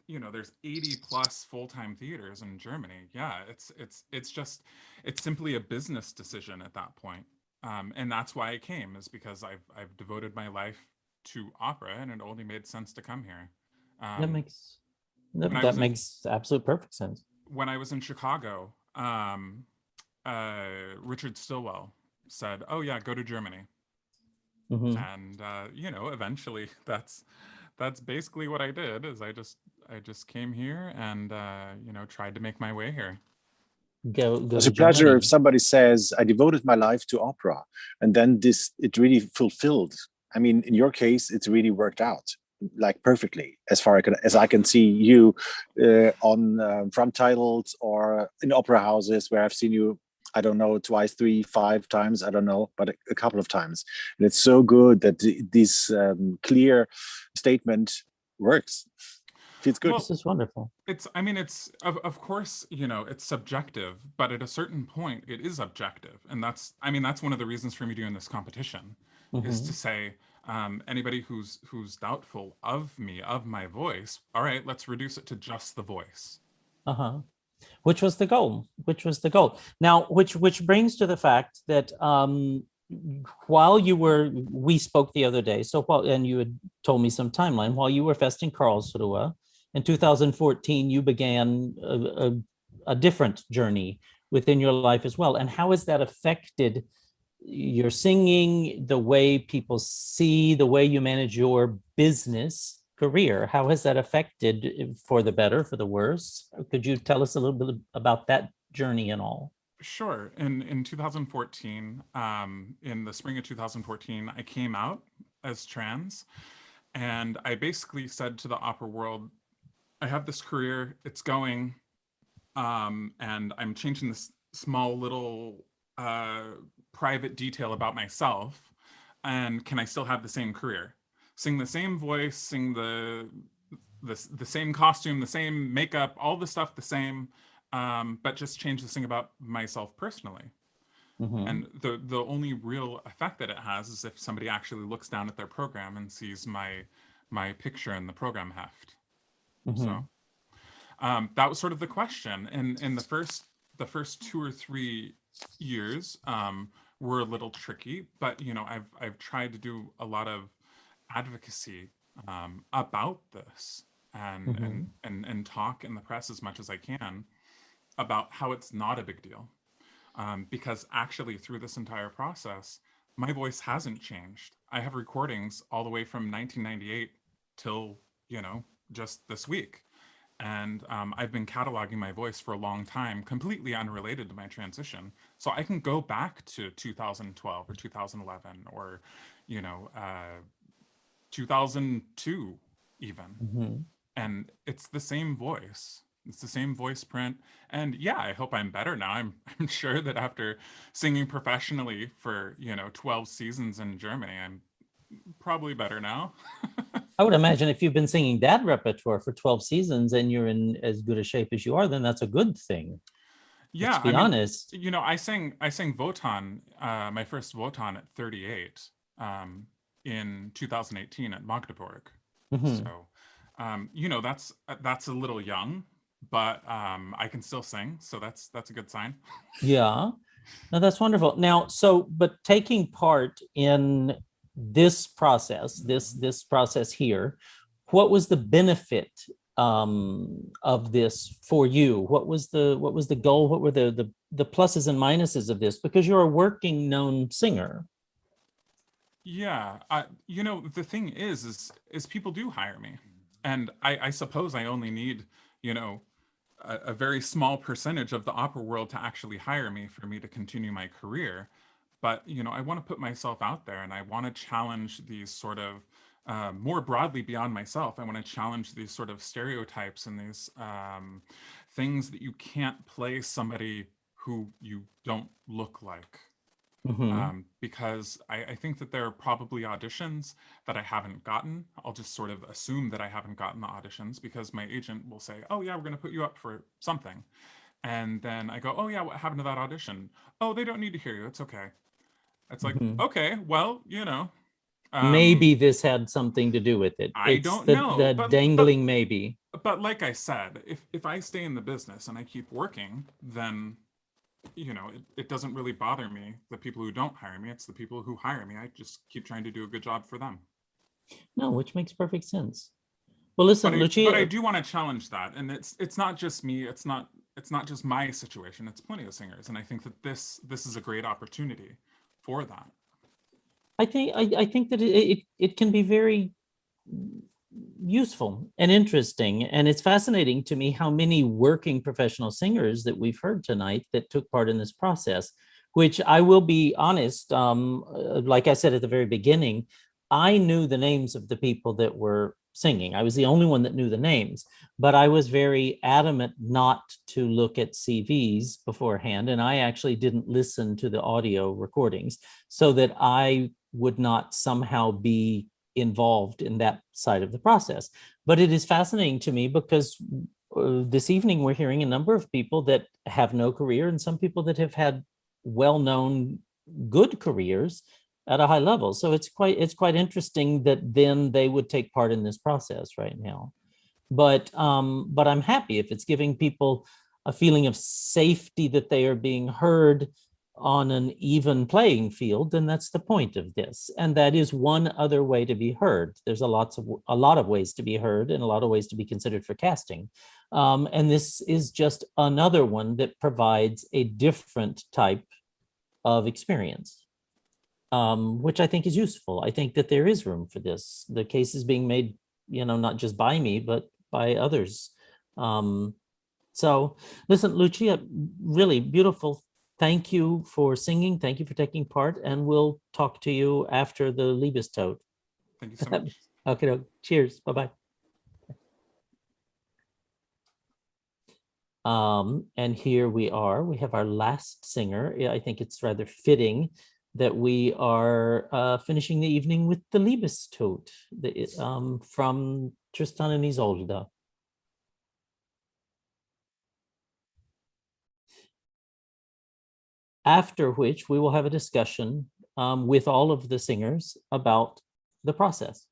you know, there's 80 plus full-time theaters in Germany. Yeah, it's simply a business decision at that point. And that's why I came, is because I've devoted my life to opera, and it only made sense to come here. That makes absolute perfect sense. When I was in Chicago, Richard Stilwell said, "Oh yeah, go to Germany." And you know, eventually that's basically what I did. Is I just came here and you know, tried to make my way here. It's a pleasure if somebody says, "I devoted my life to opera," and then it really fulfilled. I mean, in your case, it's really worked out like perfectly, as far as I can see you on front titles or in opera houses where I've seen you. I don't know, twice, 3, 5 times, I don't know, but a couple of times. And it's so good that this clear statement works. Feels good. Well, this is wonderful. I mean, it's, of course, you know, it's subjective, but at a certain point, it is objective. And that's one of the reasons for me doing this competition, is to say, anybody who's doubtful of me, of my voice, all right, let's reduce it to just the voice. Which was the goal. Now, which brings to the fact that while we spoke the other day, and you had told me some timeline, while you were first in Karlsruhe, in 2014, you began a different journey within your life as well. And how has that affected your singing, the way people see, the way you manage your business career? How has that affected, for the better, for the worse? Could you tell us a little bit about that journey and all? Sure. In 2014, in the spring of 2014, I came out as trans, and I basically said to the opera world, I have this career, it's going, and I'm changing this small little private detail about myself, and can I still have the same career? Sing the same voice, sing the same costume, the same makeup, all the stuff the same, but just change this thing about myself personally. And the only real effect that it has is if somebody actually looks down at their program and sees my picture in the program heft. So that was sort of the question. And in the first 2 or 3 years were a little tricky, but you know, I've tried to do a lot of advocacy about this and talk in the press as much as I can about how it's not a big deal, because actually through this entire process my voice hasn't changed. I have recordings all the way from 1998 till, you know, just this week, and I've been cataloging my voice for a long time, completely unrelated to my transition, so I can go back to 2012 or 2011 or, you know, 2002 even, and it's the same voice. It's the same voice print. And yeah, I hope I'm better now. I'm sure that after singing professionally for, you know, 12 seasons in Germany, I'm probably better now. I would imagine if you've been singing that repertoire for 12 seasons and you're in as good a shape as you are, then that's a good thing. Yeah, let's be honest. You know, I sang Wotan, my first Wotan at 38 in 2018 at Magdeburg. So, you know, that's a little young, but I can still sing, so that's a good sign. Yeah, no, that's wonderful. Now, but taking part in this process, this process here, what was the benefit of this for you? What was the goal? What were the the pluses and minuses of this, because you're a working known singer. Yeah, you know, the thing is people do hire me, and I suppose I only need, you know, a very small percentage of the opera world to actually hire me for me to continue my career. But, you know, I want to put myself out there, and I want to challenge these sort of more broadly beyond myself. I want to challenge these sort of stereotypes and these things that you can't play somebody who you don't look like. Because I think that there are probably auditions that I haven't gotten. I'll just sort of assume that I haven't gotten the auditions because my agent will say, oh yeah, we're going to put you up for something. And then I go, oh yeah, what happened to that audition? Oh, they don't need to hear you. It's okay. It's like, okay, well, you know. Maybe this had something to do with it. I don't know. The dangling maybe. But like I said, if I stay in the business and I keep working, then, you know, it doesn't really bother me, the people who don't hire me. It's the people who hire me. I just keep trying to do a good job for them. No, which makes perfect sense. Well, listen, Lucia. But I do want to challenge that. And it's not just me. It's not just my situation. It's plenty of singers. And I think that this is a great opportunity for that. I think that it can be very useful and interesting, and it's fascinating to me how many working professional singers that we've heard tonight that took part in this process, which I will be honest, like I said at the very beginning, I knew the names of the people that were singing. I was the only one that knew the names, but I was very adamant not to look at CVs beforehand, and I actually didn't listen to the audio recordings so that I would not somehow be involved in that side of the process. But it is fascinating to me because this evening we're hearing a number of people that have no career and some people that have had well-known good careers at a high level. So it's quite interesting that then they would take part in this process right now. But I'm happy if it's giving people a feeling of safety that they are being heard on an even playing field, then that's the point of this. And that is one other way to be heard. There's a lot of ways to be heard and a lot of ways to be considered for casting. And this is just another one that provides a different type of experience, which I think is useful. I think that there is room for this. The case is being made, you know, not just by me, but by others. So listen, Lucia, really beautiful. Thank you for singing. Thank you for taking part. And we'll talk to you after the Liebestod. Thank you so much. Okay, cheers. Bye-bye. And here we are. We have our last singer. I think it's rather fitting that we are finishing the evening with the Liebestod from Tristan and Isolde. After which we will have a discussion with all of the singers about the process.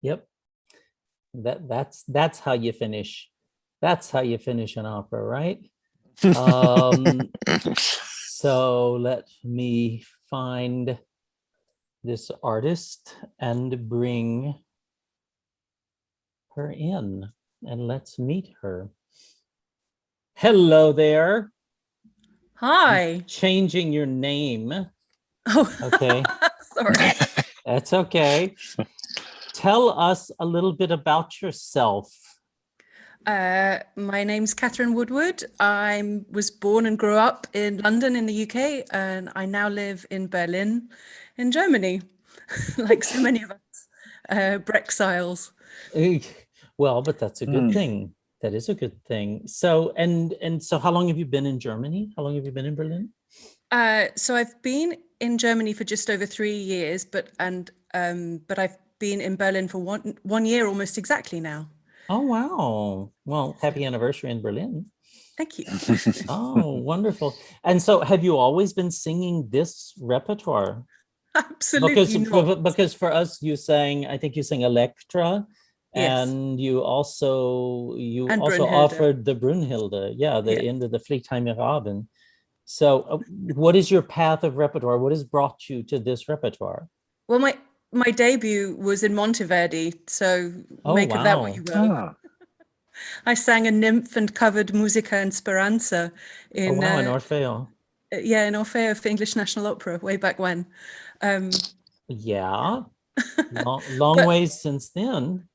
Yep. That's how you finish. That's how you finish an opera, right? So let me find this artist and bring her in, and let's meet her. Hello there. Hi. I'm changing your name. Oh, okay. Sorry. That's okay. Tell us a little bit about yourself. My name's Catherine Woodward. I was born and grew up in London in the UK, and I now live in Berlin in Germany, like so many of us, Brexiles. Well, but that's a good thing. That is a good thing. So, and so how long have you been in Germany? How long have you been in Berlin? So I've been in Germany for just over 3 years, but I've been in Berlin for one year almost exactly now. Oh, wow. Well, happy anniversary in Berlin. Thank you. Oh, wonderful. And so have you always been singing this repertoire? Absolutely not. Because for us, I think you sang Elektra, Yes. and you also Brunhilde. offered the Brunhilde, the end of the Fliegender Abend. So what is your path of repertoire? What has brought you to this repertoire? Well, my debut was in Monteverdi, so make of that what you will. I sang a nymph and covered Musica and Speranza in in Orfeo. Yeah, in Orfeo for English National Opera way back when. Yeah, long ways since then.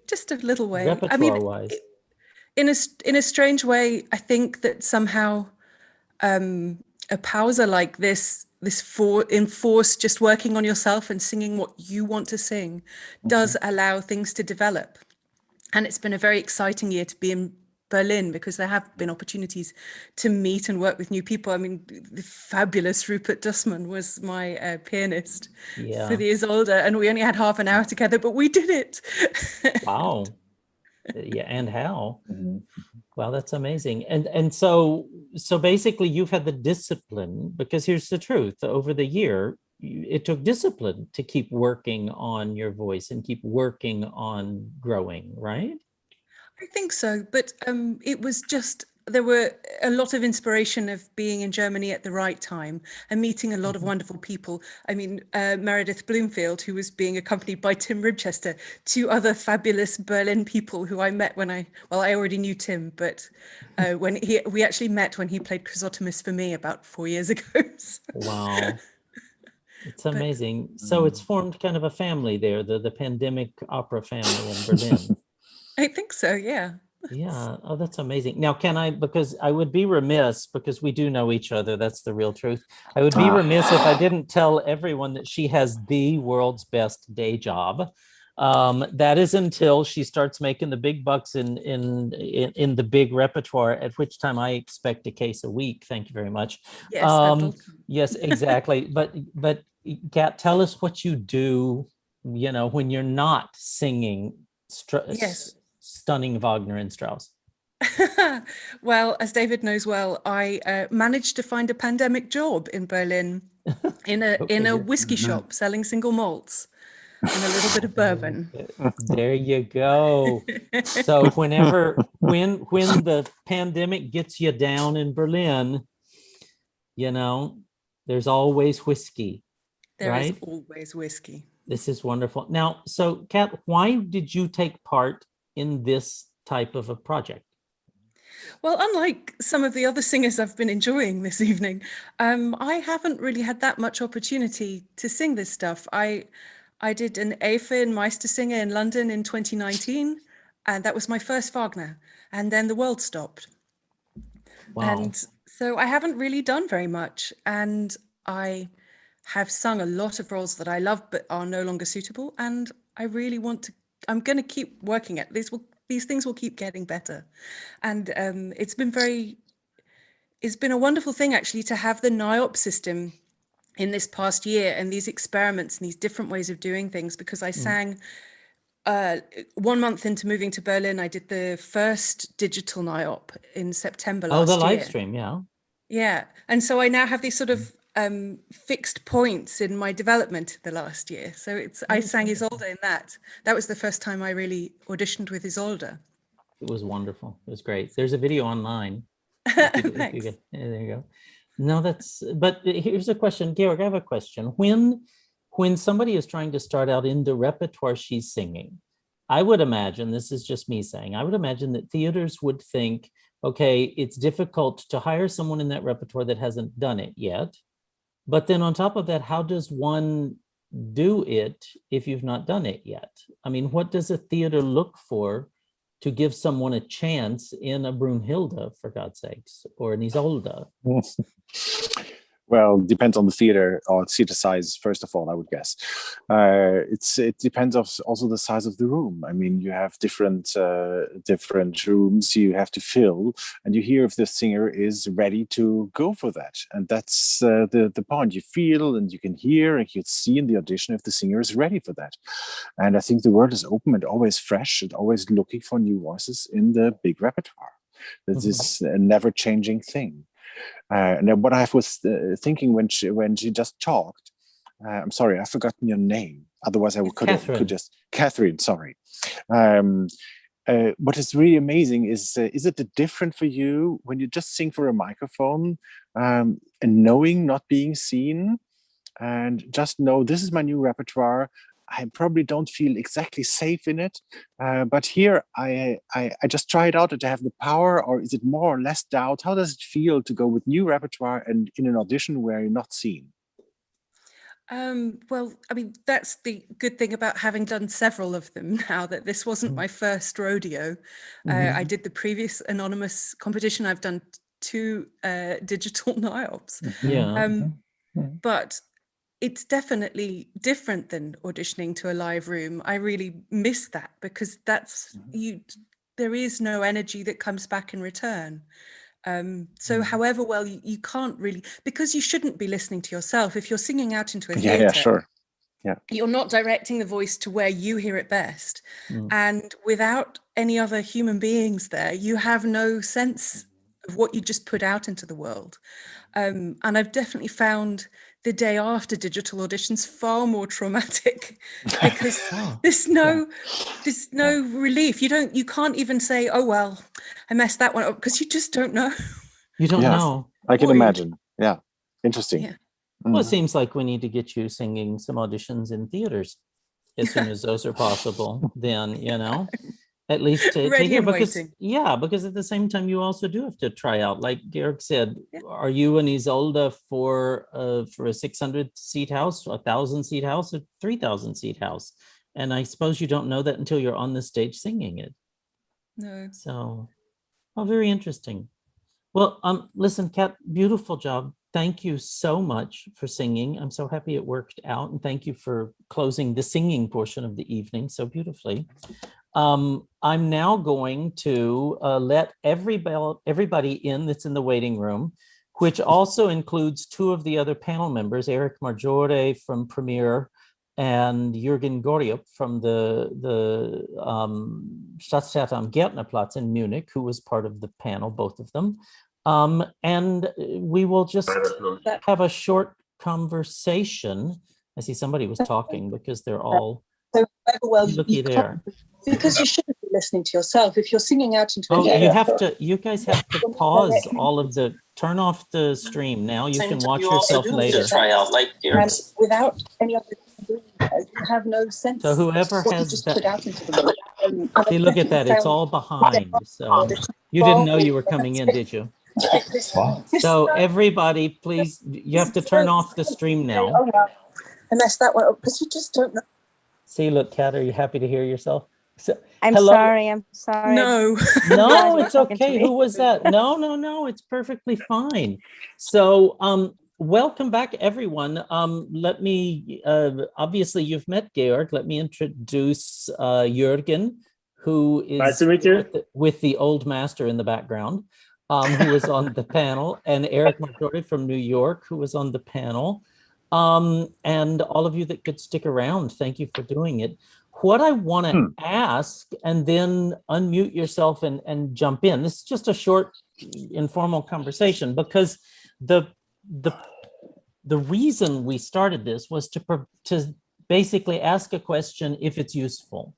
Just a little way. Repertoire-wise. In a strange way, I think that somehow a pausa like this enforced just working on yourself and singing what you want to sing does allow things to develop. And it's been a very exciting year to be in Berlin because there have been opportunities to meet and work with new people. I mean, the fabulous Rupert Dussmann was my pianist for the Isolde, and we only had half an hour together, but we did it. Wow. Yeah, and how? Wow, that's amazing. And so basically you've had the discipline, because here's the truth, over the year, it took discipline to keep working on your voice and keep working on growing, right? I think so, but it was just, there were a lot of inspiration of being in Germany at the right time and meeting a lot of wonderful people. I mean, Meredith Bloomfield, who was being accompanied by Tim Ribchester, 2 other fabulous Berlin people who I met when I already knew Tim, but we actually met when he played Chrysotomus for me about 4 years ago. So. Wow. It's amazing. So it's formed kind of a family there, the pandemic opera family in Berlin. I think so, yeah. Yeah. Oh, that's amazing. Now, because I would be remiss, because we do know each other, that's the real truth. I would be remiss if I didn't tell everyone that she has the world's best day job. That is until she starts making the big bucks in the big repertoire, at which time I expect a case a week. Thank you very much. Yes, yes, exactly. But Kat, tell us what you do, when you're not singing stunning Wagner and Strauss. Well, as David knows well, I managed to find a pandemic job in Berlin in a whiskey shop selling single malts and a little bit of bourbon. There you go. So when the pandemic gets you down in Berlin, there's always whiskey. There right? is always whiskey. This is wonderful. Now, so Kat, why did you take part in this type of a project? Well, unlike some of the other singers I've been enjoying this evening, I haven't really had that much opportunity to sing this stuff. I did an AFA in Meistersinger in London in 2019, and that was my first Wagner. And then the world stopped. Wow. And so I haven't really done very much. And I have sung a lot of roles that I love but are no longer suitable. And I really I'm going to keep working at this. These things will keep getting better. And it's been a wonderful thing actually to have the NYIOP system in this past year and these experiments and these different ways of doing things, because I sang 1 month into moving to Berlin, I did the first digital NYIOP in September last year. Oh, the live stream, yeah. Yeah. And so I now have these sort of fixed points in my development the last year. So I sang Isolde in that. That was the first time I really auditioned with Isolde. It was wonderful. It was great. There's a video online. Thanks. There you go. No, but here's a question. Georg, I have a question. When somebody is trying to start out in the repertoire she's singing, I would imagine, this is just me saying, I would imagine that theaters would think, okay, it's difficult to hire someone in that repertoire that hasn't done it yet. But then on top of that, how does one do it if you've not done it yet? I mean, what does a theater look for to give someone a chance in a Brunhilde, for God's sakes, or an Isolde? Well, depends on the theater or theater size, first of all, I would guess. It depends also the size of the room. I mean, you have different rooms you have to fill, and you hear if the singer is ready to go for that. And that's the point. You feel and you can hear and you can see in the audition if the singer is ready for that. And I think the world is open and always fresh and always looking for new voices in the big repertoire. This is a never-changing thing. And what I was thinking when she just talked, I'm sorry, I've forgotten your name. Otherwise, I could just Catherine. Sorry. What is really amazing is it different for you when you just sing for a microphone and knowing not being seen, and just know this is my new repertoire. I probably don't feel exactly safe in it, but here I just try it out and to have the power, or is it more or less doubt? How does it feel to go with new repertoire and in an audition where you're not seen? Well, I mean, that's the good thing about having done several of them now, that this wasn't my first rodeo. I did the previous Anonymous competition. I've done 2 digital NYIOPs. But it's definitely different than auditioning to a live room. I really miss that because that's there is no energy that comes back in return. So however well you can't really, because you shouldn't be listening to yourself. If you're singing out into a theater, yeah, sure. Yeah. You're not directing the voice to where you hear it best. And without any other human beings there, you have no sense of what you just put out into the world. And I've definitely found the day after digital auditions far more traumatic because there's no relief. You can't even say, oh well, I messed that one up, because you just don't know. You don't know. I can imagine. Yeah, interesting. Yeah. Well, it seems like we need to get you singing some auditions in theaters as soon as those are possible. Then, at least to hear, because because at the same time you also do have to try out, like Georg said. Are you an Isolde for a 600-seat house, a 1,000-seat house, a 3,000-seat house? And I suppose you don't know that until you're on the stage singing it. No. So, very interesting. Well, listen, Kat, beautiful job. Thank you so much for singing. I'm so happy it worked out, and thank you for closing the singing portion of the evening so beautifully. I'm now going to let everybody in that's in the waiting room, which also includes 2 of the other panel members, Eric Marjore from Premier and Jürgen Goriup from the Staatstheater am Gärtnerplatz in Munich, who was part of the panel, both of them. And we will just have a short conversation. I see somebody was talking because they're all looky there. Because you shouldn't be listening to yourself if you're singing out into a you guys have to pause all of turn off the stream now. You can watch yourself later. Try out, without any other, you have no sense. So whoever has that, see, look at that, it's all behind. So you didn't know you were coming in, did you? So everybody, please, you have to turn off the stream now. Oh, well. I messed that one up because you just don't know. See, look, Kat, are you happy to hear yourself? So, I'm sorry. No, it's okay. Who was that? No, it's perfectly fine. So, welcome back, everyone. Let me, obviously you've met Georg. Let me introduce Jürgen, who is nice to meet you. With the old master in the background, who was on the panel, and Eric Marjore from New York, who was on the panel. And all of you that could stick around, thank you for doing it. What I want to ask, and then unmute yourself and jump in. This is just a short informal conversation, because the the reason we started this was to basically ask a question if it's useful.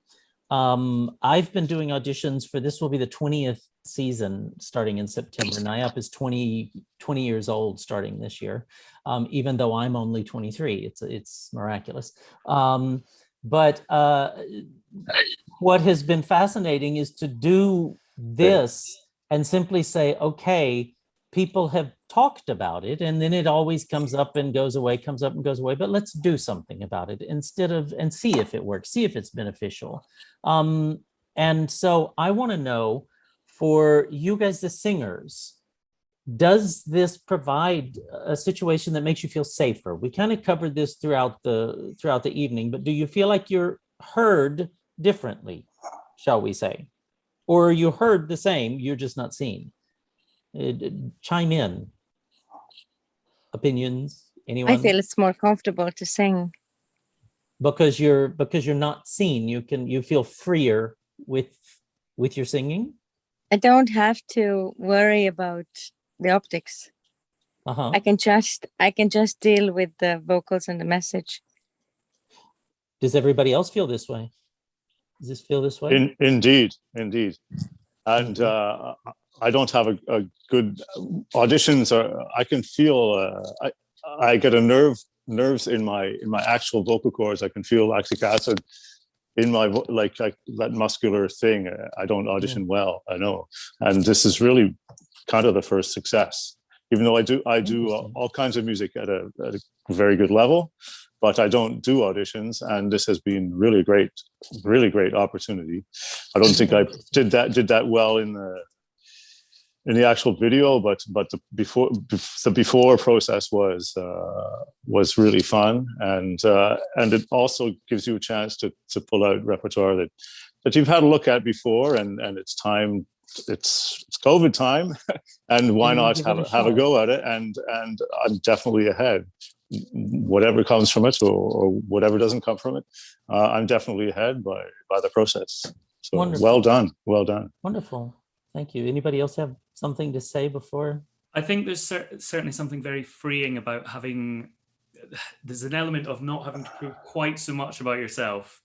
I've been doing auditions for, this will be the 20th season starting in September. NYIOP is 20 years old starting this year, even though I'm only 23. It's miraculous. But what has been fascinating is to do this and simply say, okay, people have talked about it, and then it always comes up and goes away, comes up and goes away, but let's do something about it instead of, and see if it works, see if it's beneficial. And so I want to know, for you guys, the singers, does this provide a situation that makes you feel safer? We kind of covered this throughout the evening, but do you feel like you're heard differently, shall we say? Or you heard the same, you're just not seen? Chime in. Opinions, anyone? I feel it's more comfortable to sing. Because you're not seen, you feel freer with your singing? I don't have to worry about the optics. Uh-huh. I can just deal with the vocals and the message. Does everybody else feel this way? Does this feel this way? Indeed. And I don't have a good auditions. I can feel I get a nerves in my actual vocal cords. I can feel lactic acid in my like that muscular thing. I don't audition well, I know, and this is really kind of the first success. Even though I do all kinds of music at a very good level, but I don't do auditions, and this has been really great opportunity. I don't think I did that well in the actual video, but the before process was really fun, and it also gives you a chance to pull out repertoire that you've had a look at before, and it's time. It's COVID time, and why not have a go at it? And I'm definitely ahead. Whatever comes from it, or whatever doesn't come from it, I'm definitely ahead by the process. So wonderful. Well done. Wonderful. Thank you. Anybody else have something to say before? I think there's certainly something very freeing about there's an element of not having to prove quite so much about yourself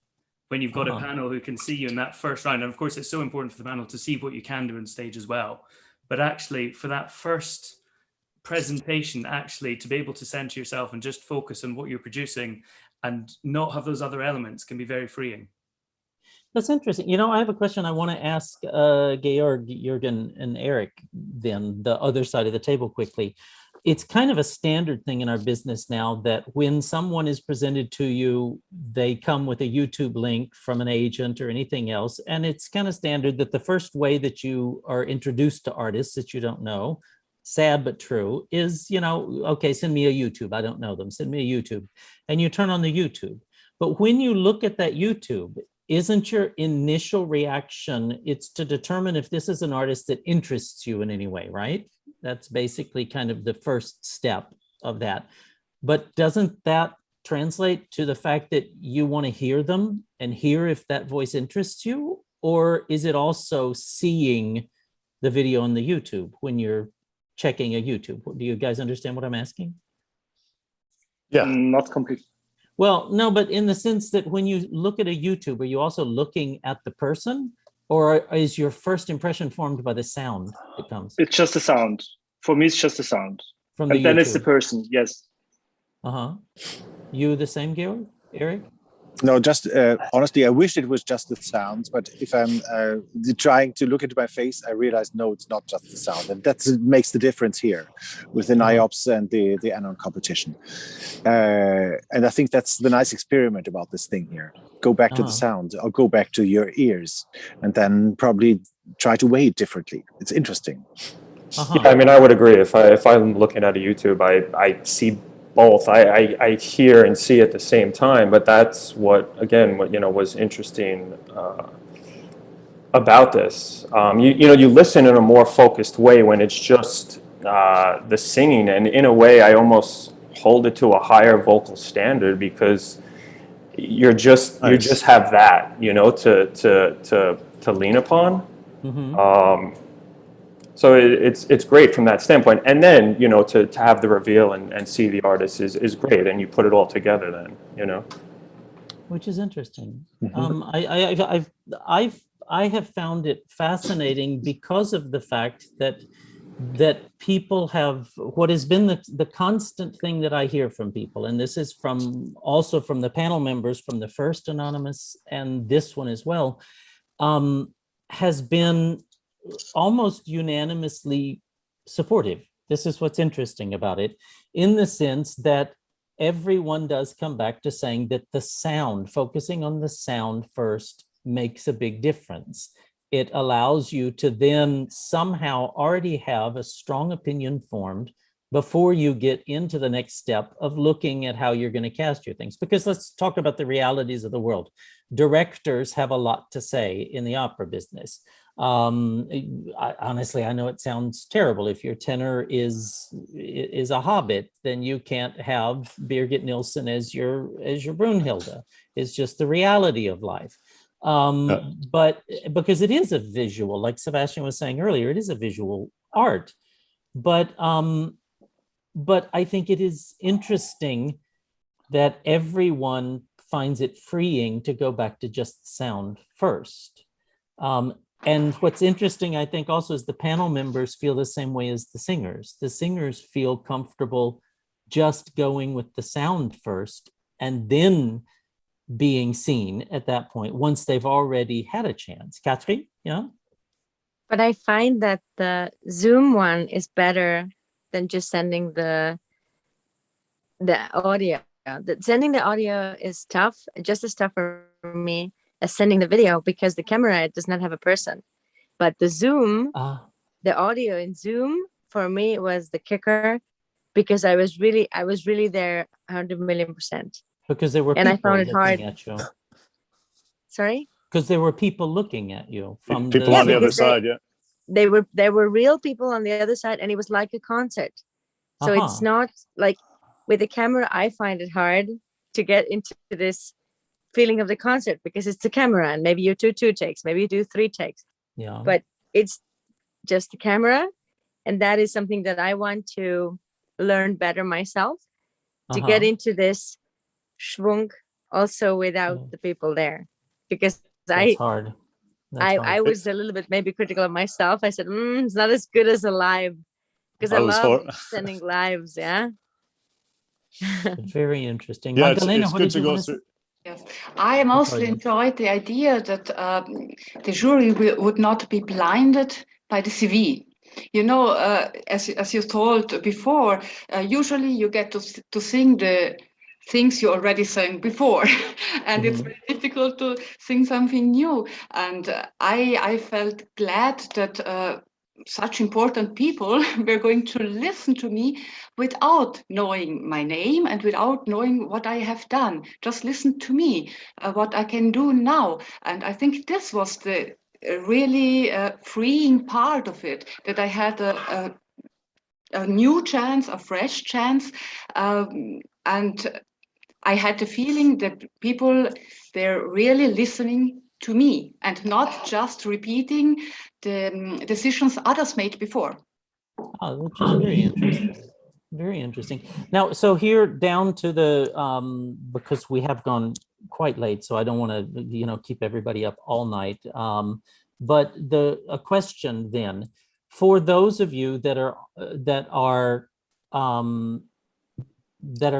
when you've got a panel who can see you in that first round. And of course, it's so important for the panel to see what you can do on stage as well. But actually, for that first presentation, actually to be able to center yourself and just focus on what you're producing and not have those other elements can be very freeing. That's interesting. You know, I have a question I want to ask Georg, Jürgen, and Eric, then the other side of the table quickly. It's kind of a standard thing in our business now that when someone is presented to you, they come with a YouTube link from an agent or anything else. And it's kind of standard that the first way that you are introduced to artists that you don't know, sad but true, is, okay, send me a YouTube. I don't know them. Send me a YouTube. And you turn on the YouTube. But when you look at that YouTube, isn't your initial reaction, it's to determine if this is an artist that interests you in any way, right? That's basically kind of the first step of that. But doesn't that translate to the fact that you want to hear them and hear if that voice interests you? Or is it also seeing the video on the YouTube when you're checking a YouTube? Do you guys understand what I'm asking? Yeah. Not completely. Well, no, but in the sense that when you look at a YouTube, are you also looking at the person, or is your first impression formed by the sound that comes? It's just the sound. For me, it's just the sound. From the and then YouTube. It's the person, yes. You the same, Georg? Eric? No, just honestly, I wish it was just the sound, but if I'm trying to look into my face, I realize, no, it's not just the sound. And that makes the difference here with the NYIOPs and the ANON competition. And I think that's the nice experiment about this thing here. Go back to the sound, or go back to your ears, and then probably try to weigh it differently. It's interesting. Yeah, I mean, I would agree. If I'm looking at a YouTube, I see both. I hear and see at the same time, but that's what was interesting about this. You listen in a more focused way when it's just the singing, and in a way, I almost hold it to a higher vocal standard because you just have that to lean upon. So it's great from that standpoint. And then, you know, to have the reveal and see the artist is great. And you put it all together then, you know. Which is interesting. Mhm. I have found it fascinating because of the fact that people have, what has been the constant thing that I hear from people, and this is also from the panel members from the first Anonymous and this one as well, has been almost unanimously supportive. This is what's interesting about it, in the sense that everyone does come back to saying that the sound, focusing on the sound first, makes a big difference. It allows you to then somehow already have a strong opinion formed before you get into the next step of looking at how you're going to cast your things. Because let's talk about the realities of the world. Directors have a lot to say in the opera business. Honestly, I know it sounds terrible. If your tenor is a hobbit, then you can't have Birgit Nilsson as your Brunhilde. It's just the reality of life. But because it is a visual, like Sebastian was saying earlier, it is a visual art. But I think it is interesting that everyone finds it freeing to go back to just sound first. And what's interesting, I think, also is the panel members feel the same way as the singers. The singers feel comfortable just going with the sound first and then being seen at that point once they've already had a chance. Catherine, yeah? But I find that the Zoom one is better than just sending the audio. Sending the audio is tough, just as tough for me as sending the video, because the camera, it does not have a person. But the Zoom, the audio in Zoom, for me was the kicker, because I was really there 100,000,000%. Because there were and people I found it hard. at you. Sorry? Because there were people looking at you from people on the other side, yeah. There were real people on the other side, and it was like a concert. So it's not like with the camera, I find it hard to get into this feeling of the concert, because it's the camera, and maybe you do 2 takes, maybe you do 3 takes. Yeah. But it's just the camera, and that is something that I want to learn better myself, to get into this schwung also without the people there, because That's hard. I was a little bit maybe critical of myself. I said, it's not as good as a live, because I love sending lives. Yeah. Very interesting. Yeah, Magdalena, it's what good did to you go want to through. say? Yes, I mostly enjoyed the idea that the jury would not be blinded by the CV. You know, as you told before, usually you get to sing the things you already sang before, and it's very difficult to sing something new. And I felt glad that such important people were going to listen to me without knowing my name and without knowing what I have done. Just listen to me, what I can do now. And I think this was the really freeing part of it, that I had a new chance, a fresh chance. And I had the feeling that people, they're really listening to me and not just repeating the decisions others made before. Oh, which is very interesting. Very interesting. Now, so here down to the, because we have gone quite late, so I don't want to, keep everybody up all night. But a question then, for those of you that are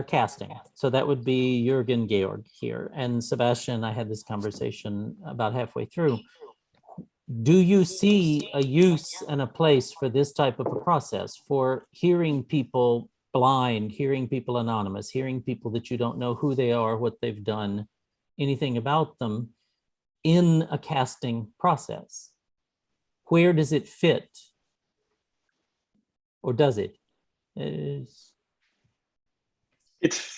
casting, so that would be Jürgen, Georg here, and Sebastian. I had this conversation about halfway through. Do you see a use and a place for this type of a process, for hearing people blind, hearing people anonymous, hearing people that you don't know who they are, what they've done, anything about them, in a casting process? Where does it fit? Or does it?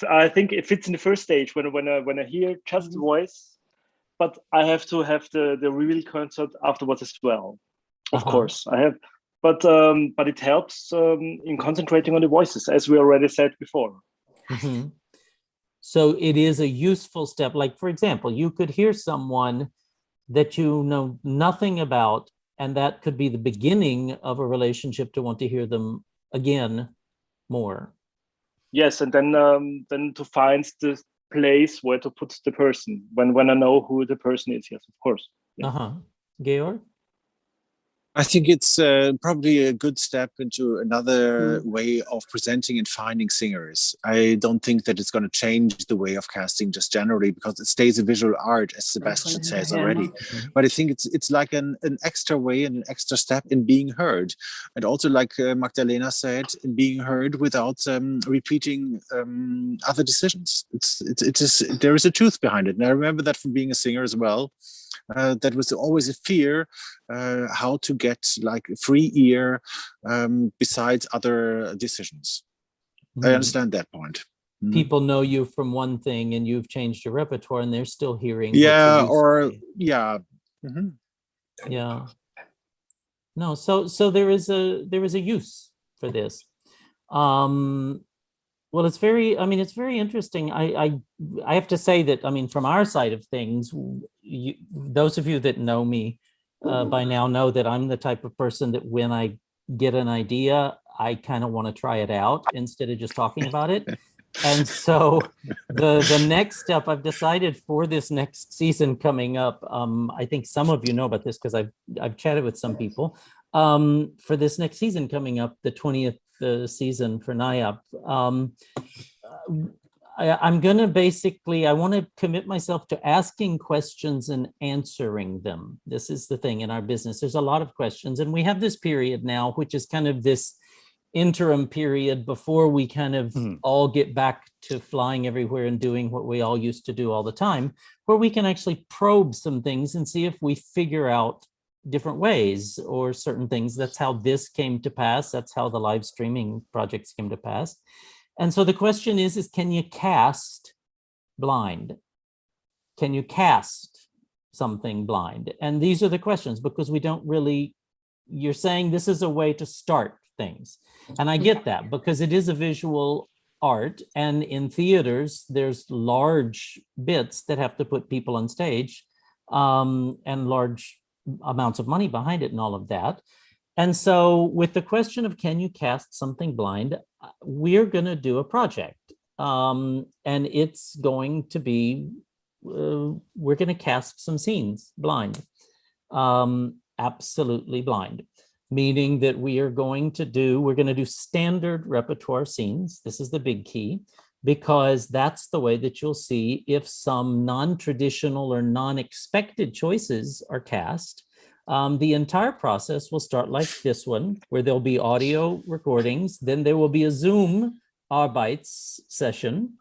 I think it fits in the first stage when I hear just the voice, but I have to have the real concert afterwards as well. Of course, I have, but it helps in concentrating on the voices, as we already said before. So it is a useful step. Like, for example, you could hear someone that you know nothing about, and that could be the beginning of a relationship to want to hear them again more. Yes, and then to find the place where to put the person when I know who the person is. Yes, of course. Yeah. Georg? I think it's probably a good step into another way of presenting and finding singers. I don't think that it's going to change the way of casting just generally, because it stays a visual art, as Sebastian says already. But I think it's like an extra way and an extra step in being heard. And also, like Magdalena said, in being heard without repeating other decisions. There is a truth behind it. And I remember that from being a singer as well. That was always a fear, how to get like a free ear besides other decisions. I understand that point. People know you from one thing and you've changed your repertoire and they're still hearing. Yeah, or yeah. Yeah. No, so there is a use for this. Well, it's very interesting. I have to say that, I mean, from our side of things, those of you that know me by now know that I'm the type of person that when I get an idea, I kind of want to try it out instead of just talking about it. And so the next step I've decided for this next season coming up, I think some of you know about this because I've chatted with some people, for this next season coming up, the 20th season for NYIOP. I'm going to I want to commit myself to asking questions and answering them. This is the thing in our business. There's a lot of questions, and we have this period now, which is kind of this interim period before we kind of all get back to flying everywhere and doing what we all used to do all the time, where we can actually probe some things and see if we figure out different ways or certain things. That's how this came to pass. That's how the live streaming projects came to pass. And so the question is can you cast blind? Can you cast something blind? And these are the questions, because we don't really, you're saying this is a way to start things. And I get that, because it is a visual art, and in theaters, there's large bits that have to put people on stage, and large amounts of money behind it and all of that. And so with the question of can you cast something blind, we're going to do a project, and it's going to be, we're going to cast some scenes blind, absolutely blind, meaning that we're going to do standard repertoire scenes. This is the big key, because that's the way that you'll see if some non-traditional or non-expected choices are cast. The entire process will start like this one, where there'll be audio recordings. Then there will be a Zoom Arbeits session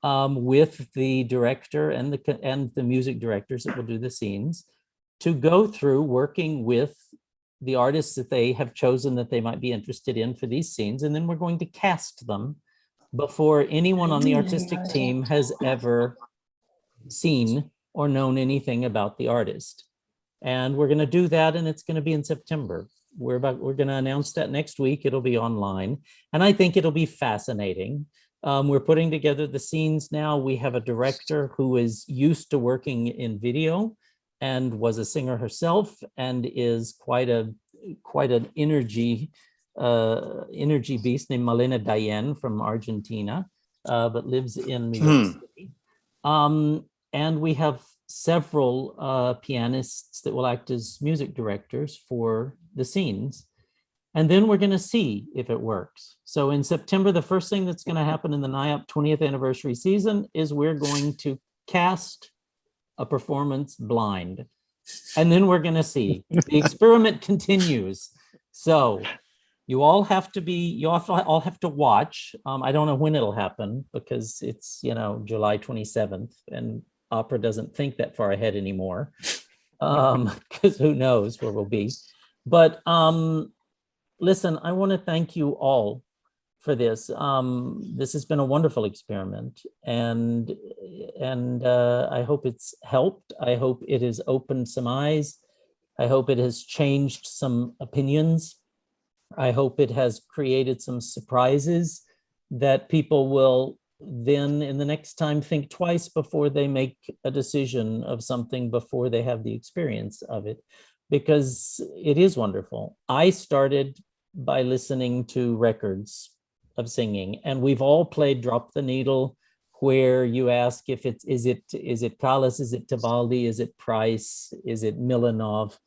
with the director and the music directors that will do the scenes, to go through working with the artists that they have chosen that they might be interested in for these scenes. And then we're going to cast them before anyone on the artistic team has ever seen or known anything about the artist. And we're going to do that, and it's going to be in September. We're going to announce that next week. It'll be online, and I think it'll be fascinating. We're putting together the scenes now. We have a director who is used to working in video and was a singer herself, and is quite an energy beast, named Malena Dayen from Argentina, but lives in New York City. And we have several pianists that will act as music directors for the scenes. And then we're going to see if it works. So in September, the first thing that's going to happen in the NYIOP 20th anniversary season is we're going to cast a performance blind. And then we're going to see. The experiment continues. So you all have to watch. I don't know when it'll happen, because it's, July 27th, and opera doesn't think that far ahead anymore, because who knows where we'll be. But listen, I want to thank you all for this. This has been a wonderful experiment, and I hope it's helped. I hope it has opened some eyes. I hope it has changed some opinions. I hope it has created some surprises that people will then in the next time think twice before they make a decision of something, before they have the experience of it. because it is wonderful. I started by listening to records of singing, and we've all played Drop the Needle, where you ask if is it Callas, is it Tebaldi, is it Price, is it Milanov,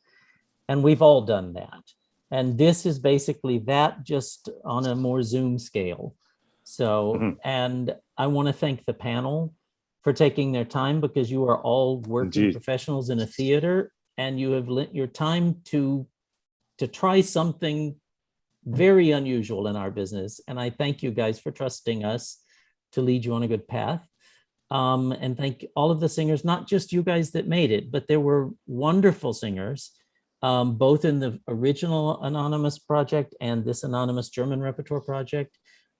and we've all done that. And this is basically that, just on a more Zoom scale. So, and I want to thank the panel for taking their time, because you are all working professionals in a theater, and you have lent your time to try something very unusual in our business. And I thank you guys for trusting us to lead you on a good path. And thank all of the singers, not just you guys that made it, but there were wonderful singers, both in the original Anonymous project and this Anonymous German Repertoire project.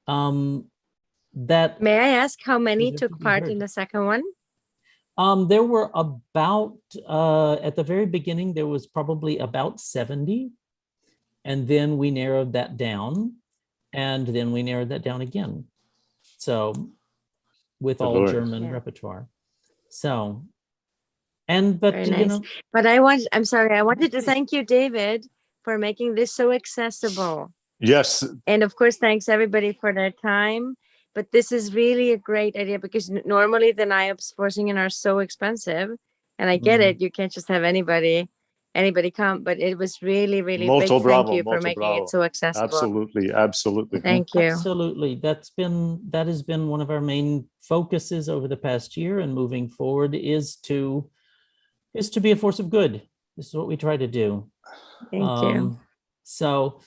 That May I ask how many took part in the second one? There were about, at the very beginning, there was probably about 70. And then we narrowed that down. And then we narrowed that down again. So with all German repertoire. So, but Very you nice. know, But I wanted to thank you, David, for making this so accessible. Yes. And of course, thanks everybody for their time. But this is really a great idea, because normally the NYIOPs for singing are so expensive. And I get it, you can't just have anybody come, but it was really, really big. Thank you for making it so accessible. Absolutely, absolutely. Thank you. Absolutely. That has been one of our main focuses over the past year, and moving forward is to be a force of good. This is what we try to do. Thank you. So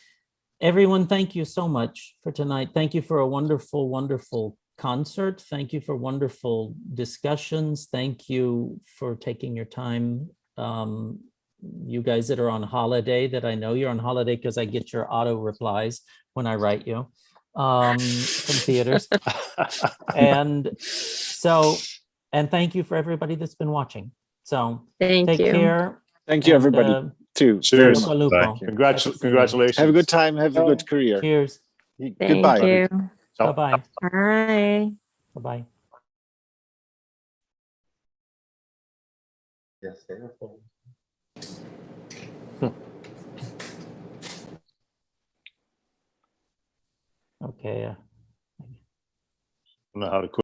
everyone, thank you so much for tonight. Thank you for a wonderful, wonderful concert. Thank you for wonderful discussions. Thank you for taking your time. You guys that are on holiday, that I know you're on holiday because I get your auto replies when I write you from theaters. And thank you for everybody that's been watching. So take care. Thank you, everybody, too. Cheers. Congratulations. Have a good time. Have a good career. Cheers. Goodbye. Thank you. Bye-bye. Bye. Bye-bye. Yes, therefore. Okay. I don't know how to quit.